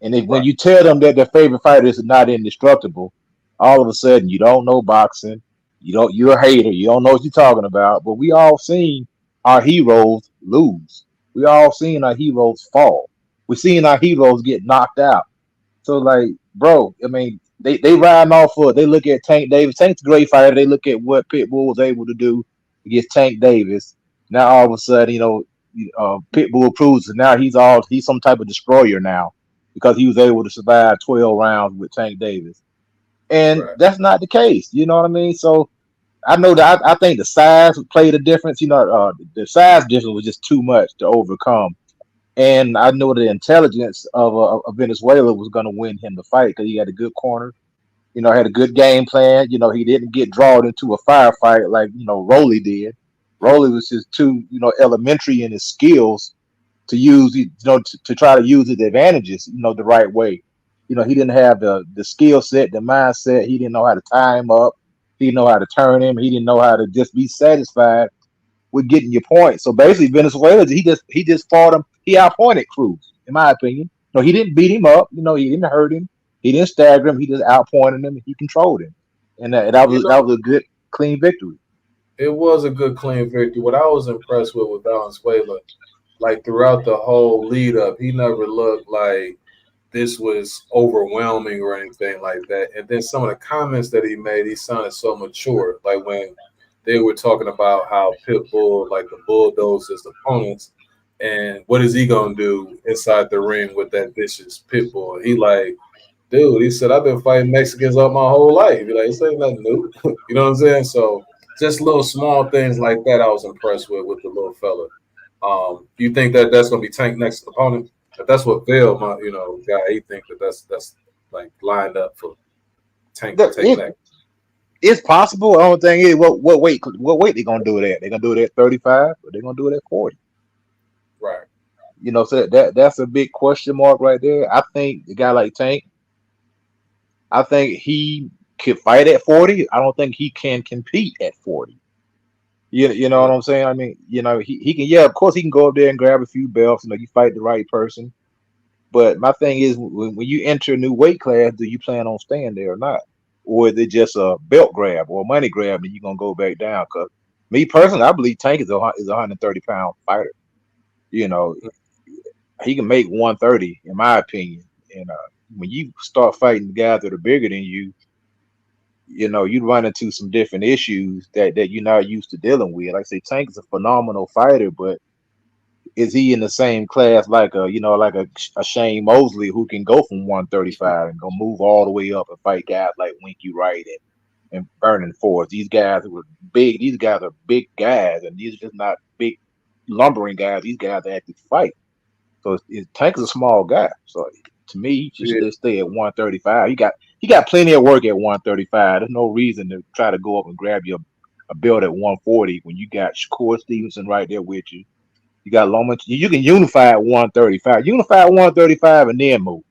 [SPEAKER 7] And if, when
[SPEAKER 5] Right.
[SPEAKER 7] you tell them that their favorite fighter is not indestructible, all of a sudden you don't know boxing. You're a hater. You don't know what you're talking about. But we all seen our heroes lose. We all seen our heroes fall. We seen our heroes get knocked out. So like, bro, I mean, they riding off of. They look at Tank Davis. Tank's a great fighter. They look at what Pitbull was able to do against Tank Davis. Now all of a sudden, Pitbull proves that now he's some type of destroyer now because he was able to survive 12 rounds with Tank Davis, and
[SPEAKER 5] Right.
[SPEAKER 7] that's not the case. You know what I mean? So I know that I think the size played a difference. The size difference was just too much to overcome. And I know the intelligence of Venezuela was going to win him the fight because he had a good corner. Had a good game plan. He didn't get drawn into a firefight like Rolly did. Rolly was just too elementary in his skills to use to try to use his advantages the right way. He didn't have the skill set, the mindset. He didn't know how to tie him up. He didn't know how to turn him. He didn't know how to just be satisfied with getting your point. So basically, Venezuela, he just fought him. He outpointed Cruz, in my opinion. No, he didn't beat him up. He didn't hurt him. He didn't stagger him. He just outpointed him. And he controlled him, and that
[SPEAKER 5] You
[SPEAKER 7] was
[SPEAKER 5] know,
[SPEAKER 7] a good, clean victory.
[SPEAKER 5] it was a good clean victory. What I was impressed with Valenzuela, like throughout the whole lead up, he never looked like this was overwhelming or anything like that. And then some of the comments that he made, he sounded so mature. Like when they were talking about how Pitbull, like the bulldozes opponents, and what is he gonna do inside the ring with that vicious Pitbull? He like, dude, he said, I've been fighting Mexicans all my whole life. He like, this ain't nothing new. You know what I'm saying? So just little small things like that I was impressed with the little fella. Do you think that that's gonna be Tank next opponent? But that's what Phil, my guy, he think that's like lined up for Tank to take
[SPEAKER 7] It,
[SPEAKER 5] next.
[SPEAKER 7] it's possible. The only thing is, what weight they gonna do it at? They gonna do it at 35, or they gonna do it at 40?
[SPEAKER 5] Right.
[SPEAKER 7] So that's a big question mark right there. I think a guy like Tank, I think he could fight at 40. I don't think he can compete at 40. You know
[SPEAKER 5] Yeah.
[SPEAKER 7] what I'm saying? I mean, he can, yeah, of course he can go up there and grab a few belts. You fight the right person. But my thing is, when you enter a new weight class, do you plan on staying there or not? Or is it just a belt grab or a money grab and you're going to go back down? Because me personally, I believe Tank is a 130-pound fighter. You know, he can make 130, in my opinion. And when you start fighting the guys that are bigger than you, you run into some different issues that you're not used to dealing with. Like I say, Tank is a phenomenal fighter, but is he in the same class like a Shane Mosley who can go from 135 and go move all the way up and fight guys like Winky Wright and Vernon Forrest? These guys were big. These guys are big guys, and these are just not big lumbering guys. These guys actually fight. So Tank is a small guy. So to me, he should just stay at 135. He got plenty of work at 135. There's no reason to try to go up and grab you a belt at 140 when you got Shakur Stevenson right there with you. You got Loma. You can unify at 135. Unify at 135 and then move.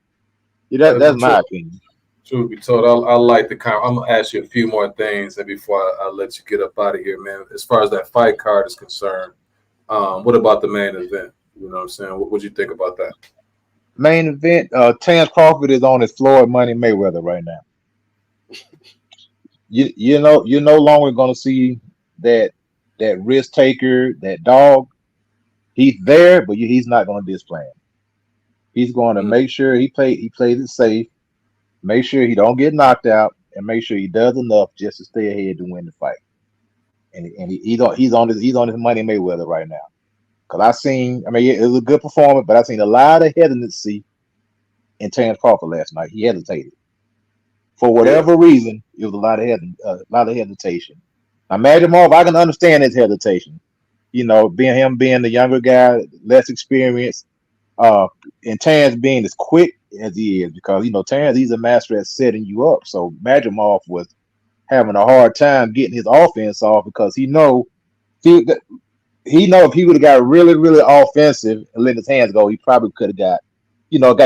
[SPEAKER 7] Yeah, that's my opinion.
[SPEAKER 5] Truth be told, I like the comment. I'm gonna ask you a few more things, and before I let you get up out of here, man. As far as that fight card is concerned, what about the main event? You know what I'm saying? What would you think about that?
[SPEAKER 7] Main event. Terrence Crawford is on his Floyd Money Mayweather right now. You're no longer going to see that risk taker, that dog. He's there, but he's not going to display him. He's going to make sure he plays it safe, make sure he don't get knocked out, and make sure he does enough just to stay ahead to win the fight. And he's on his Money Mayweather right now. Cause it was a good performance, but I seen a lot of hesitancy in Terrence Crawford last night. He hesitated for whatever reason. It was a lot of hesitation. Now, Madrimov, I can understand his hesitation. Being the younger guy, less experienced, and Terrence being as quick as he is, because Terrence, he's a master at setting you up. So Madrimov was having a hard time getting his offense off because he know if he would have got really, really offensive and let his hands go, he probably could have got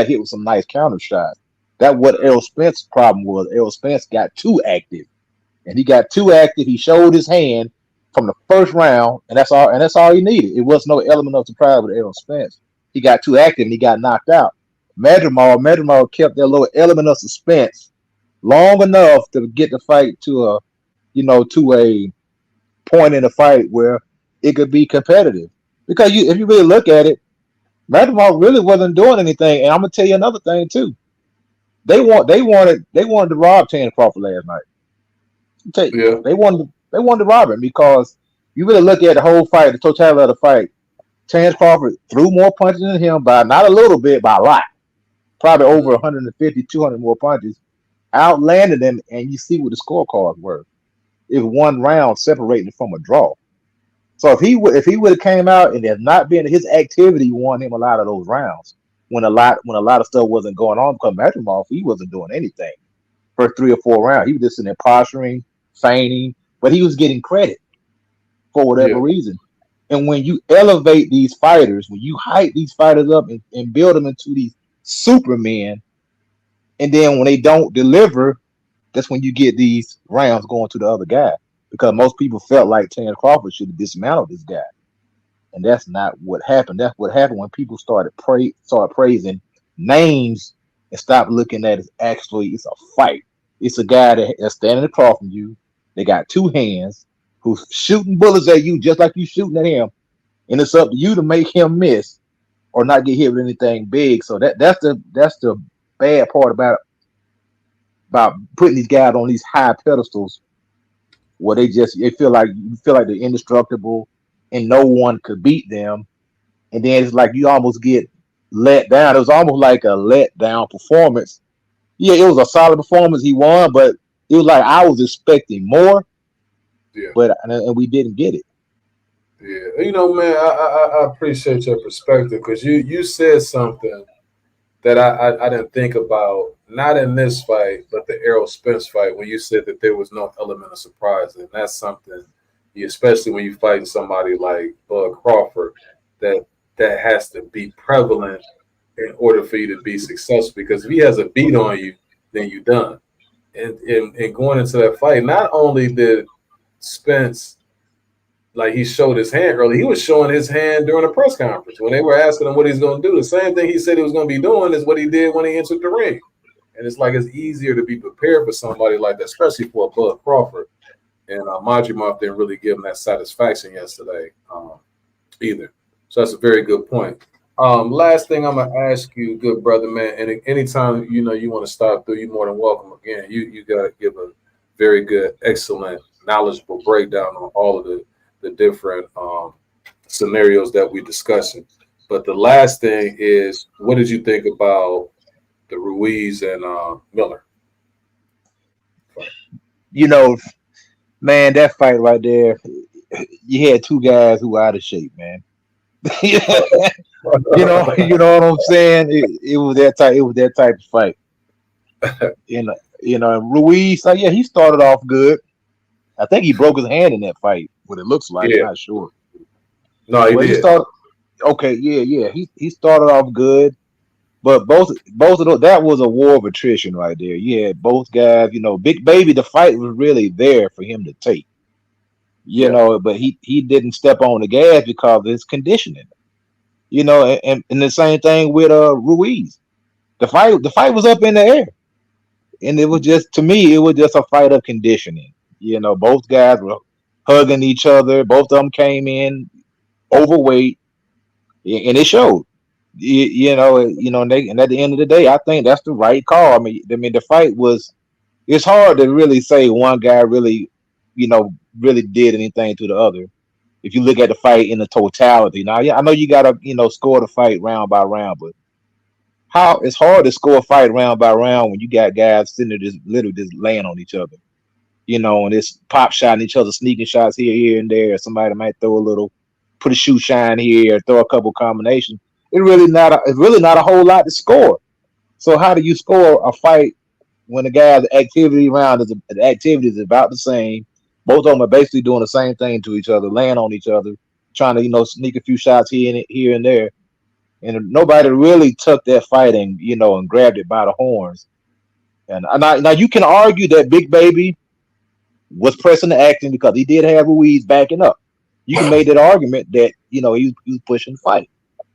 [SPEAKER 7] hit with some nice counter shots. That's what Errol Spence's problem was. Errol Spence got too active. And he got too active. He showed his hand from the first round, and that's all. And that's all he needed. It was no element of surprise with Errol Spence. He got too active and he got knocked out. Madrimov kept that little element of suspense long enough to get the fight to a point in the fight where it could be competitive. Because if you really look at it, Madrimov really wasn't doing anything. And I'm gonna tell you another thing too. They wanted to rob Terence Crawford last night.
[SPEAKER 5] Yeah.
[SPEAKER 7] They wanted to rob him because you really look at the whole fight, the totality of the fight. Terence Crawford threw more punches than him by not a little bit, by a lot. Probably over 150, 200 more punches. Outlanded him, and you see what the scorecards were. It was one round separating from a draw. So if he would have came out and had not been his activity, won him a lot of those rounds. When a lot of stuff wasn't going on, because Madrimov, he wasn't doing anything. First 3 or 4 rounds, he was just in there posturing, feigning, but he was getting credit for whatever reason. And when you elevate these fighters, when you hype these fighters up and build them into these supermen, and then when they don't deliver, that's when you get these rounds going to the other guy. Because most people felt like Terence Crawford should have dismantled this guy. And that's not what happened. That's what happened when people started praising names and stopped looking at it actually it's a fight. It's a guy that's standing across from you. They got 2 hands who's shooting bullets at you just like you shooting at him. And it's up to you to make him miss or not get hit with anything big. So that's the bad part about putting these guys on these high pedestals where they feel like they're indestructible and no one could beat them. And then it's like you almost get let down. It was almost like a let down performance. Yeah, it was a solid performance. He won, but it was like I was expecting more.
[SPEAKER 5] Yeah.
[SPEAKER 7] But we didn't get it.
[SPEAKER 5] Yeah, man, I appreciate your perspective because you said something that I didn't think about, not in this fight, but the Errol Spence fight, when you said that there was no element of surprise. And that's something, especially when you're fighting somebody like Bud Crawford, that has to be prevalent in order for you to be successful. Because if he has a beat on you, then you're done. And going into that fight, not only did Spence, like he showed his hand early, he was showing his hand during the press conference when they were asking him what he's going to do. The same thing he said he was going to be doing is what he did when he entered the ring. And it's like it's easier to be prepared for somebody like that, especially for Bud Crawford. And Madrimov didn't really give him that satisfaction yesterday either. So that's a very good point. Last thing I'm going to ask you, good brother, man, and anytime you want to stop through, you're more than welcome again. You got to give a very good, excellent, knowledgeable breakdown on all of the different scenarios that we're discussing. But the last thing is, what did you think about the Ruiz and Miller?
[SPEAKER 7] Man, that fight right there, you had 2 guys who were out of shape, man. you know what I'm saying? It was that type of fight. Ruiz, he started off good. I think he broke his hand in that fight. What it looks like, I'm not sure.
[SPEAKER 5] No, he did.
[SPEAKER 7] He started off good, but both of those, that was a war of attrition right there. Yeah, both guys, Big Baby, the fight was really there for him to take. But he didn't step on the gas because of his conditioning. And the same thing with Ruiz. The fight was up in the air, and it was just, to me, it was just a fight of conditioning. Both guys were hugging each other. Both of them came in overweight, and it showed. And at the end of the day, I think that's the right call. I mean, the fight was. It's hard to really say one guy really did anything to the other. If you look at the fight in the totality, now, I know you gotta score the fight round by round, but it's hard to score a fight round by round when you got guys sitting there just literally just laying on each other. And it's pop shotting each other, sneaking shots here and there. Somebody might put a shoe shine here, or throw a couple combinations. It's really not a whole lot to score. So how do you score a fight when the guy's activity is about the same? Both of them are basically doing the same thing to each other, laying on each other, trying to sneak a few shots here and there. And nobody really took that fight and grabbed it by the horns. And now you can argue that Big Baby was pressing the action because he did have Ruiz backing up. You can make that argument that he was pushing the fight,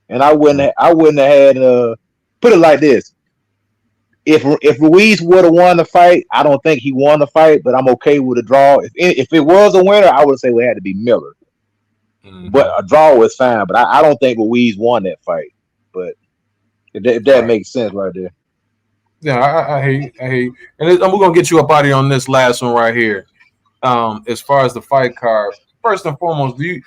[SPEAKER 7] and I wouldn't have had put it like this. If Ruiz would have won the fight, I don't think he won the fight, but I'm okay with a draw. If it was a winner, I would say it had to be Miller. Mm-hmm. But a draw was fine. But I don't think Ruiz won that fight. But if that makes sense right there.
[SPEAKER 5] Yeah, I hate, and we're gonna get you up out of here on this last one right here. As far as the fight card, first and foremost, do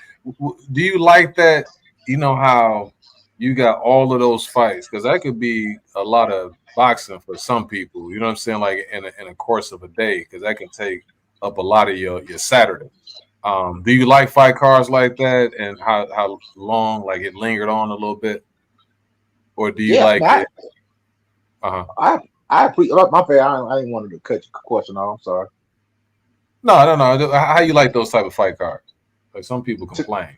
[SPEAKER 5] you like that? You know how you got all of those fights, because that could be a lot of boxing for some people. You know what I'm saying? Like in a course of a day, because that can take up a lot of your Saturday. Do you like fight cards like that, and how long like it lingered on a little bit, or do you like it?
[SPEAKER 7] I appreciate my fair. I didn't want to cut your question off. I'm sorry.
[SPEAKER 5] No. How you like those type of fight cards? Like some people complain.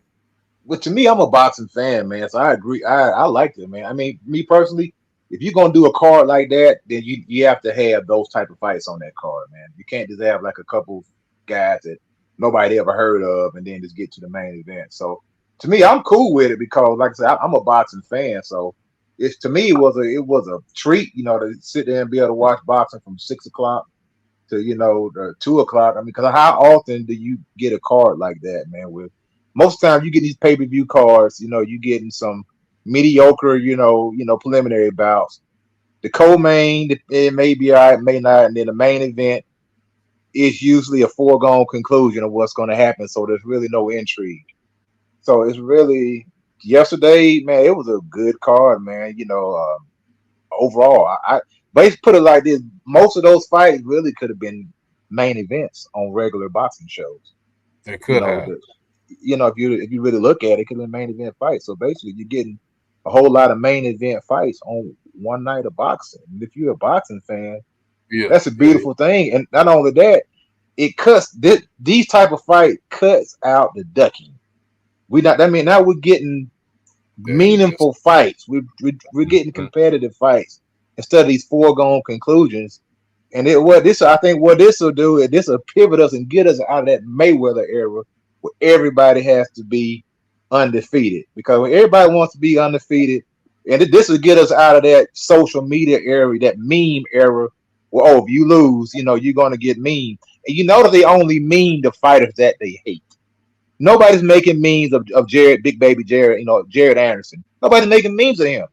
[SPEAKER 7] But to me, I'm a boxing fan, man. So I agree. I like it, man. I mean, me personally, if you're gonna do a card like that, then you have to have those type of fights on that card, man. You can't just have like a couple guys that nobody ever heard of and then just get to the main event. So to me, I'm cool with it because, like I said, I'm a boxing fan. So to me, it was a treat, to sit there and be able to watch boxing from 6 o'clock to 2 o'clock. I mean, because how often do you get a card like that, man? With most of the time you get these pay-per-view cards, you getting some mediocre, preliminary bouts. The co-main, it may be all right, may not, and then the main event is usually a foregone conclusion of what's going to happen. So there's really no intrigue. So it's really yesterday, man. It was a good card, man. Overall, but put it like this: most of those fights really could have been main events on regular boxing shows.
[SPEAKER 5] They could have.
[SPEAKER 7] If you really look at it, it could have been main event fights. So basically, you're getting a whole lot of main event fights on one night of boxing. And if you're a boxing fan, that's a beautiful thing. And not only that, it cuts these type of fight cuts out the ducking. Now we're getting meaningful fights. We're getting competitive fights instead of these foregone conclusions. And what this will do is this will pivot us and get us out of that Mayweather era where everybody has to be undefeated. Because when everybody wants to be undefeated, and this will get us out of that social media era, that meme era, where if you lose, you're gonna get memed. And that they only meme the fighters that they hate. Nobody's making memes of Jared, Big Baby Jared, Jared Anderson. Nobody's making memes of him.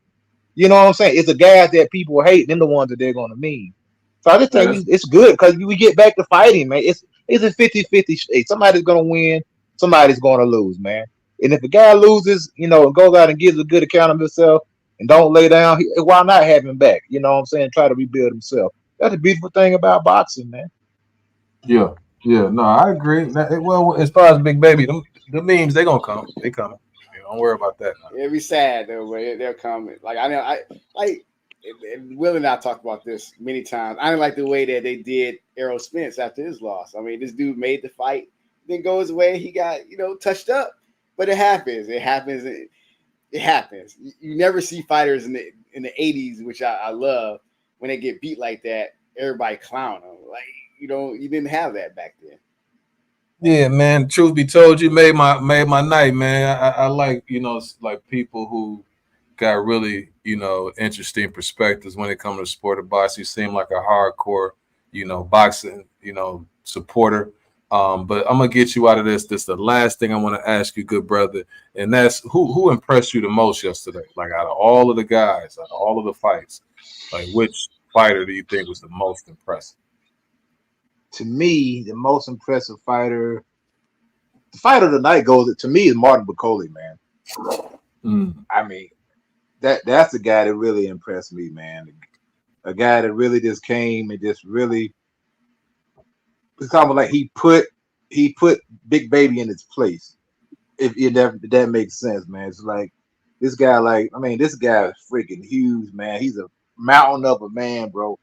[SPEAKER 7] You know what I'm saying? It's the guys that people hate, and the ones that they're going to meme. So I just think it's good because we get back to fighting, man. It's a 50-50 state. Somebody's going to win. Somebody's going to lose, man. And if a guy loses, and goes out and gives a good account of himself and don't lay down, why not have him back? You know what I'm saying? Try to rebuild himself. That's a beautiful thing about boxing, man.
[SPEAKER 5] Yeah. Yeah, no, I agree. Well, as far as Big Baby, the memes, they gonna come. They coming. Don't worry about that.
[SPEAKER 6] It'll be sad though, but they'll come. Like Will and I talked about this many times. I didn't like the way that they did Errol Spence after his loss. I mean, this dude made the fight, then goes away. He got touched up, but it happens. It happens. It happens. You never see fighters in the 80s, which I love, when they get beat like that. Everybody clown them. Like you didn't have that back then.
[SPEAKER 5] Yeah, man. Truth be told, you made my night, man. I like like people who got really interesting perspectives when it comes to sport of boxing. You seem like a hardcore boxing supporter. But I'm gonna get you out of this. This is the last thing I want to ask you, good brother, and that's who impressed you the most yesterday? Like out of all of the guys, out of all of the fights, like which fighter do you think was the most impressive?
[SPEAKER 7] To me, the most impressive fighter, the fighter of the night goes to me is Martin Bakole, man. I mean, that's the guy that really impressed me, man. A guy that really just came and just really, it's kind of like he put Big Baby in its place. If that makes sense, man. It's like this guy, this guy is freaking huge, man. He's a mountain of a man, bro.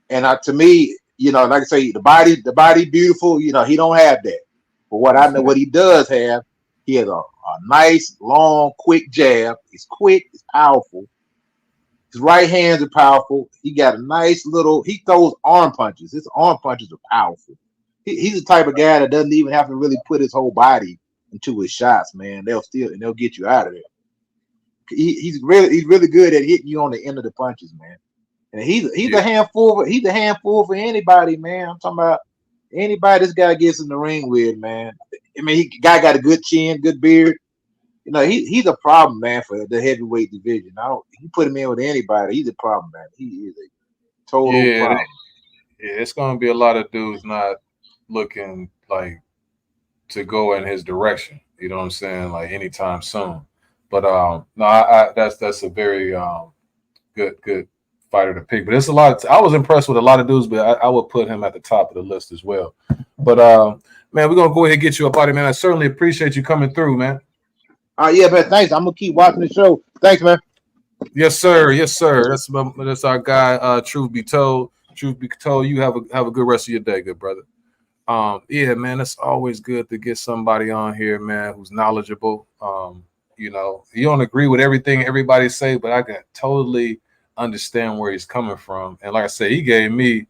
[SPEAKER 7] And to me, like I say, the body beautiful. He don't have that. But what I know, what he does have, he has a nice, long, quick jab. It's quick, it's powerful. His right hands are powerful. He got a nice little. He throws arm punches. His arm punches are powerful. he's the type of guy that doesn't even have to really put his whole body into his shots, man. They'll get you out of there. He's really good at hitting you on the end of the punches, man. And he's a handful. He's a handful for anybody, man. I'm talking about anybody this guy gets in the ring with, man. I mean, guy got a good chin, good beard. You know, he's a problem, man, for the heavyweight division. You put him in with anybody, he's a problem, man. He is a total problem.
[SPEAKER 5] Yeah, it's gonna be a lot of dudes not looking like to go in his direction. You know what I'm saying? Like anytime soon. But no, that's a very good fighter to pick. But it's a lot. I was impressed with a lot of dudes, but I would put him at the top of the list as well. But man, we're gonna go ahead and get you up out of here, man. I certainly appreciate you coming through, man.
[SPEAKER 7] Yeah, man. Thanks. I'm gonna keep watching the show. Thanks, man.
[SPEAKER 5] Yes, sir. Yes, sir. That's our guy. Truth be told. Truth be told. You have a good rest of your day, good brother. Yeah, man. It's always good to get somebody on here, man, who's knowledgeable. You know, you don't agree with everything everybody say, but I can totally understand where he's coming from. And like I said, he gave me,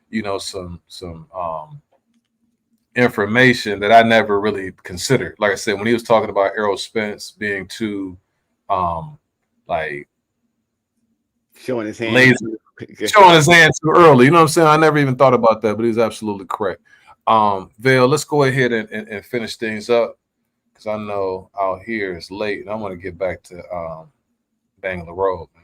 [SPEAKER 5] you know, some information that I never really considered. Like I said, when he was talking about Errol Spence being too like
[SPEAKER 6] showing his hand
[SPEAKER 5] lazy, showing his hand too early. You know what I'm saying? I never even thought about that, but he's absolutely correct. Vale, let's go ahead and finish things up because I know out here it's late and I want to get back to banging the road, man.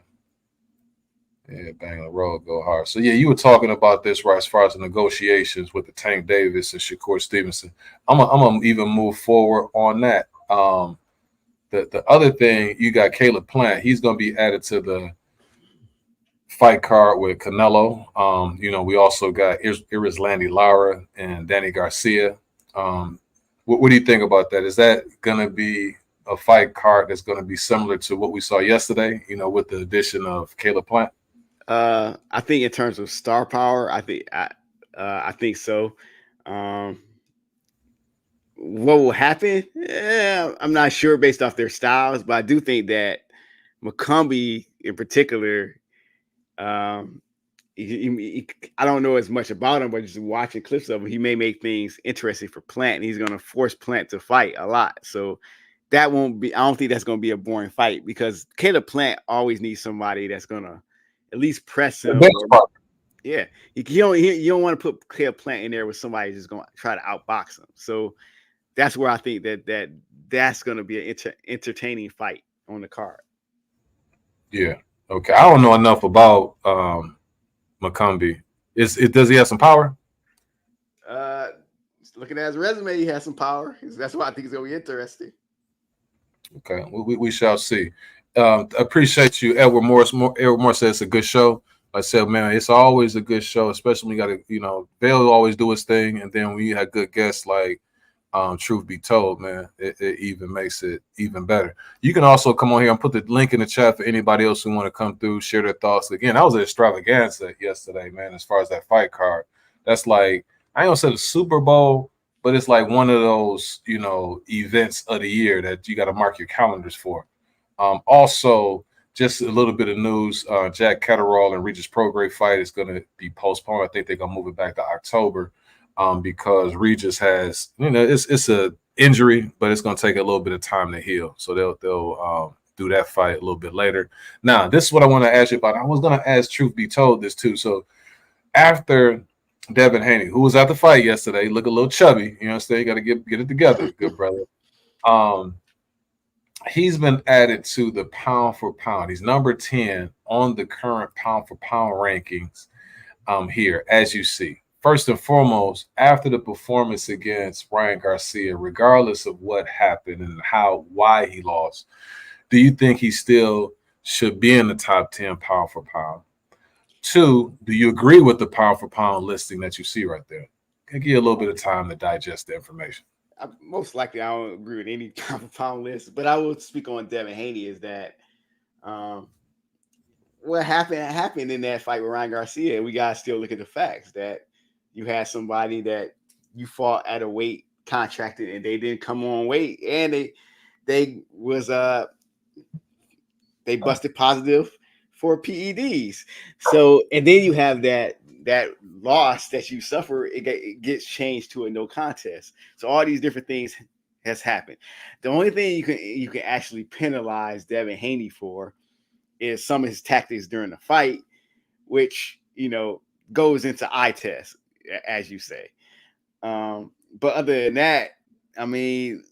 [SPEAKER 5] Yeah, bang the road, go hard. So yeah, you were talking about this right as far as the negotiations with the Tank Davis and Shakur Stevenson. I'm gonna even move forward on that. The other thing, you got Caleb Plant. He's gonna be added to the fight card with Canelo. You know, we also got Landy Lara and Danny Garcia. What do you think about that? Is that gonna be a fight card that's gonna be similar to what we saw yesterday? You know, with the addition of Caleb Plant.
[SPEAKER 6] I think in terms of star power, I think so. What will happen? I'm not sure based off their styles, but I do think that McCombie in particular, I don't know as much about him, but just watching clips of him, he may make things interesting for Plant, and he's going to force Plant to fight a lot. So that won't be. I don't think that's going to be a boring fight because Caleb Plant always needs somebody that's going to at least press him. Yeah, you don't want to put Caleb Plant in there with somebody just going to try to outbox him. So that's where I think that's going to be an entertaining fight on the card.
[SPEAKER 5] Yeah. Okay. I don't know enough about McCombie. Does he have some power?
[SPEAKER 6] Looking at his resume, he has some power. That's why I think it's going to be interesting.
[SPEAKER 5] Okay, we shall see. Appreciate you, Edward Morris. Edward Morris says it's a good show. Like I said, man, it's always a good show, especially when you got to, you know, Vale always do his thing, and then when you have good guests like Truth Be Told, man, it even makes it even better. You can also come on here and put the link in the chat for anybody else who want to come through, share their thoughts. Again, that was an extravaganza yesterday, man, as far as that fight card. That's like, I ain't gonna say the Super Bowl, but it's like one of those, you know, events of the year that you got to mark your calendars for. Also, just a little bit of news, Jack Catterall and Regis Prograis fight is going to be postponed. I think they're going to move it back to October because Regis has, you know, it's a injury, but it's going to take a little bit of time to heal. So they'll do that fight a little bit later. Now, this is what I want to ask you about. I was going to ask Truth Be Told this too. So after Devin Haney, who was at the fight yesterday, look a little chubby, you know what I'm saying? You got to get it together, good brother. He's been added to the pound for pound. He's number 10 on the current pound for pound rankings here, as you see. First and foremost, after the performance against Ryan Garcia, regardless of what happened and why he lost, do you think he still should be in the top 10 pound for pound? 2, do you agree with the pound for pound listing that you see right there? Can give you a little bit of time to digest the information.
[SPEAKER 6] Most likely, I don't agree with any pound for pound list, but I will speak on Devin Haney is that what happened in that fight with Ryan Garcia. We got to still look at the facts that you had somebody that you fought at a weight contracted and they didn't come on weight, and they busted positive for PEDs. So, and then you have that that loss that you suffer, it gets changed to a no contest. So all these different things has happened. The only thing you can actually penalize Devin Haney for is some of his tactics during the fight, which goes into eye test, as you say. But other than that, I mean,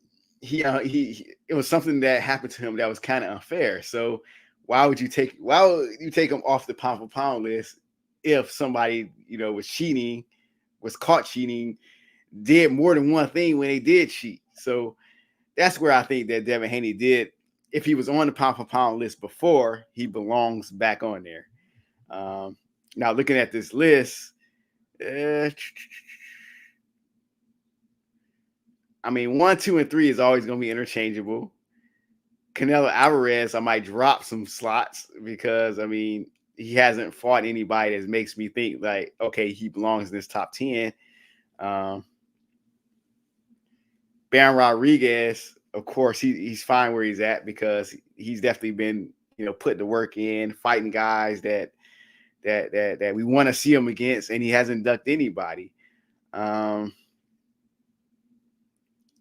[SPEAKER 6] he it was something that happened to him that was kind of unfair. So why would you take him off the pound for pound list if somebody was caught cheating, did more than one thing when they did cheat? So that's where I think that Devin Haney did. If he was on the pound for pound list before, he belongs back on there. Now looking at this list, I mean, 1, 2, and 3 is always going to be interchangeable. Canelo Alvarez, I might drop some slots because, I mean, he hasn't fought anybody that makes me think like, okay, he belongs in this top 10. Baron Rodriguez, of course, he's fine where he's at because he's definitely been, putting the work in, fighting guys that we want to see him against, and he hasn't ducked anybody.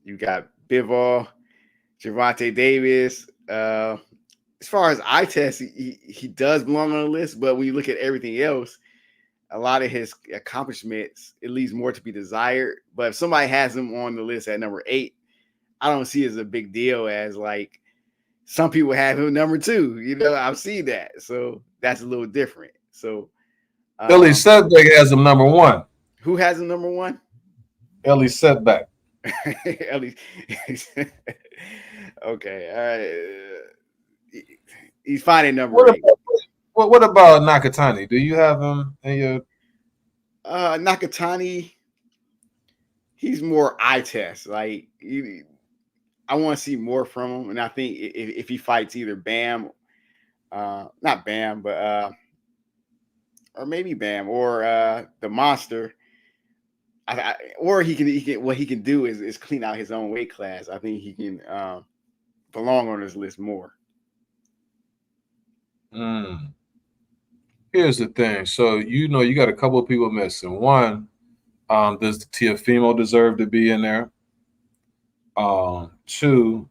[SPEAKER 6] You got Bivol, Gervonta Davis. As far as eye test, he does belong on the list, but when you look at everything else, a lot of his accomplishments, it leaves more to be desired. But if somebody has him on the list at number 8, I don't see it as a big deal as like some people have him number 2. I've seen that. So that's a little different. So
[SPEAKER 5] Ellie Setback has him number 1.
[SPEAKER 6] Who has him number 1?
[SPEAKER 5] Ellie Setback.
[SPEAKER 6] Ellie. Okay. All right. He's fine at number 8.
[SPEAKER 5] What about Nakatani? Do you have him in your
[SPEAKER 6] Nakatani? He's more eye test. Like I want to see more from him, and I think if he fights either Bam, not Bam, but or maybe Bam or the Monster, or he can what he can do is clean out his own weight class. I think he can belong on this list more.
[SPEAKER 5] Here's the thing. So you got a couple of people missing. One, does Teofimo deserve to be in there? 2,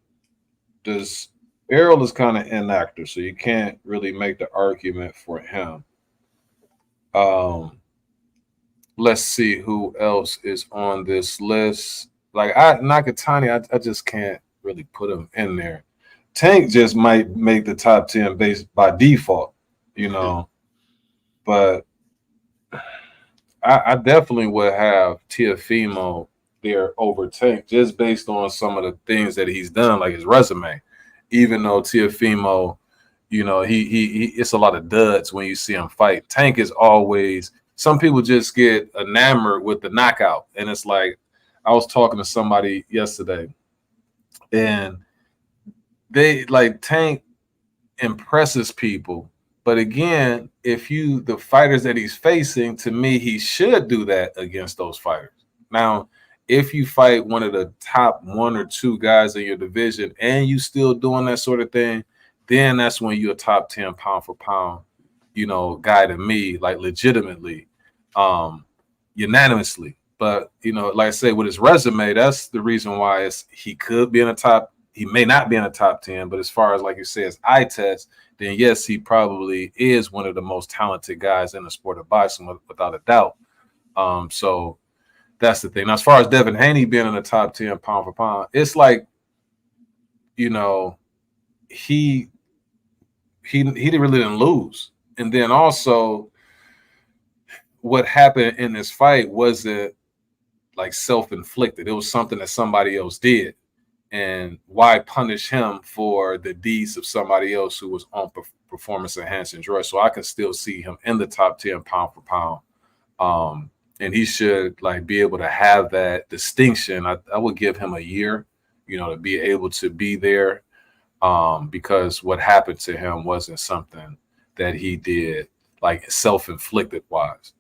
[SPEAKER 5] does Errol is kind of inactive, so you can't really make the argument for him. Let's see who else is on this list. Like Nakatani, I just can't really put him in there. Tank just might make the top 10 based by default, but I definitely would have Teofimo there over Tank just based on some of the things that he's done, like his resume. Even though Teofimo, he it's a lot of duds when you see him fight. Tank is always, some people just get enamored with the knockout. And it's like, I was talking to somebody yesterday and they like Tank impresses people. But again, the fighters that he's facing, to me, he should do that against those fighters. Now, if you fight one of the top 1 or 2 guys in your division and you still doing that sort of thing, then that's when you're a top 10 pound for pound, guy to me, like legitimately, unanimously. But, like I say, with his resume, that's the reason why he could be in a top. He may not be in a top 10, but as far as, like you say, as eye test, then yes, he probably is one of the most talented guys in the sport of boxing, without a doubt. So that's the thing. Now, as far as Devin Haney being in the top 10 pound for pound, it's like, he really didn't lose. And then also what happened in this fight wasn't like self-inflicted. It was something that somebody else did. And why punish him for the deeds of somebody else who was on performance-enhancing drugs? So I can still see him in the top 10 pound for pound. And he should be able to have that distinction. I would give him a year, to be able to be there, because what happened to him wasn't something that he did like self-inflicted wise.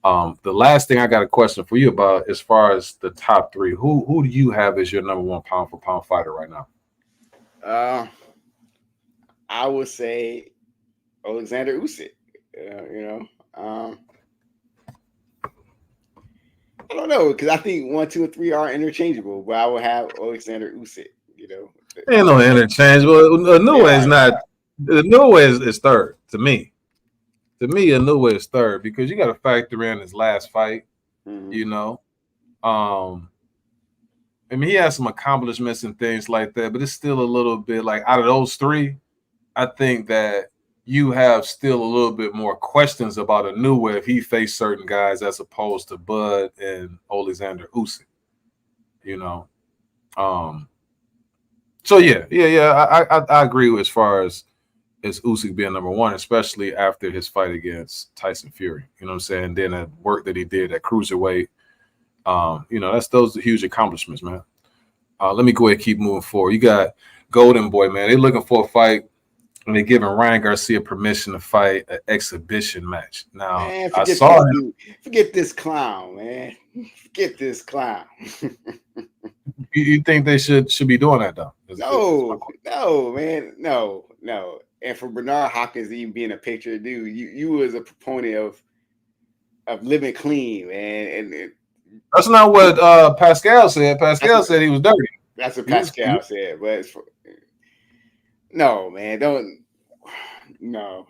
[SPEAKER 5] The last thing I got a question for you about, as far as the top 3, who do you have as your number 1 pound for pound fighter right now?
[SPEAKER 6] I would say Alexander Usyk. don't know because I think 1, 2, and 3 are interchangeable, but I would have Alexander Usyk. You know,
[SPEAKER 5] Ain't no interchangeable. Inoue is not. Inoue is third to me. To me, Inoue is third because you got to factor in his last fight.
[SPEAKER 6] Mhm.
[SPEAKER 5] You know, I mean, he has some accomplishments and things like that, but it's still a little bit like out of those three, I think that you have still a little bit more questions about Inoue if he faced certain guys as opposed to Bud and Alexander Usyk. You know, so yeah. I agree with as far as Usyk being number one, especially after his fight against Tyson Fury. You know what I'm saying? And then the work that he did at cruiserweight. You know, those are huge accomplishments, man. Let me go ahead and keep moving forward. You got Golden Boy, man. They're looking for a fight, and they're giving Ryan Garcia permission to fight an exhibition match. Now,
[SPEAKER 6] Man,
[SPEAKER 5] I saw him.
[SPEAKER 6] Forget this clown, man. Forget this clown.
[SPEAKER 5] You think they should be doing that though?
[SPEAKER 6] No, man, no. And for Bernard Hopkins even being a picture dude, you was a proponent of living clean, man. And
[SPEAKER 5] that's not what Pascal said. Pascal said he was dirty.
[SPEAKER 6] That's what Pascal said. But no, man, no.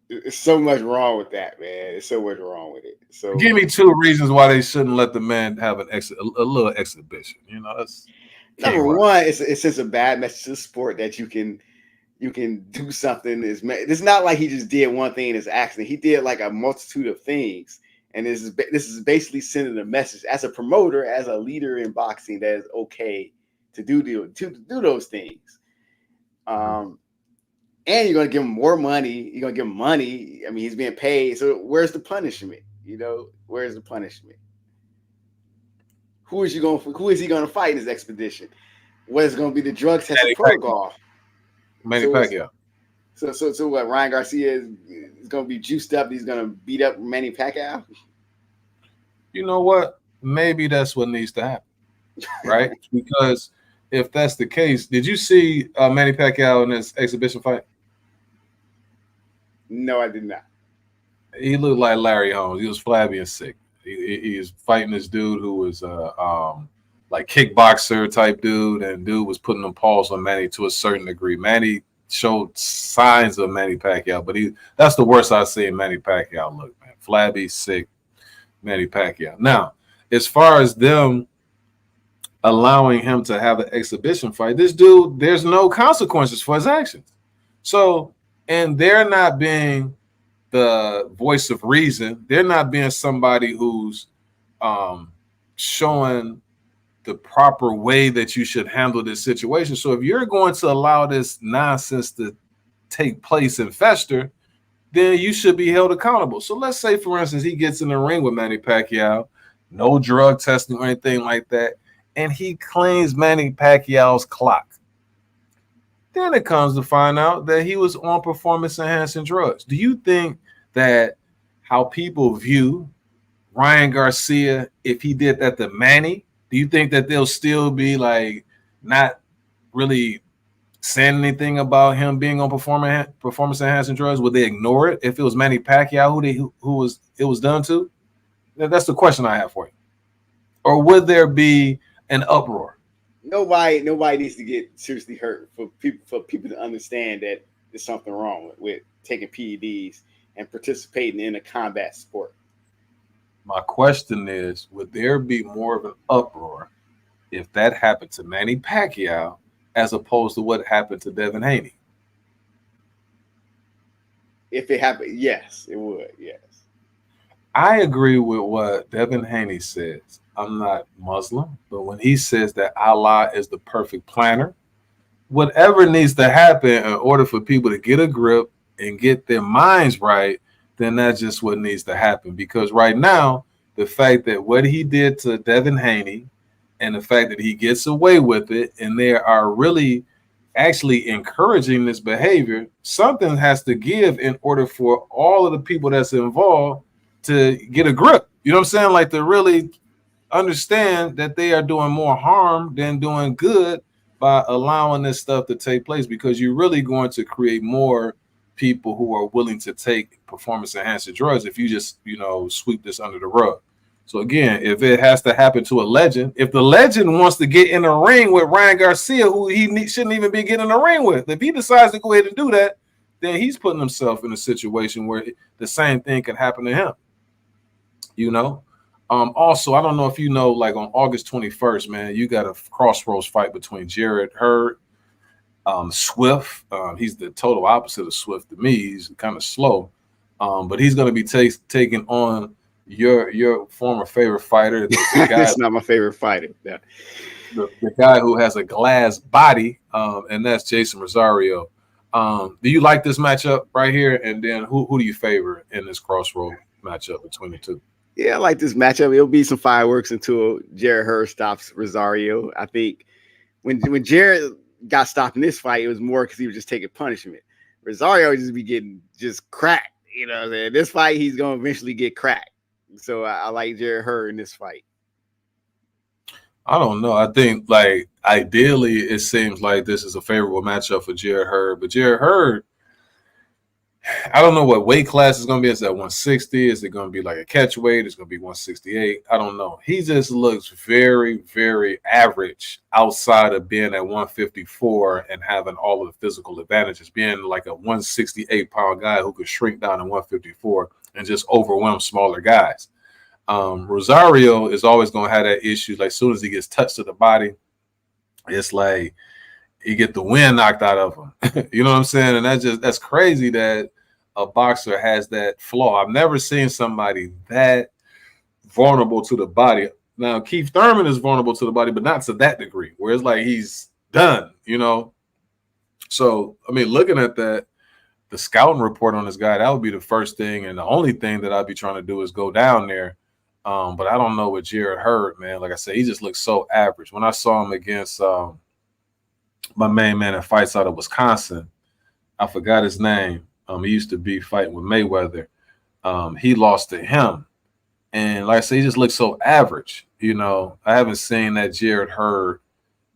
[SPEAKER 6] There's so much wrong with that, man. There's so much wrong with it. So
[SPEAKER 5] give me 2 reasons why they shouldn't let the man have a little exhibition. You know, that's
[SPEAKER 6] number one. It's just a bad message to the sport that you can do something. It's not like he just did one thing in his accident. He did like a multitude of things, and this is basically sending a message as a promoter, as a leader in boxing, that is okay to do those things. And you're going to give him more money. You're going to give him money. I mean, he's being paid. So where's the punishment? You know, where's the punishment? Who is he going to fight in this expedition? What is going to be the drug testing protocol?
[SPEAKER 5] Manny Pacquiao.
[SPEAKER 6] So what? Ryan Garcia is going to be juiced up. He's going to beat up Manny Pacquiao.
[SPEAKER 5] You know what? Maybe that's what needs to happen, right? Because if that's the case, did you see Manny Pacquiao in this exhibition fight?
[SPEAKER 6] No, I did not.
[SPEAKER 5] He looked like Larry Holmes. He was flabby and sick. He was fighting this dude who was like kickboxer type dude, and dude was putting them paws on Manny to a certain degree. Manny showed signs of Manny Pacquiao, but that's the worst I've seen Manny Pacquiao look, man. Flabby, sick Manny Pacquiao. Now, as far as them allowing him to have an exhibition fight, this dude, there's no consequences for his actions. So, and they're not being the voice of reason. They're not being somebody who's showing the proper way that you should handle this situation. So if you're going to allow this nonsense to take place and fester, then you should be held accountable. So let's say, for instance, he gets in the ring with Manny Pacquiao, no drug testing or anything like that, and he claims Manny Pacquiao's clock. Then it comes to find out that he was on performance-enhancing drugs. Do you think that how people view Ryan Garcia, if he did that to Manny, do you think that they'll still be like not really saying anything about him being on performance-enhancing drugs? Would they ignore it if it was Manny Pacquiao who it was done to? That's the question I have for you. Or would there be an uproar?
[SPEAKER 6] Nobody needs to get seriously hurt for people to understand that there's something wrong with taking PEDs and participating in a combat sport.
[SPEAKER 5] My question is, would there be more of an uproar if that happened to Manny Pacquiao as opposed to what happened to Devin Haney?
[SPEAKER 6] If it happened, yes, it would, yes.
[SPEAKER 5] I agree with what Devin Haney says. I'm not Muslim, but when he says that Allah is the perfect planner, whatever needs to happen in order for people to get a grip and get their minds right, then that's just what needs to happen. Because right now, the fact that what he did to Devin Haney and the fact that he gets away with it, and they are really actually encouraging this behavior, something has to give in order for all of the people that's involved to get a grip. You know what I'm saying? Like to really understand that they are doing more harm than doing good by allowing this stuff to take place, because you're really going to create more people who are willing to take performance enhancing drugs if you just, sweep this under the rug. So again, if it has to happen to a legend, if the legend wants to get in a ring with Ryan Garcia, who shouldn't even be getting in a ring with, if he decides to go ahead and do that, then he's putting himself in a situation where the same thing can happen to him. You know. Also, I don't know if you know, like on August 21st, man, you got a crossroads fight between Jarrett Hurd, Swift. He's the total opposite of Swift to me. He's kind of slow, but he's going to be taking on your former favorite fighter. The guy,
[SPEAKER 6] That's not my favorite fighter. Yeah.
[SPEAKER 5] The guy who has a glass body, and that's Jason Rosario. Do you like this matchup right here? And then who do you favor in this crossroad matchup between the two?
[SPEAKER 6] Yeah, I like this matchup. It'll be some fireworks until Jarrett Hurd stops Rosario. I think when Jarrett got stopped in this fight, it was more because he was just taking punishment. Rosario just be getting just cracked. You know what I'm saying? This fight, he's going to eventually get cracked. So I like Jarrett Hurd in this fight.
[SPEAKER 5] I don't know. I think, like, ideally, it seems like this is a favorable matchup for Jarrett Hurd. But Jarrett Hurd, I don't know what weight class is going to be. Is that 160? Is it going to be like a catch weight? It's going to be 168. I don't know. He just looks very, very average outside of being at 154 and having all of the physical advantages. Being like a 168-pound guy who could shrink down to 154 and just overwhelm smaller guys. Rosario is always going to have that issue. Like, as soon as he gets touched to the body, it's like he get the wind knocked out of him. You know what I'm saying? And that's crazy that a boxer has that flaw. I've never seen somebody that vulnerable to the body. Now, Keith Thurman is vulnerable to the body, but not to that degree, where it's like he's done, you know? So, I mean, looking at that, the scouting report on this guy, that would be the first thing and the only thing that I'd be trying to do is go down there. But I don't know what Jarrett Hurd, man. Like I said, he just looks so average. When I saw him against my main man that fights out of Wisconsin, I forgot his name. He used to be fighting with Mayweather. He lost to him. And like I said, he just looks so average. You know, I haven't seen that Jarrett Hurd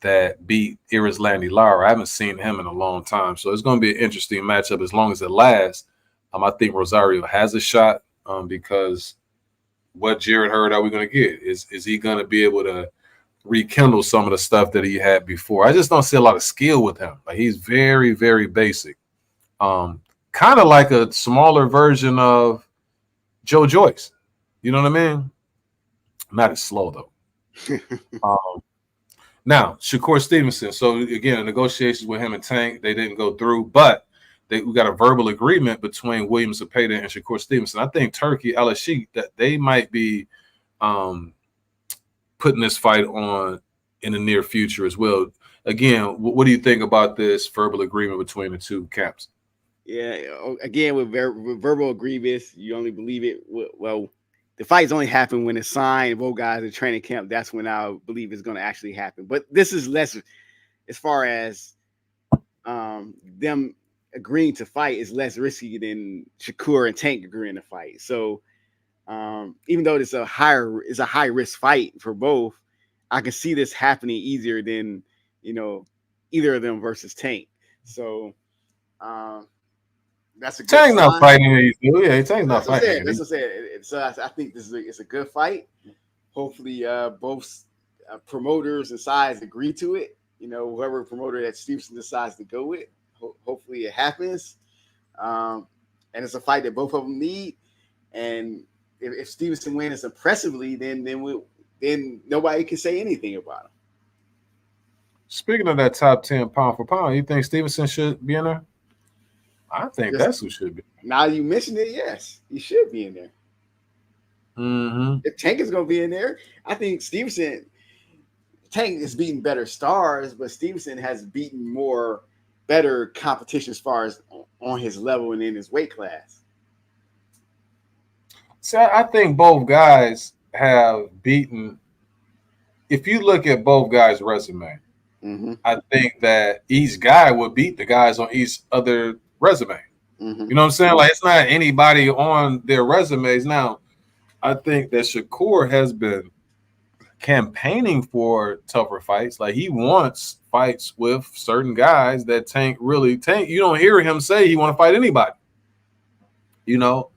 [SPEAKER 5] that beat Landy Lara. I haven't seen him in a long time. So it's going to be an interesting matchup as long as it lasts. I think Rosario has a shot because what Jarrett Hurd are we going to get? Is he going to be able to rekindle some of the stuff that he had before? I just don't see a lot of skill with him. Like, he's very, very basic. Kind of like a smaller version of Joe Joyce. You know what I mean? Not as slow, though. Now, Shakur Stevenson. So, again, the negotiations with him and Tank, they didn't go through, but we got a verbal agreement between William Zepeda and Shakur Stevenson. I think Turkey, Al-Ashik, that they might be putting this fight on in the near future as well. Again, what do you think about this verbal agreement between the two camps?
[SPEAKER 6] Yeah, again, with verbal agreements, you only believe it. Well, the fights only happen when it's signed. Both guys in training camp, that's when I believe it's going to actually happen. But this is less, as far as them agreeing to fight, is less risky than Shakur and Tank agreeing to fight. So even though it's a high risk fight for both, I can see this happening easier than, you know, either of them versus Tank. So that's a good
[SPEAKER 5] Tank
[SPEAKER 6] sign.
[SPEAKER 5] not fighting easy. Yeah, Tank's not fighting.
[SPEAKER 6] That's what I said. So I think it's a good fight. Hopefully, both promoters and sides agree to it. You know, whoever promoter that Stevenson decides to go with, hopefully it happens. And it's a fight that both of them need. And if Stevenson wins impressively, then nobody can say anything about him.
[SPEAKER 5] Speaking of that top 10 pound for pound, you think Stevenson should be in there? I think that's who should be.
[SPEAKER 6] Now you mentioned it, yes, he should be in there.
[SPEAKER 5] Mm-hmm.
[SPEAKER 6] If Tank is going to be in there, I think Tank is beating better stars, but Stevenson has beaten better competition as far as on his level and in his weight class.
[SPEAKER 5] So I think both guys have beaten. If you look at both guys' resume, I think that each guy would beat the guys on each other resume. You know what I'm saying? Like, it's not anybody on their resumes. Now, I think that Shakur has been campaigning for tougher fights. Like, he wants fights with certain guys that Tank, you don't hear him say he want to fight anybody. You know,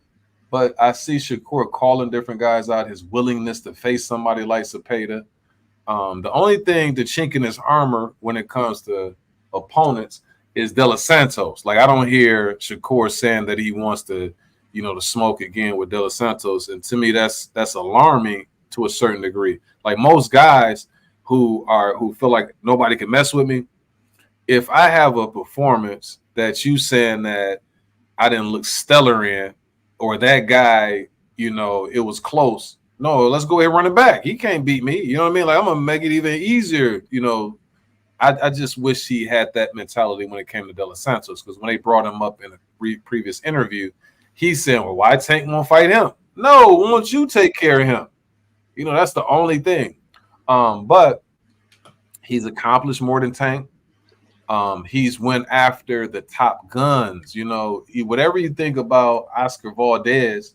[SPEAKER 5] But I see Shakur calling different guys out, his willingness to face somebody like Zepeda. The only thing, the chink in his armor when it comes to opponents is De Los Santos. Like, I don't hear Shakur saying that he wants to, to smoke again with De Los Santos. And to me, that's alarming to a certain degree. Like most guys who feel like nobody can mess with me, if I have a performance that you saying that I didn't look stellar in, or that guy, it was close. No, let's go ahead and run it back. He can't beat me. You know what I mean? Like, I'm gonna make it even easier. I just wish he had that mentality when it came to De Los Santos, because when they brought him up in a previous interview, he said, "Well, why Tank won't fight him? No, won't you take care of him?" That's the only thing. But he's accomplished more than Tank. He's went after the top guns. Whatever you think about Oscar Valdez,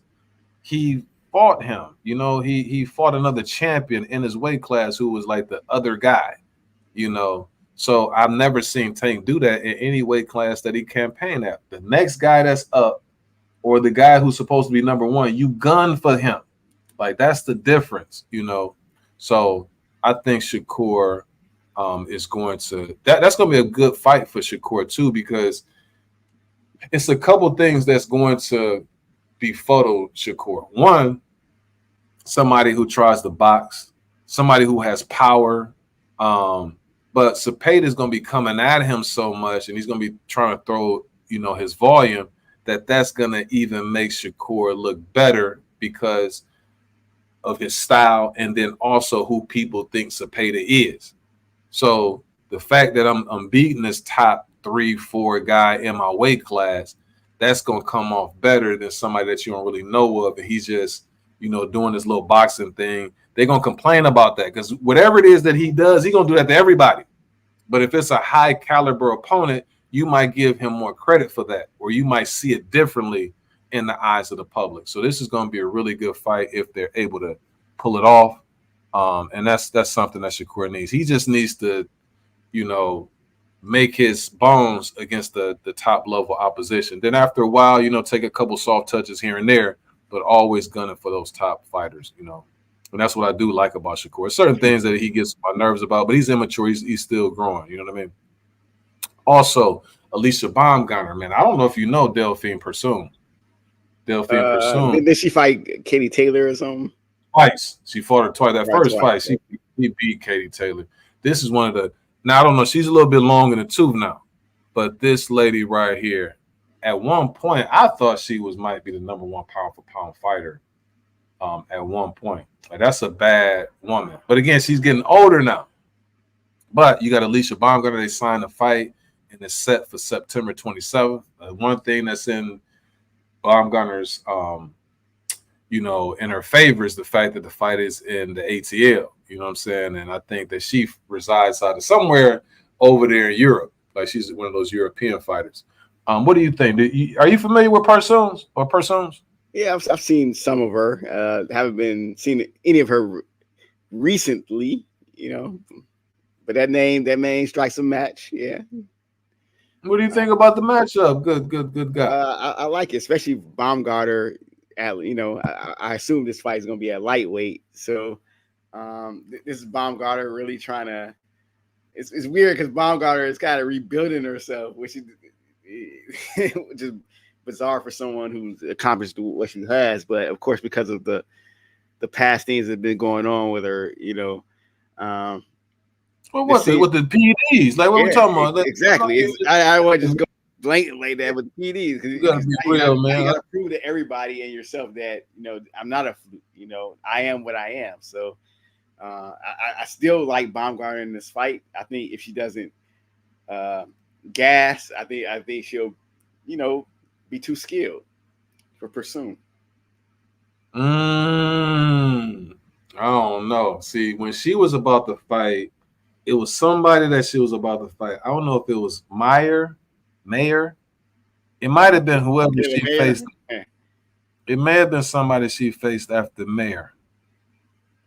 [SPEAKER 5] he fought him. He fought another champion in his weight class who was like the other guy. So I've never seen Tank do that in any weight class that he campaigned at. The next guy that's up, or the guy who's supposed to be number one, you gun for him. Like, that's the difference. So I think Shakur is going to that's going to be a good fight for Shakur too, because it's a couple things that's going to befuddle Shakur. One, somebody who tries to box, somebody who has power, but Zepeda is going to be coming at him so much, and he's going to be trying to throw his volume, that's going to even make Shakur look better because of his style, and then also who people think Zepeda is. So the fact that I'm beating this top 3-4 guy in my weight class, that's going to come off better than somebody that you don't really know of, and he's just, doing this little boxing thing. They're going to complain about that, because whatever it is that he does, he's going to do that to everybody. But if it's a high caliber opponent, you might give him more credit for that, or you might see it differently in the eyes of the public. So this is going to be a really good fight if they're able to pull it off. And that's something that Shakur needs. He just needs to, make his bones against the top level opposition. Then after a while, take a couple soft touches here and there, but always gunning for those top fighters, And that's what I do like about Shakur. Certain things that he gets my nerves about, but he's immature. He's still growing. You know what I mean? Also, Alicia Baumgartner, man. I don't know if you know Delphine Persoon.
[SPEAKER 6] Did she fight Katie Taylor or something?
[SPEAKER 5] Twice. She fought her twice. That first fight, she beat Katie Taylor. This is one of the – now, I don't know. She's a little bit long in the tooth now. But this lady right here, at one point, I thought she might be the number one pound-for-pound fighter at one point. Like, that's a bad woman. But, again, she's getting older now. But you got Alicia Baumgartner. They signed a fight, and it's set for September 27th. One thing that's in Baumgartner's in her favor is the fact that the fight is in the ATL. You know what I'm saying? And I think that she resides out of somewhere over there in Europe. Like, she's one of those European fighters. What do you think? Are you familiar with Persoons?
[SPEAKER 6] Yeah, I've seen some of her. Haven't seen any of her recently, But that name strikes a match. Yeah.
[SPEAKER 5] What do you think about the matchup? Good guy.
[SPEAKER 6] I like it, especially Baumgartner. I assume this fight is going to be at lightweight. So this is Baumgartner really trying to. It's weird because Baumgartner is kind of rebuilding herself, which is bizarre for someone who's accomplished what she has. But of course, because of the past things that have been going on with her,
[SPEAKER 5] What was it with the PEDs? Like, what we talking about?
[SPEAKER 6] Exactly. I want to just go blatant like that with PEDs, because you gotta be real, man. You gotta prove to everybody and yourself that I'm not a fluke. I am what I am. So I still like Baumgartner in this fight. I think if she doesn't gas, I think she'll be too skilled for Persoon.
[SPEAKER 5] I don't know. See, when she was about to fight, it was somebody that she was about to fight. I don't know if it was Mayer. It might have been whoever she faced. It may have been somebody she faced after Mayer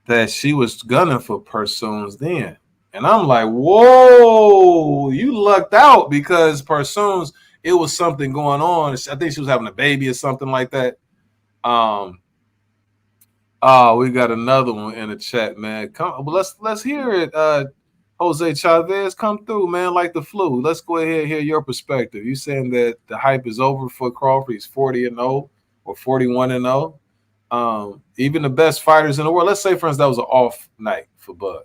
[SPEAKER 5] that she was gunning for Persoons then. And I'm like, whoa, you lucked out, because Persoons, it was something going on. I think she was having a baby or something like that. Oh, we got another one in the chat, man. Come, well, let's hear it. Jose Chavez, come through, man, like the flu. Let's go ahead and hear your perspective. You saying that the hype is over for Crawford? He's 40-0 or 41-0. Even the best fighters in the world. Let's say, for instance, that was an off night for Bud.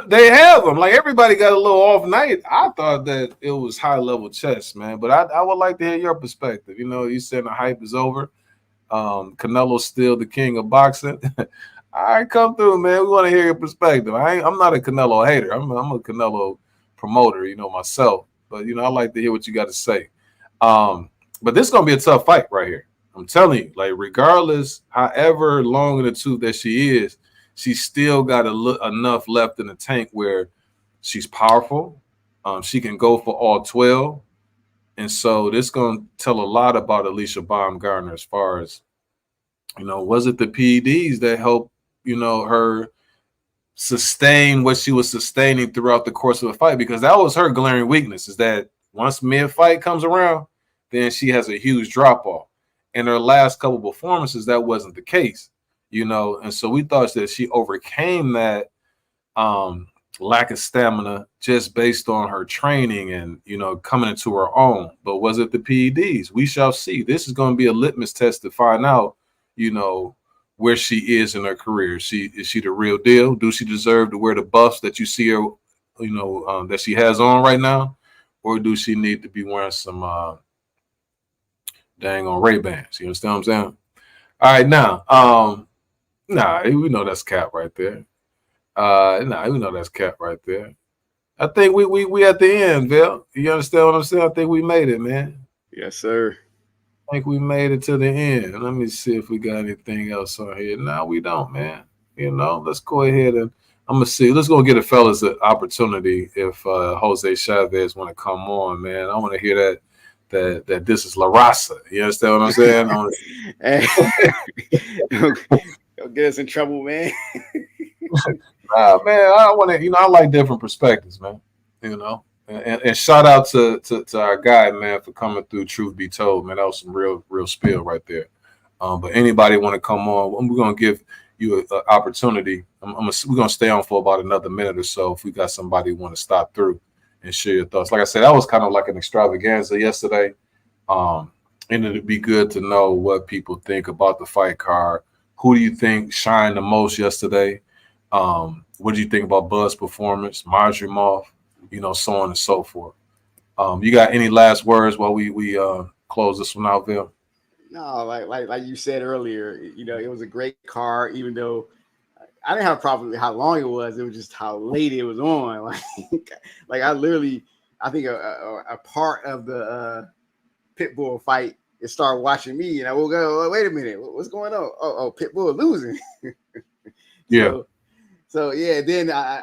[SPEAKER 5] They have them. Like everybody got a little off night. I thought that it was high level chess, man. But I would like to hear your perspective. You know, you saying the hype is over. Canelo's still the king of boxing. All right, come through, man. We want to hear your perspective. I'm not a Canelo hater. I'm a Canelo promoter, you know, myself. But, you know, I like to hear what you got to say. But this is going to be a tough fight right here. I'm telling you, like, regardless, however long in the tooth that she is, she's still got enough left in the tank where she's powerful. She can go for all 12. And so this is going to tell a lot about Alicia Baumgartner as far as, you know, was it the PEDs that helped, you know, her sustain what she was sustaining throughout the course of the fight? Because that was her glaring weakness, is that once mid-fight comes around, then she has a huge drop-off. In her last couple of performances, that wasn't the case, you know. And so we thought that she overcame that lack of stamina just based on her training and, you know, coming into her own. But was it the PEDs? We shall see. This is going to be a litmus test to find out, you know, where she is in her career. Is she the real deal? Do she deserve to wear the buffs that you see her, you know, that she has on right now? Or do she need to be wearing some dang on Ray-Bans? You understand what I'm saying? All right, now, nah, we know that's cap right there. Nah, we know that's cap right there. I think we at the end, Bill. You understand what I'm saying? I think we made it, man.
[SPEAKER 6] Yes, sir.
[SPEAKER 5] I think we made it to the end. Let me see if we got anything else on here. No, we don't, man. You know, let's go ahead and I'm gonna see. Let's go get the fellas an opportunity if Jose Chavez want to come on, man. I want to hear that this is La Raza. You understand what I'm saying?
[SPEAKER 6] Don't get us in trouble, man.
[SPEAKER 5] Nah, man, I want to, you know, I like different perspectives, man. You know, and shout out to our guy, man, for coming through. Truth be told, man, that was some real spill right there. But anybody want to come on, we're gonna give you an opportunity. We're gonna stay on for about another minute or so. If we got somebody want to stop through and share your thoughts, like I said, that was kind of like an extravaganza yesterday. And it'd be good to know what people think about the fight card. Who do you think shined the most yesterday? What do you think about Bud's performance, Madrimov, you know, so on and so forth? You got any last words while we close this one out, Bill?
[SPEAKER 6] No, like you said earlier, you know, it was a great card, even though I didn't have a problem with how long it was. It was just how late it was on. Like I think a part of the Pitbull fight is start watching me, and I will go, oh, wait a minute, what's going on? Oh, Pitbull losing.
[SPEAKER 5] Yeah.
[SPEAKER 6] So yeah, then I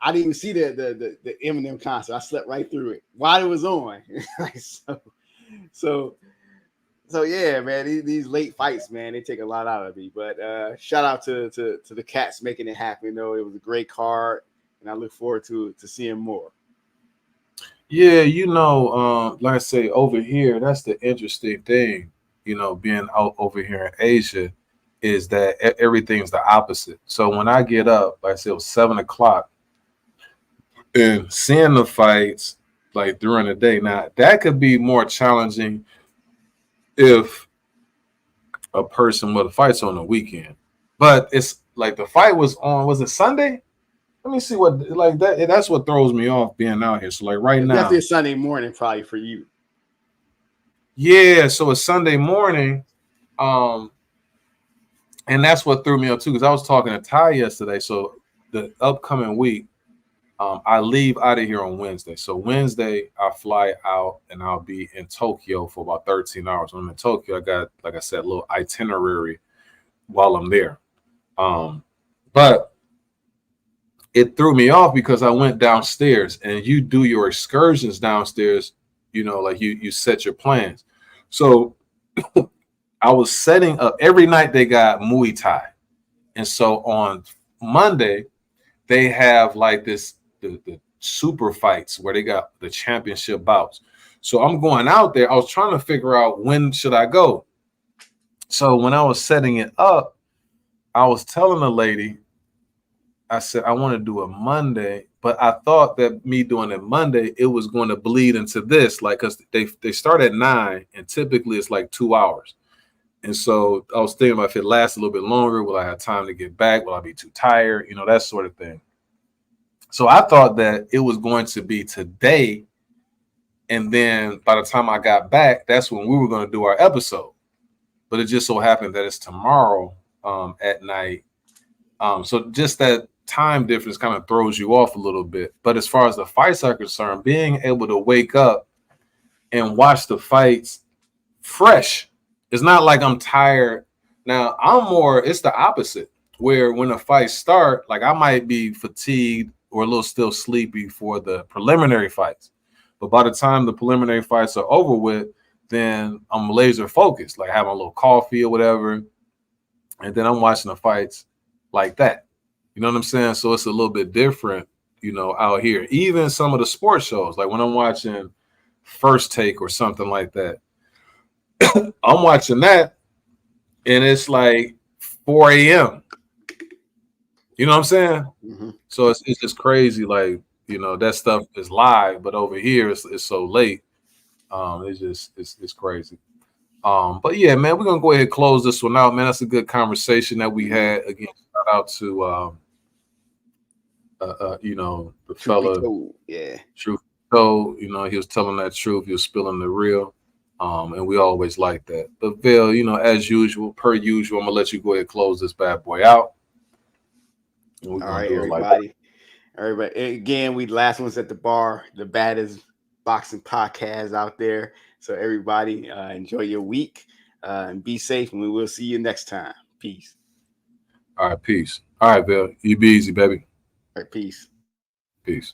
[SPEAKER 6] didn't even see the Eminem concert. I slept right through it while it was on. so yeah, man, these late fights, man, they take a lot out of me. But shout out to the cats making it happen. You know, it was a great card, and I look forward to seeing more.
[SPEAKER 5] Yeah, you know, like I say, over here, that's the interesting thing, you know, being out over here in Asia, is that everything's the opposite. So when I get up, like I said, it was 7:00, and seeing the fights like during the day, now that could be more challenging if a person with a fight's on the weekend. But it's like the fight was it Sunday? Let me see what like that. That's what throws me off being out here. So like right now,
[SPEAKER 6] definitely a Sunday morning, probably for you.
[SPEAKER 5] Yeah, so it's Sunday morning, and that's what threw me off too. Because I was talking to Ty yesterday. So the upcoming week, I leave out of here on Wednesday. So Wednesday I fly out and I'll be in Tokyo for about 13 hours. When I'm in Tokyo, I got, like I said, a little itinerary while I'm there. But it threw me off because I went downstairs, and you do your excursions downstairs, you know, like you set your plans. So I was setting up every night. They got Muay Thai. And so on Monday, they have like the super fights where they got the championship bouts. So I'm going out there. I was trying to figure out when should I go. So when I was setting it up, I was telling the lady, I said, I want to do a Monday, but I thought that me doing it Monday, it was going to bleed into this, like, because they start at 9 and typically it's like 2 hours. And so I was thinking about if it lasts a little bit longer, will I have time to get back? Will I be too tired? You know, that sort of thing. So I thought that it was going to be today. And then by the time I got back, that's when we were going to do our episode. But it just so happened that it's tomorrow at night. So just that time difference kind of throws you off a little bit. But as far as the fights are concerned, being able to wake up and watch the fights fresh, it's not like I'm tired. Now, it's the opposite, where when the fights start, like I might be fatigued or a little still sleepy for the preliminary fights. But by the time the preliminary fights are over with, then I'm laser focused, like having a little coffee or whatever. And then I'm watching the fights like that. You know what I'm saying? So it's a little bit different, you know, out here. Even some of the sports shows, like when I'm watching First Take or something like that, I'm watching that and it's like 4 a.m. You know what I'm saying?
[SPEAKER 6] Mm-hmm.
[SPEAKER 5] So it's just crazy. Like, you know, that stuff is live, but over here it's so late. It's crazy. But yeah, man, we're gonna go ahead and close this one out, man. That's a good conversation that we had. Again, shout out to you know, the fella, Truth. So, you know, he was telling that truth, he was spilling the real. And we always like that. But Bill, you know, as usual, per usual, I'm gonna let you go ahead and close this bad boy out.
[SPEAKER 6] All right, everybody. Again, we the last ones at the bar, the baddest boxing podcast out there. So everybody, enjoy your week and be safe, and we will see you next time. Peace.
[SPEAKER 5] All right, peace. All right, Bill, you be easy, baby.
[SPEAKER 6] All right, peace.
[SPEAKER 5] Peace.